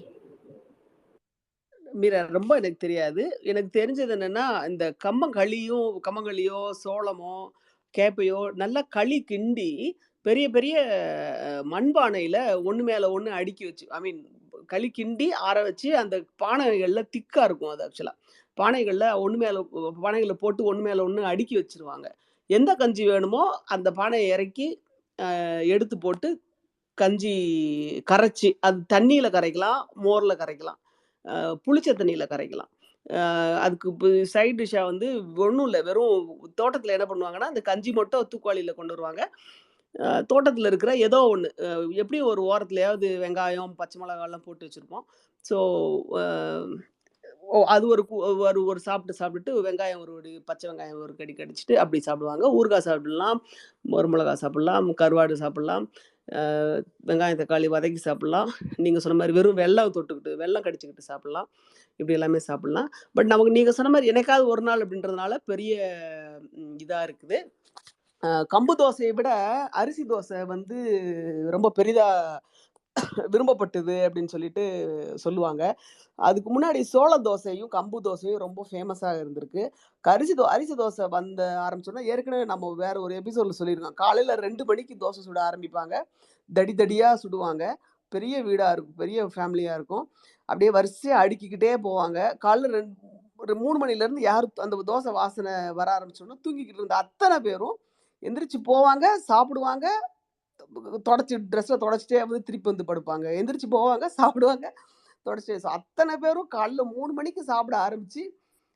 மீரா, ரொம்ப எனக்கு தெரியாது. எனக்கு தெரிஞ்சது என்னன்னா, இந்த கம்மங்களியோ, சோளமோ, கேப்பையோ நல்லா களி கிண்டி, பெரிய பெரிய மண்பானையில ஒண்ணு மேல ஒண்ணு அடுக்கி வச்சு களி கிண்டி ஆற வச்சு, அந்த பானைகள்ல திக்கா இருக்கும் அது ஆக்சுவலா. பானைகள்ல ஒண்ணு மேல பானைகள போட்டு ஒண்ணு மேல ஒண்ணு அடுக்கி வச்சுருவாங்க. எந்த கஞ்சி வேணுமோ, அந்த பானைய இறக்கி, எடுத்து போட்டு கஞ்சி கரைச்சு, அது தண்ணீல கரைக்கலாம், மோர்ல கரைக்கலாம். புளிச்ச தண்ணீல கரைக்கலாம். அதுக்கு சைட் டிஷ்ஷா வந்து ஒண்ணும் இல்ல. வெறும் தோட்டத்தில என்ன பண்ணுவாங்கன்னா, அந்த கஞ்சி மட்டும் தூக்குவாளியில கொண்டு வருவாங்க. தோட்டத்தில இருக்கிற ஏதோ ஒண்ணு. எப்படியும் ஒரு ஓரத்திலயாவது வெங்காயம், பச்சை மிளகாய்லாம் போட்டு வச்சிருப்போம். ஸோ, அ அது ஒரு ஒரு சாப்பிட்டுட்டு வெங்காயம் ஒரு பச்சை வெங்காயம் ஒரு கடி கடிச்சுட்டு அப்படி சாப்பிடுவாங்க. ஊறுகாய் சாப்பிடலாம், மோர் மிளகாய் சாப்பிடலாம், கருவாடு சாப்பிடலாம், அ வெங்காயம், தக்காளி வதக்கி சாப்பிடலாம். நீங்க சொன்ன மாரி வெறும் வெல்லம் கடிச்சுக்கிட்டு சாப்பிடலாம். இப்படி எல்லாமே சாப்பிடலாம். பட் நமக்கு நீங்க சொன்ன மாரி என்னைக்காவது ஒரு நாள் அப்படின்றதுனால பெரிய இதா இருக்குது. கம்பு தோசைய விட அரிசி தோசை வந்து ரொம்ப பெரிதா விரும்பப்பட்டது அப்படின்னு சொல்லிட்டு சொல்லுவாங்க. அதுக்கு முன்னாடி சோள தோசையும், கம்பு தோசையும் ரொம்ப ஃபேமஸா இருந்திருக்கு. அரிசி தோசை ஆரம்பிச்சோம்னா, ஏற்கனவே நம்ம வேற ஒரு எபிசோட்ல சொல்லியிருக்கோம். காலையில 2 மணிக்கு தோசை சுட ஆரம்பிப்பாங்க. தடி தடியா சுடுவாங்க. பெரிய வீடா இருக்கும். பெரிய ஃபேமிலியா இருக்கும். அப்படியே வரிசையா அடுக்கிக்கிட்டே போவாங்க. காலைல ஒரு 3 மணிலேருந்து யாரு அந்த தோசை வாசனை வர ஆரம்பிச்சோனே, தூங்கிக்கிட்டு இருந்த அத்தன பேரும் எந்திரிச்சு போவாங்க, சாப்பிடுவாங்க. ட்ரெஸ்ஸ தொடச்சுட்டே வந்து திருப்பி வந்து படுப்பாங்க. எந்திரிச்சு போவாங்க, சாப்பிடுவாங்க, தொடச்சுட்டு அத்தன பேரும் காலைல 3 மணிக்கு சாப்பிட ஆரம்பிச்சு,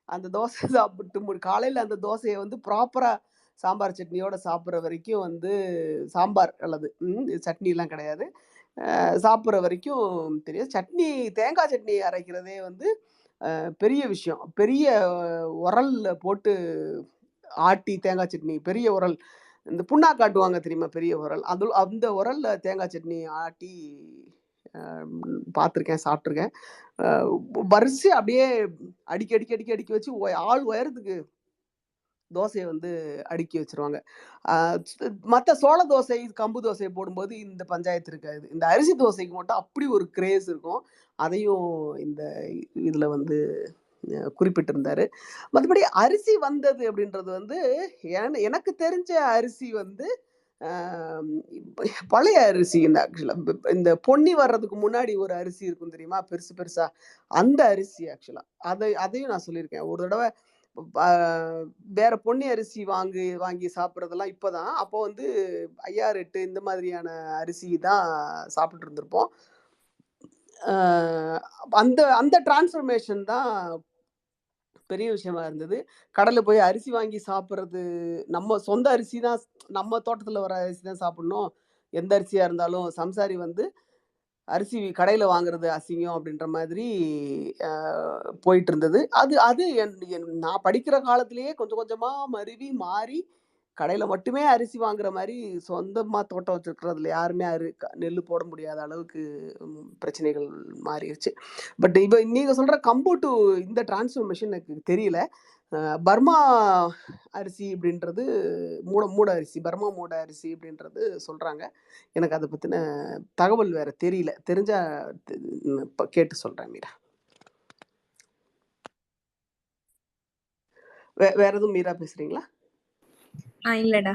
அந்த தோசை சாப்பிட்டு காலையில அந்த தோசைய வந்து ப்ராப்பரா சாம்பார் சட்னியோட சாப்பிடுற வரைக்கும் வந்து சாம்பார் அல்லது சட்னிலாம் கிடையாது. சாப்பிடுற வரைக்கும் தெரியாது. தேங்காய் சட்னி அரைக்கிறதே வந்து பெரிய விஷயம். பெரிய உரல்ல போட்டு ஆட்டி தேங்காய் சட்னி, பெரிய உரல். இந்த புண்ணாக்கு ஆட்டுவாங்க தெரியுமா? பெரிய உரல். அந்த உரல்ல தேங்காய் சட்னி ஆட்டி அ பார்த்துருக்கேன், சாப்பிட்டுருக்கேன். அ வரிசையா அப்படியே அடுக்கி வச்சு ஆள் உயரத்துக்கு தோசைய வந்து அடுக்கி வச்சுருவாங்க. அ மத்த சோள தோசை, கம்பு தோசை போடும்போது இந்த பஞ்சாயத்து இருக்காது. இந்த அரிசி தோசைக்கு மட்டும் அப்படி ஒரு கிரேஸ் இருக்கும். அதையும் இந்த இதுல வந்து குறிப்பிட்டிருந்தாரு. மத்தபடி அரிசி வந்தது அப்படின்றது வந்து, எனக்கு தெரிஞ்ச அரிசி வந்து அ பழைய அரிசி ஆக்சுவலா. இந்த பொன்னி வர்றதுக்கு முன்னாடி ஒரு அரிசி இருக்கும் தெரியுமா? பெருசு பெருசா. அந்த அரிசி ஆக்சுவலா. அதையும் நான் சொல்லியிருக்கேன். ஒரு தடவ ப வேற பொன்னி அரிசி வாங்கி சாப்பிடுறதெல்லாம் இப்பதான். அப்போ வந்து 5, 8 இந்த மாதிரியான அரிசி தான் சாப்பிட்டுட்டு இருந்திருப்போம். அ அந்த அந்த டிரான்ஸ்ஃபர்மேஷன் தான் பெரிய விஷயமா இருந்தது. கடையில போய் அரிசி வாங்கி சாப்பிடுறது, நம்ம சொந்த அரிசி தான், நம்ம தோட்டத்துல வர அரிசி தான் சாப்பிடணும். எந்த அரிசியா இருந்தாலும் சம்சாரி வந்து அரிசி கடையில வாங்குறது அசிங்கம் அப்படின்ற மாதிரி அ போயிட்டுருந்தது. அது அது என் என் நான் படிக்கிற காலத்திலேயே கொஞ்சம் கொஞ்சமா மாறி, கடையில மட்டுமே அரிசி வாங்குற மாரி, சொந்தமா தோட்டம் வச்சிருக்கிறதுல யாருமே நெல்லு போட முடியாத அளவுக்கு பிரச்சனைகள் மாறிருச்சு. பட் இப்ப நீங்க சொல்ற இந்த டிரான்ஸ்ஃபர்மேஷன் எனக்கு தெரியல. பர்மா அரிசி அப்படின்றது மூட அரிசி, பர்மா மூட அரிசி அப்படின்றது சொல்றாங்க. எனக்கு அத பத்தின தகவல் வேற தெரியல. தெரிஞ்சா த் இப்ப கேட்டு சொல்றேன் மீரா. வேற எதுவும் மீரா பேசுறீங்களா? இல்லடா.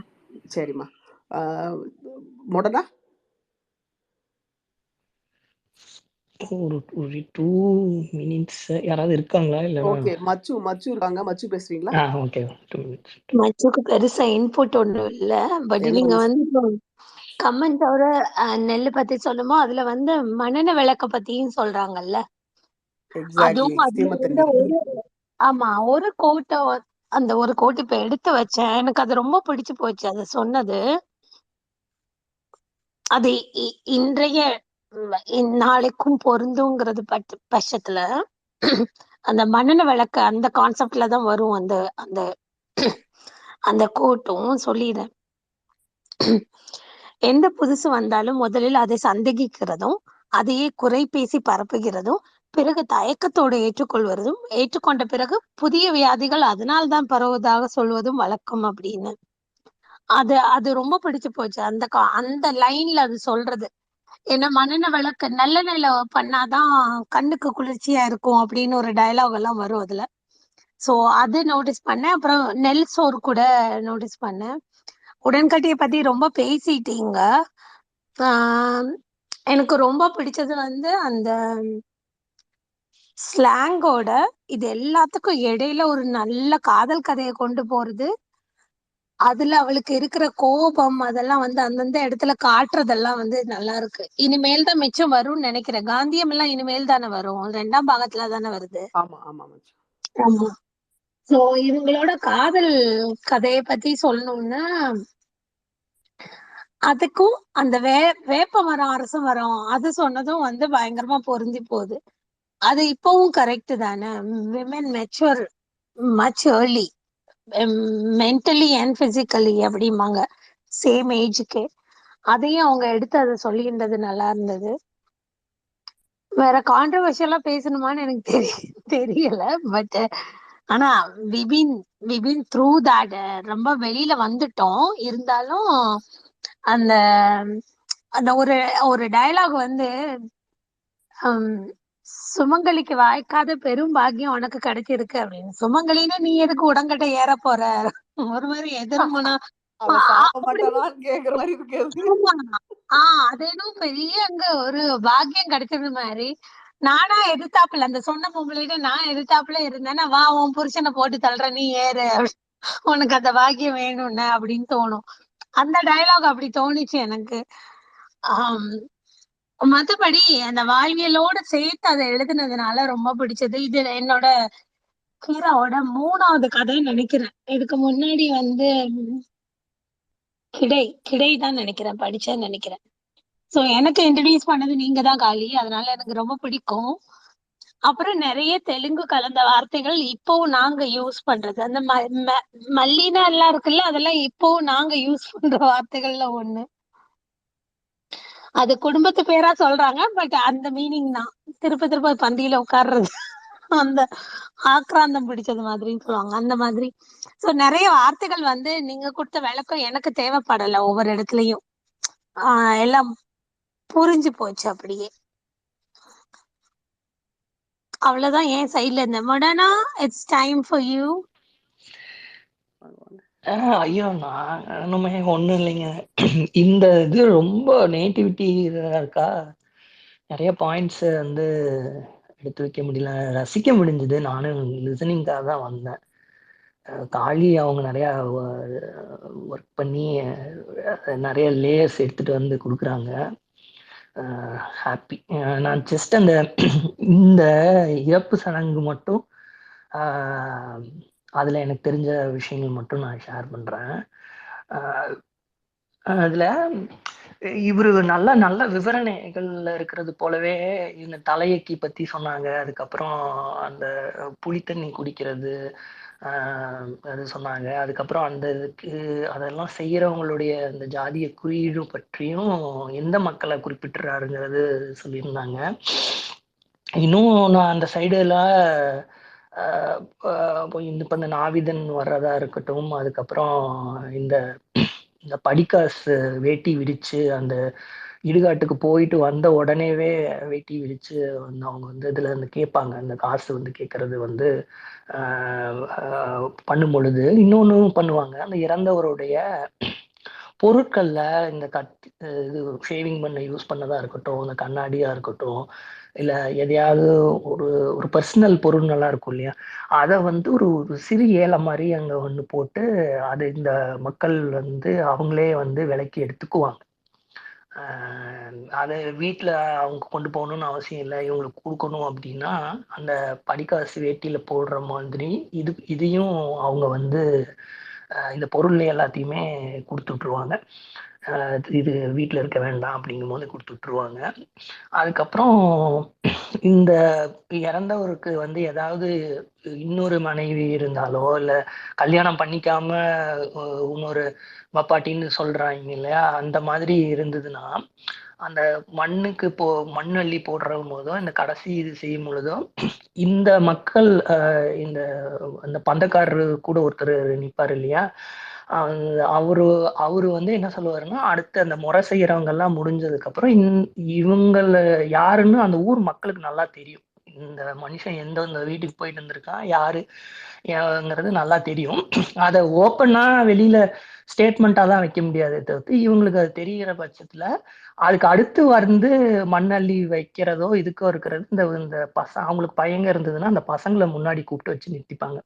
சரிம்மா. ஆ மொடனா? ஒரு 2 மினிட்ஸ் யாராவது இருக்காங்களா? இல்லன்னா ஓகே. மச்சு இருக்காங்க. மச்சு பேசுறீங்களா? ஓகே. 2 மினிட்ஸ். மச்சுக்கு பெருசா இன்புட் ஒண்ணும் இல்ல. பட் என்ன நீங்க வந்து வந்து கம்மஞ்சோர நெல்லு பத்தி சொல்லுமோ, அதுல வந்து மணன விளக்க பத்தியும் சொல்றாங்கல்ல. எக்ஸாக்ட்லி. அதுவும் அதுல இருந்த சீமத்தண்ணி. ஆமா. அந்த ஒரு கோட் இப்ப எடுத்து வச்சேன். எனக்கு அது ரொம்ப பிடிச்சு போச்சு. அது சொன்னது. அது இன்றைய நாளைக்கும் பொருந்துங்கிறது பட்சத்துல அந்த மண்ணெண்ண விளக்கு அந்த கான்செப்ட்ல தான் வரும். அந்த அந்த அந்த கோட்டும் சொல்லிடுறேன். எந்த புதுசு வந்தாலும் முதலில் அதை சந்தேகிக்கிறதும், அதையே குறை பேசி பரப்புகிறதும் பிறகு தயக்கத்தோடு ஏற்றுக்கொள்வதும், ஏற்றுக்கொண்ட பிறகு புதிய வியாதிகள் அதனால்தான் பரவுவதாக சொல்வதும் வழக்கம் அப்படின்னு. அது அது ரொம்ப பிடிச்சு போச்சு. அந்த லைன்ல அது சொல்றது. ஏன்னா மனநல நல்ல பண்ணாதான் கண்ணுக்கு குளிர்ச்சியா இருக்கும் அப்படின்னு ஒரு டயலாக் எல்லாம் வரும் அதுல. சோ அது நோட்டீஸ் பண்ணேன். அப்புறம் நெல் சோறு கூட நோட்டீஸ் பண்ணேன். உடன்கட்டையை பத்தி ரொம்ப பேசிட்டீங்க. ஆஹ் எனக்கு ரொம்ப பிடிச்சது வந்து அந்த ஸ்லாங்கோட இது எல்லாத்துக்கும் இடையில ஒரு நல்ல காதல் கதையை கொண்டு போறது. அதுல அவளுக்கு இருக்கிற கோபம் அதெல்லாம் வந்து அந்தந்த இடத்துல காட்டுறதெல்லாம் வந்து நல்லா இருக்கு. இனிமேல் தான் மிச்சம் வரும்னு நினைக்கிறேன். காந்தியம் எல்லாம் இனிமேல் தானே வரும், 2ஆம் பாகத்துல தானே வருது. ஆமா ஆமா மச்சான். ஆமா. சோ இவங்களோட காதல் கதையை பத்தி சொல்லணும்னா, அதுக்கும் அந்த வேப்ப மரம் அரச மரம் அது சொன்னதும் வந்து பயங்கரமா பொருந்தி போகுது. அது இப்பவும் கரெக்ட் தானே. Women mature much early, mentally and physically அப்படிம்பாங்க, சேம் ஏஜுக்கு. அதையும் அவங்க எடுத்து அதை சொல்லியிருந்தது நல்லா இருந்தது. வேற கான்ட்ரவர்ஷியலா பேசணுமான்னு எனக்கு தெரியல. பட் ஆனா விபின் விபின் த்ரூ தட் ரொம்ப வெளியில வந்துட்டோம். இருந்தாலும் அந்த அந்த ஒரு ஒரு டயலாக் வந்து சுமங்கலிக்கு வாய்க்காத பெரும் பாக்கியம் உனக்கு கிடைச்சிருக்கு அப்படின்னு. சுமங்கலின்னு நீ எதுக்கு உடன்கட்டை ஏற போற? ஒரு மாதிரி எதிர்மனா அவன் சாக மாட்டானான்னு கேக்குற மாதிரி இருக்கு. அது ஏதோ பெரிய அங்க ஒரு பாக்கியம் கிடைச்சது மாதிரி. நானா எதிர்த்தாப்புல அந்த சொன்ன பொம்பளைகிட்ட நான் எதிர்த்தாப்புல இருந்தேன்னா, வா உன் புருஷனை போட்டு தள்ளுற நீ ஏறு, உனக்கு அந்த பாக்கியம் வேணும்னு அப்படின்னு தோணும். அந்த டயலாக் அப்படி தோணுச்சு எனக்கு. மத்தபடி அந்த வாழ்வியலோட சேர்த்து அதை எழுதுனதுனால ரொம்ப பிடிச்சது. இது என்னோட ஹீரோவோட 3வது கதைன்னு நினைக்கிறேன். இதுக்கு முன்னாடி வந்து கிடை தான் நினைக்கிறேன், படிச்சேன்னு நினைக்கிறேன். சோ எனக்கு இன்ட்ரடியூஸ் பண்ணது நீங்க தான் காளி, அதனால எனக்கு ரொம்ப பிடிக்கும். அப்புறம் நிறைய தெலுங்கு கலந்த வார்த்தைகள் இப்பவும் நாங்க யூஸ் பண்றது, அந்த மல்லினா எல்லாம் இருக்குல்ல, அதெல்லாம் இப்பவும் நாங்க யூஸ் பண்ற வார்த்தைகள்ல ஒண்ணு. அது குடும்பத்து பேரா சொல்றாங்க, பட் அந்த மீனிங் தான். திருப்ப பந்தியில உட்கார்றது, அந்த ஆக்ராந்தம் பிடிச்சது மாதிரின்னு சொல்லுவாங்க, அந்த மாதிரி. சோ நிறைய வார்த்தைகள் வந்து நீங்க கொடுத்த விளக்கம் எனக்கு தேவைப்படல. ஒவ்வொரு இடத்துலயும் எல்லாம் புரிஞ்சு போச்சு அப்படியே. அவ்வளவுதான் என் சைட்ல இருந்த. மொடனா, இட்ஸ் டைம் ஃபார் யூ. ஐயோ நானுமே ஒண்ணும் இல்லைங்க. இந்த இது ரொம்ப நேட்டிவிட்டி இருக்கா, நிறைய பாயிண்ட்ஸ் வந்து எடுத்து வைக்க முடியல, ரசிக்க முடிஞ்சது. நானும் லிசனிங்காக தான் வந்தேன். காளி அவங்க நிறையா ஒர்க் பண்ணி நிறைய லேயர்ஸ் எடுத்துட்டு வந்து கொடுக்குறாங்க. ஹாப்பி. நான் ஜஸ்ட் அந்த இந்த இறப்பு சடங்கு மட்டும் அதில் எனக்கு தெரிஞ்ச விஷயங்கள் மட்டும் நான் ஷேர் பண்ணுறேன். அதில் இவர் நல்ல நல்ல விவரணைகள்ல இருக்கிறது போலவே இந்த தலையக்கி பற்றி சொன்னாங்க. அதுக்கப்புறம் அந்த புளித்தண்ணி குடிக்கிறது அது சொன்னாங்க. அதுக்கப்புறம் அந்த இதுக்கு அதெல்லாம் செய்கிறவங்களுடைய அந்த ஜாதிய குறியீடு பற்றியும் எந்த மக்களை குறிப்பிட்டுறாருங்கிறது சொல்லியிருந்தாங்க. இன்னும் நான் அந்த சைடுல இப்போ இந்த நாவிதன் வர்றதா இருக்கட்டும், அதுக்கப்புறம் இந்த இந்த படிக்காசு வேட்டி விரிச்சு அந்த இடுகாட்டுக்கு போயிட்டு வந்த உடனேவே வேட்டி விரிச்சு வந்து அவங்க வந்து இதுல இருந்து கேட்பாங்க. அந்த காசு வந்து கேட்கறது வந்து பண்ணும் பொழுது இன்னொன்னும் பண்ணுவாங்க. அந்த இறந்தவருடைய பொருட்கள்ல இந்த இது ஷேவிங் பண்ண யூஸ் பண்ணதா இருக்கட்டும், இந்த கண்ணாடியா இருக்கட்டும், இல்ல எதையாவது ஒரு ஒரு பர்சனல் பொருள் நல்லா இருக்கும் இல்லையா, அதை வந்து ஒரு ஒரு சிறு ஏலை மாதிரி அங்க வந்து போட்டு அது இந்த மக்கள் வந்து அவங்களே வந்து விலைக்கு எடுத்துக்குவாங்க. அதை வீட்டில் அவங்க கொண்டு போகணும்னு அவசியம் இல்லை. இவங்களுக்கு கொடுக்கணும் அப்படின்னா அந்த படிக்காசு வேட்டியில போடுற மாதிரி இதையும் அவங்க வந்து இந்த பொருள் எல்லாத்தையுமே கொடுத்துட்ருவாங்க. இது வீட்டில் இருக்க வேண்டாம் அப்படிங்கும் போது கொடுத்துட்ருவாங்க. அதுக்கப்புறம் இந்த இறந்தவருக்கு வந்து ஏதாவது இன்னொரு மனைவி இருந்தாலோ இல்லை கல்யாணம் பண்ணிக்காம இன்னொரு மப்பாட்டின்னு சொல்றாங்க இல்லையா, அந்த மாதிரி இருந்ததுன்னா அந்த மண்ணுக்கு மண் அள்ளி போடுற போதோ இந்த கடைசி இது செய்யும் பொழுதோ இந்த மக்கள் இந்த அந்த பந்தக்காரரு கூட ஒருத்தர் நிப்பாரு இல்லையா, அவரு அவரு வந்து என்ன சொல்லுவாருன்னா, அடுத்து அந்த முறை செய்யறவங்க எல்லாம் முடிஞ்சதுக்கு அப்புறம் இவங்கள யாருன்னு அந்த ஊர் மக்களுக்கு நல்லா தெரியும். இந்த மனுஷன் எந்தெந்த வீட்டுக்கு போயிட்டு வந்திருக்கான், யாருங்கிறது நல்லா தெரியும். அதை ஓப்பனா வெளியில ஸ்டேட்மெண்ட்டா தான் வைக்க முடியாதே தவிர்த்து, இவங்களுக்கு அது தெரிகிற பட்சத்துல அதுக்கு அடுத்து வந்து மண்ணள்ளி வைக்கிறதோ இதுக்கோ இருக்கிறது இந்த இந்த அவங்களுக்கு பையங்க இருந்ததுன்னா அந்த பசங்களை முன்னாடி கூப்பிட்டு வச்சு நிறுத்திப்பாங்க.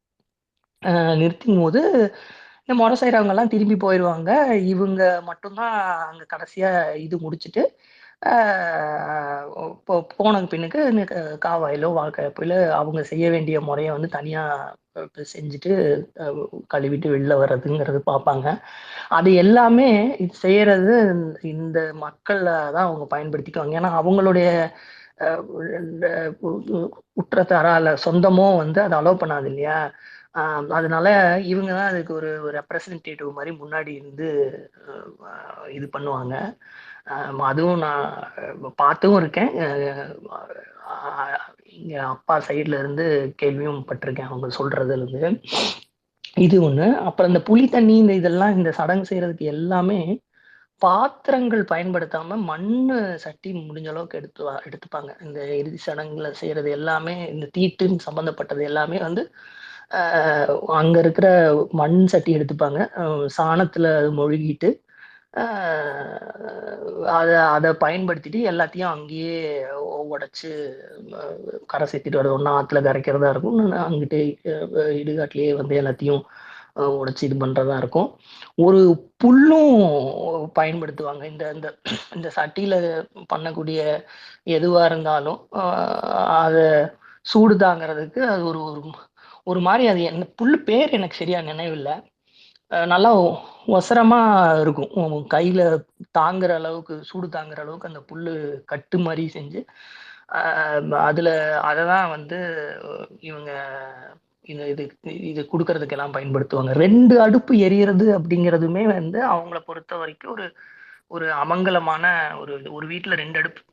நிறுத்தும் போது இந்த முறை செய்கிறவங்க எல்லாம் திரும்பி போயிடுவாங்க. இவங்க மட்டும்தான் அங்க கடைசியா இது முடிச்சுட்டு போனது பின்னுக்கு காவாயிலோ வாழ்க்கையில அவங்க செய்ய வேண்டிய முறையை வந்து தனியா செஞ்சுட்டு கழுவிட்டு வெளில வர்றதுங்கிறது பார்ப்பாங்க. அது எல்லாமே இது செய்யறது இந்த மக்கள்ல தான் அவங்க பயன்படுத்திக்குவாங்க. ஏன்னா அவங்களுடைய குற்றத்தாரா இல்ல சொந்தமோ வந்து அதை அலோவ் பண்ணாது இல்லையா. அதனால இவங்க தான் அதுக்கு ஒரு ரெப்ரசன்டேட்டிவ் மாதிரி முன்னாடி இருந்து இது பண்ணுவாங்க. அதுவும் நான் பார்த்தும் இருக்கேன். இங்க அப்பா சைட்ல இருந்து கேள்வியும் பட்டிருக்கேன் அவங்க சொல்றதுல இருந்து. இது ஒண்ணு. அப்புறம் இந்த புளி தண்ணி இந்த இதெல்லாம் இந்த சடங்கு செய்யறதுக்கு எல்லாமே பாத்திரங்கள் பயன்படுத்தாம மண்ணு சட்டி முடிஞ்ச அளவுக்கு எடுத்துப்பாங்க. இந்த இறுதி சடங்குல செய்யறது எல்லாமே இந்த தீட்டுன்னு சம்பந்தப்பட்டது எல்லாமே வந்து அங்க இருக்கிற மண் சட்டி எடுத்துப்பாங்க. சாணத்துல மொழுகிட்டு அதை பயன்படுத்திட்டு எல்லாத்தையும் அங்கேயே உடைச்சு கரை சேர்த்திட்டு வர்றது. ஒன்னா ஆத்துல கரைக்கிறதா இருக்கும், அங்கிட்டு இடுகாட்டிலேயே வந்து எல்லாத்தையும் உடைச்சு இது பண்றதா இருக்கும். ஒரு புல்லும் பயன்படுத்துவாங்க. இந்த இந்த இந்த சட்டியில பண்ணக்கூடிய எதுவா இருந்தாலும் அதை சூடு தாங்கிறதுக்கு அது ஒரு ஒரு மாதிரி, அது என்ன புல் பேர் எனக்கு சரியா நினைவில்லை. நல்லா ஒசரமா இருக்கும், கையில தாங்குற அளவுக்கு சூடு தாங்குற அளவுக்கு அந்த புல்லு கட்டு மாதிரி செஞ்சு அதுல அததான் வந்து இவங்க இது இது கொடுக்கறதுக்கெல்லாம் பயன்படுத்துவாங்க. 2 அடுப்பு எரியறது அப்படிங்கிறதுமே வந்து அவங்கள பொறுத்த வரைக்கும் ஒரு ஒரு அமங்கலமான ஒரு வீட்டுல 2 அடுப்பு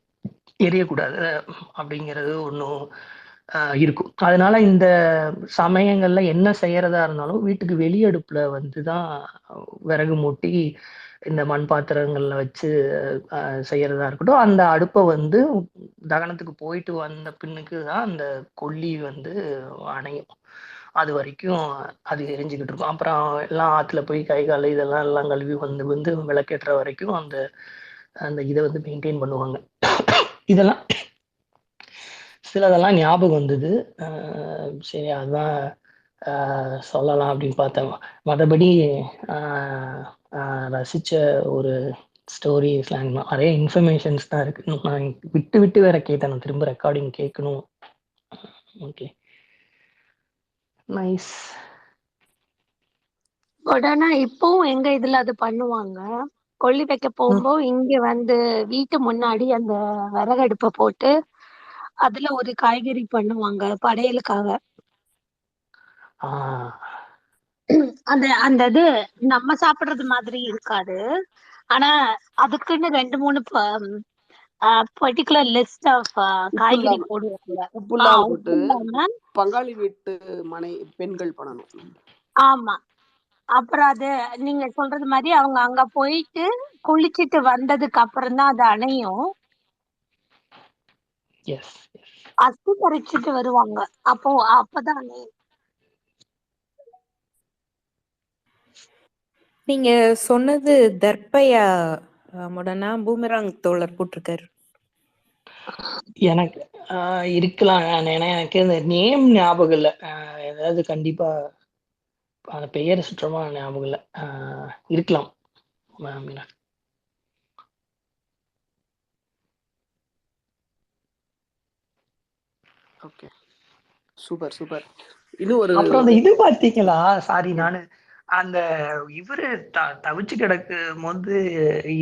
எரியக்கூடாது அப்படிங்கிறது ஒன்றும் இருக்கும். அதனால இந்த சமயங்கள்ல என்ன செய்யறதா இருந்தாலும் வீட்டுக்கு வெளியடுப்புல வந்துதான் விறகு மூட்டி இந்த மண் பாத்திரங்கள்ல வச்சு செய்யறதா இருக்கட்டும். அந்த அடுப்பை வந்து தகனத்துக்கு போயிட்டு வந்த பின்னுக்கு தான் அந்த கொல்லி வந்து அணையும். அது வரைக்கும் அது எரிஞ்சுக்கிட்டு இருக்கும். அப்புறம் எல்லாம் ஆத்துல போய் கை கால் இதெல்லாம் எல்லாம் கழுவி வந்து விளக்கேற்ற வரைக்கும் அந்த அந்த இதை வந்து மெயின்டைன் பண்ணுவாங்க. இதெல்லாம் சிலதெல்லாம் ஞாபகம் வந்தது. சரி அதுதான் சொல்லலாம் அப்படின்னு பார்த்தேன். மற்றபடி ரசிச்ச ஒரு ஸ்டோரி ஸ்லாங் நிறைய இன்ஃபர்மேஷன்ஸ் தான் இருக்கு. நான் விட்டு விட்டு வேற கேட்டேன், நான் திரும்ப ரெக்கார்டிங் கேட்கணும். Okay, nice. உடனே இப்பவும் எங்க இதுல அது பண்ணுவாங்க. கொல்லி வைக்க போகும்போது இங்க வந்து வீட்டு முன்னாடி அந்த விறகடுப்பை போட்டு அதுல ஒரு காய்கறி பண்ணுவாங்க படையலுக்காக. அந்த அந்த இது நம்ம சாப்பிடுறது மாதிரி இருக்காது. ஆனா அதுக்குன்னு 2-3 பர்டிகுலர் லிஸ்ட் ஆஃப் காய்கறி போடுவாங்க. உப்பு இல்லாம உப்பு போட்டு இல்லாம பங்காளி வீட்டு பெண்கள் பண்ணணும். ஆமா. அப்புறம் அது நீங்க சொல்றது மாதிரி அவங்க அங்க போயிட்டு குளிச்சிட்டு வந்ததுக்கு அப்புறம் தான் அது அணையும். அஸ்தி பறிச்சுட்டு வருவாங்க, அப்பதான் அணையும். நீங்க சொன்னது தர்பையா முடனா பூமராங் தோழர் போட்டிருக்காரு. எனக்கு இருக்கலாம். ஏன்னா எனக்கு அந்த நேம் ஞாபகம் இல்லை. ஏதாவது கண்டிப்பா அந்த பெயர் சுற்றமா ஞாபகம் இல்லை. இருக்கலாம். Okay, super super. இன்னும் ஒரு அப்புறம் அந்த இது பாத்தீங்களா, சாரி நானு அந்த இவரு தவிச்சு கிடக்கும் போது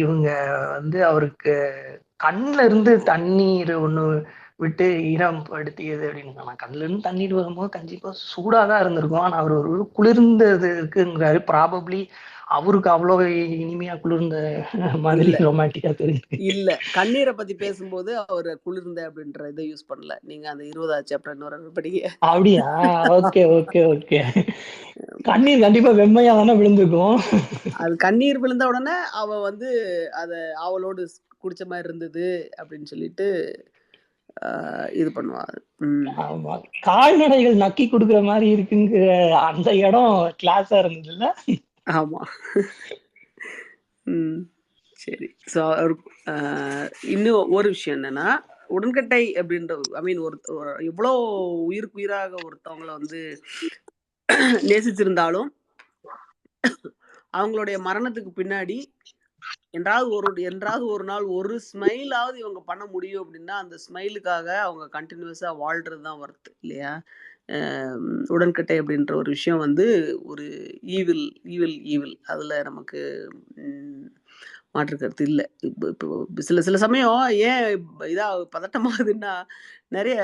இவங்க வந்து அவருக்கு கண்ணுல இருந்து தண்ணீர் ஒண்ணு விட்டு ஈரம் படுத்தியது அப்படின்னு. நான் கண்ணுல இருந்து தண்ணீர் வரும்போது கண்டிப்பா சூடாதான் இருந்திருக்கும். ஆனா அவர் ஒரு குளிர்ந்ததுக்குங்கிறாரு. ப்ராபப்ளி அவருக்கு அவ்வளவு இனிமையா குளிர்ந்த மாதிரி இல்ல ரொமான்டிக்கா தெரியுது. இல்ல கண்ணீரை பத்தி பேசும்போது அவர் குளிர்ந்த அப்படின்ற இதை யூஸ் பண்ணல. நீங்க அந்த 20வது சாப்டர் இன்னொரு படிங்க. அப்படியா? Okay okay okay. கண்ணீர் கண்டிப்பா வெம்மையா தானே விழுந்திருக்கும். அது கண்ணீர் விழுந்த உடனே அவ வந்து அத அவளோடு குடிச்ச மாதிரி இருந்தது அப்படின்னு சொல்லிட்டு இது பண்ணுவா. ஆமா. கால்நடைகள் நக்கி குடுக்குற மாதிரி இருக்குங்கிற அந்த இடம் கிளாஸா இருந்ததுல்ல. ஆமா. சரி. ஸோ இன்னும் ஒரு விஷயம் என்னன்னா, உடன்கட்டை அப்படின்ற ஐ மீன் எவ்வளோ உயிருக்கு உயிராக ஒருத்தவங்கள வந்து நேசிச்சிருந்தாலும் அவங்களுடைய மரணத்துக்கு பின்னாடி என்றாவது ஒரு நாள் ஒரு ஸ்மைலாவது இவங்க பண்ண முடியும் அப்படின்னா, அந்த ஸ்மைலுக்காக அவங்க கன்டினியூஸா வாழ்றது தான் ஒர்த் இல்லையா? உடன்கட்டை அப்படின்ற ஒரு விஷயம் வந்து ஒரு ஈவில் ஈவில் ஈவில். அதுல நமக்கு ம் மாற்று கருத்து இல்ல. இப்போ சில சில சமயம் ஏன் இதா பதட்டமாகுதுன்னா, நெறைய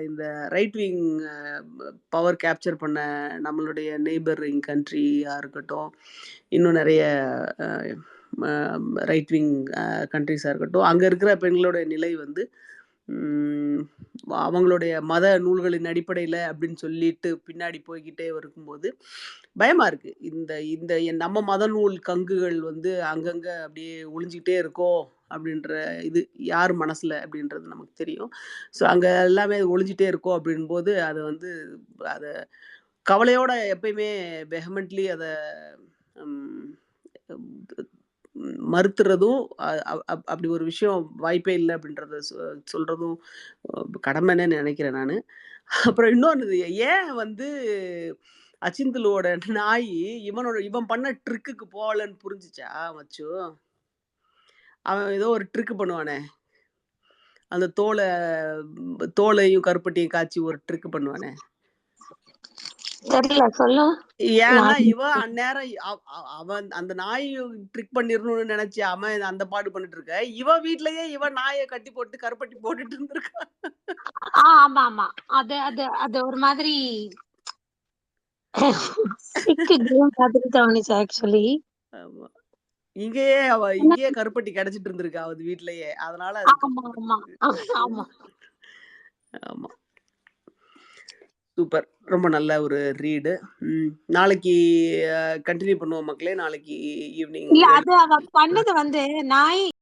இந்த ரைட் விங் பவர் கேப்சர் பண்ண நம்மளுடைய நெய்பரிங் கண்ட்ரியா இருக்கட்டும், இன்னும் நெறைய அ ம ரைட் விங் கண்ட்ரீஸா இருக்கட்டும், அங்க இருக்கிற பெண்களுடைய நிலை வந்து ம் அவங்களுடைய மத நூல்களின் அடிப்படையில அப்படின்னு சொல்லிட்டு பின்னாடி போய்க்கிட்டே இருக்கும்போது, பயமா இருக்கு. இந்த இந்த நம்ம மத நூல் கங்குகள் வந்து அங்கங்க அப்படியே ஒளிஞ்சுக்கிட்டே இருக்கோ அப்படின்ற இது யார் மனசுல அப்படின்றது நமக்கு தெரியும். ஸோ அங்க எல்லாமே ஒளிஞ்சுட்டே இருக்கோ அப்படின்போது, அத வந்து அத கவலையோட எப்பயுமே வெஹமென்ட்லி அத ம் மறுத்துறதும், அ அ அப் அப்படி ஒரு விஷயம் வாய்ப்பே இல்ல அப்படின்றத சொல்றதும் கடமைன்னு நெனைக்கிறேன் நானு. அப்புறம் இன்னொன்னு ஏன் வந்து அச்சிந்துலுவோட நாயி இவன் பண்ண ட்ரிக்குக்கு போகலன்னு புரிஞ்சுச்சா மச்சு? அவன் ஏதோ ஒரு ட்ரிக் பண்ணுவானே! அந்த தோலையும் கருப்பட்டியும் காய்ச்சி ஒரு ட்ரிக் பண்ணுவானே! தெரியல சொல்லு. ஏன்னா, நான் இவன் அந்நேரம் அவன் அந்த நாய் ட்ரிக் பண்ணிரணும்னு நெனச்சு அவன் அந்த பாடு பண்ணிட்டு இருக்க. இவன் வீட்லயே இவன் நாய கட்டி போட்டு கருப்பட்டி போட்டுட்டு இருந்திருக்கான். ஆமா ஆமா. அது அது அது ஒரு மாதிரி சிக்கு கேம் மாதிரி தோணுச்சு ஆக்சுவலி. ஆமா. இங்கேயே கருப்பட்டி கிடைச்சிட்டு இருந்திருக்கு அவ வீட்லயே. அதனால அது ஆமா ஆமா ஆமா. ஆமா. சூப்பர். ரொம்ப நல்ல ஒரு ரீடு. நாளைக்கு கன்டின்யூ பண்ணுவோம் மக்களே. நாளைக்கு ஈவினிங் இல்ல அது அவ பண்ணது வந்து நாய்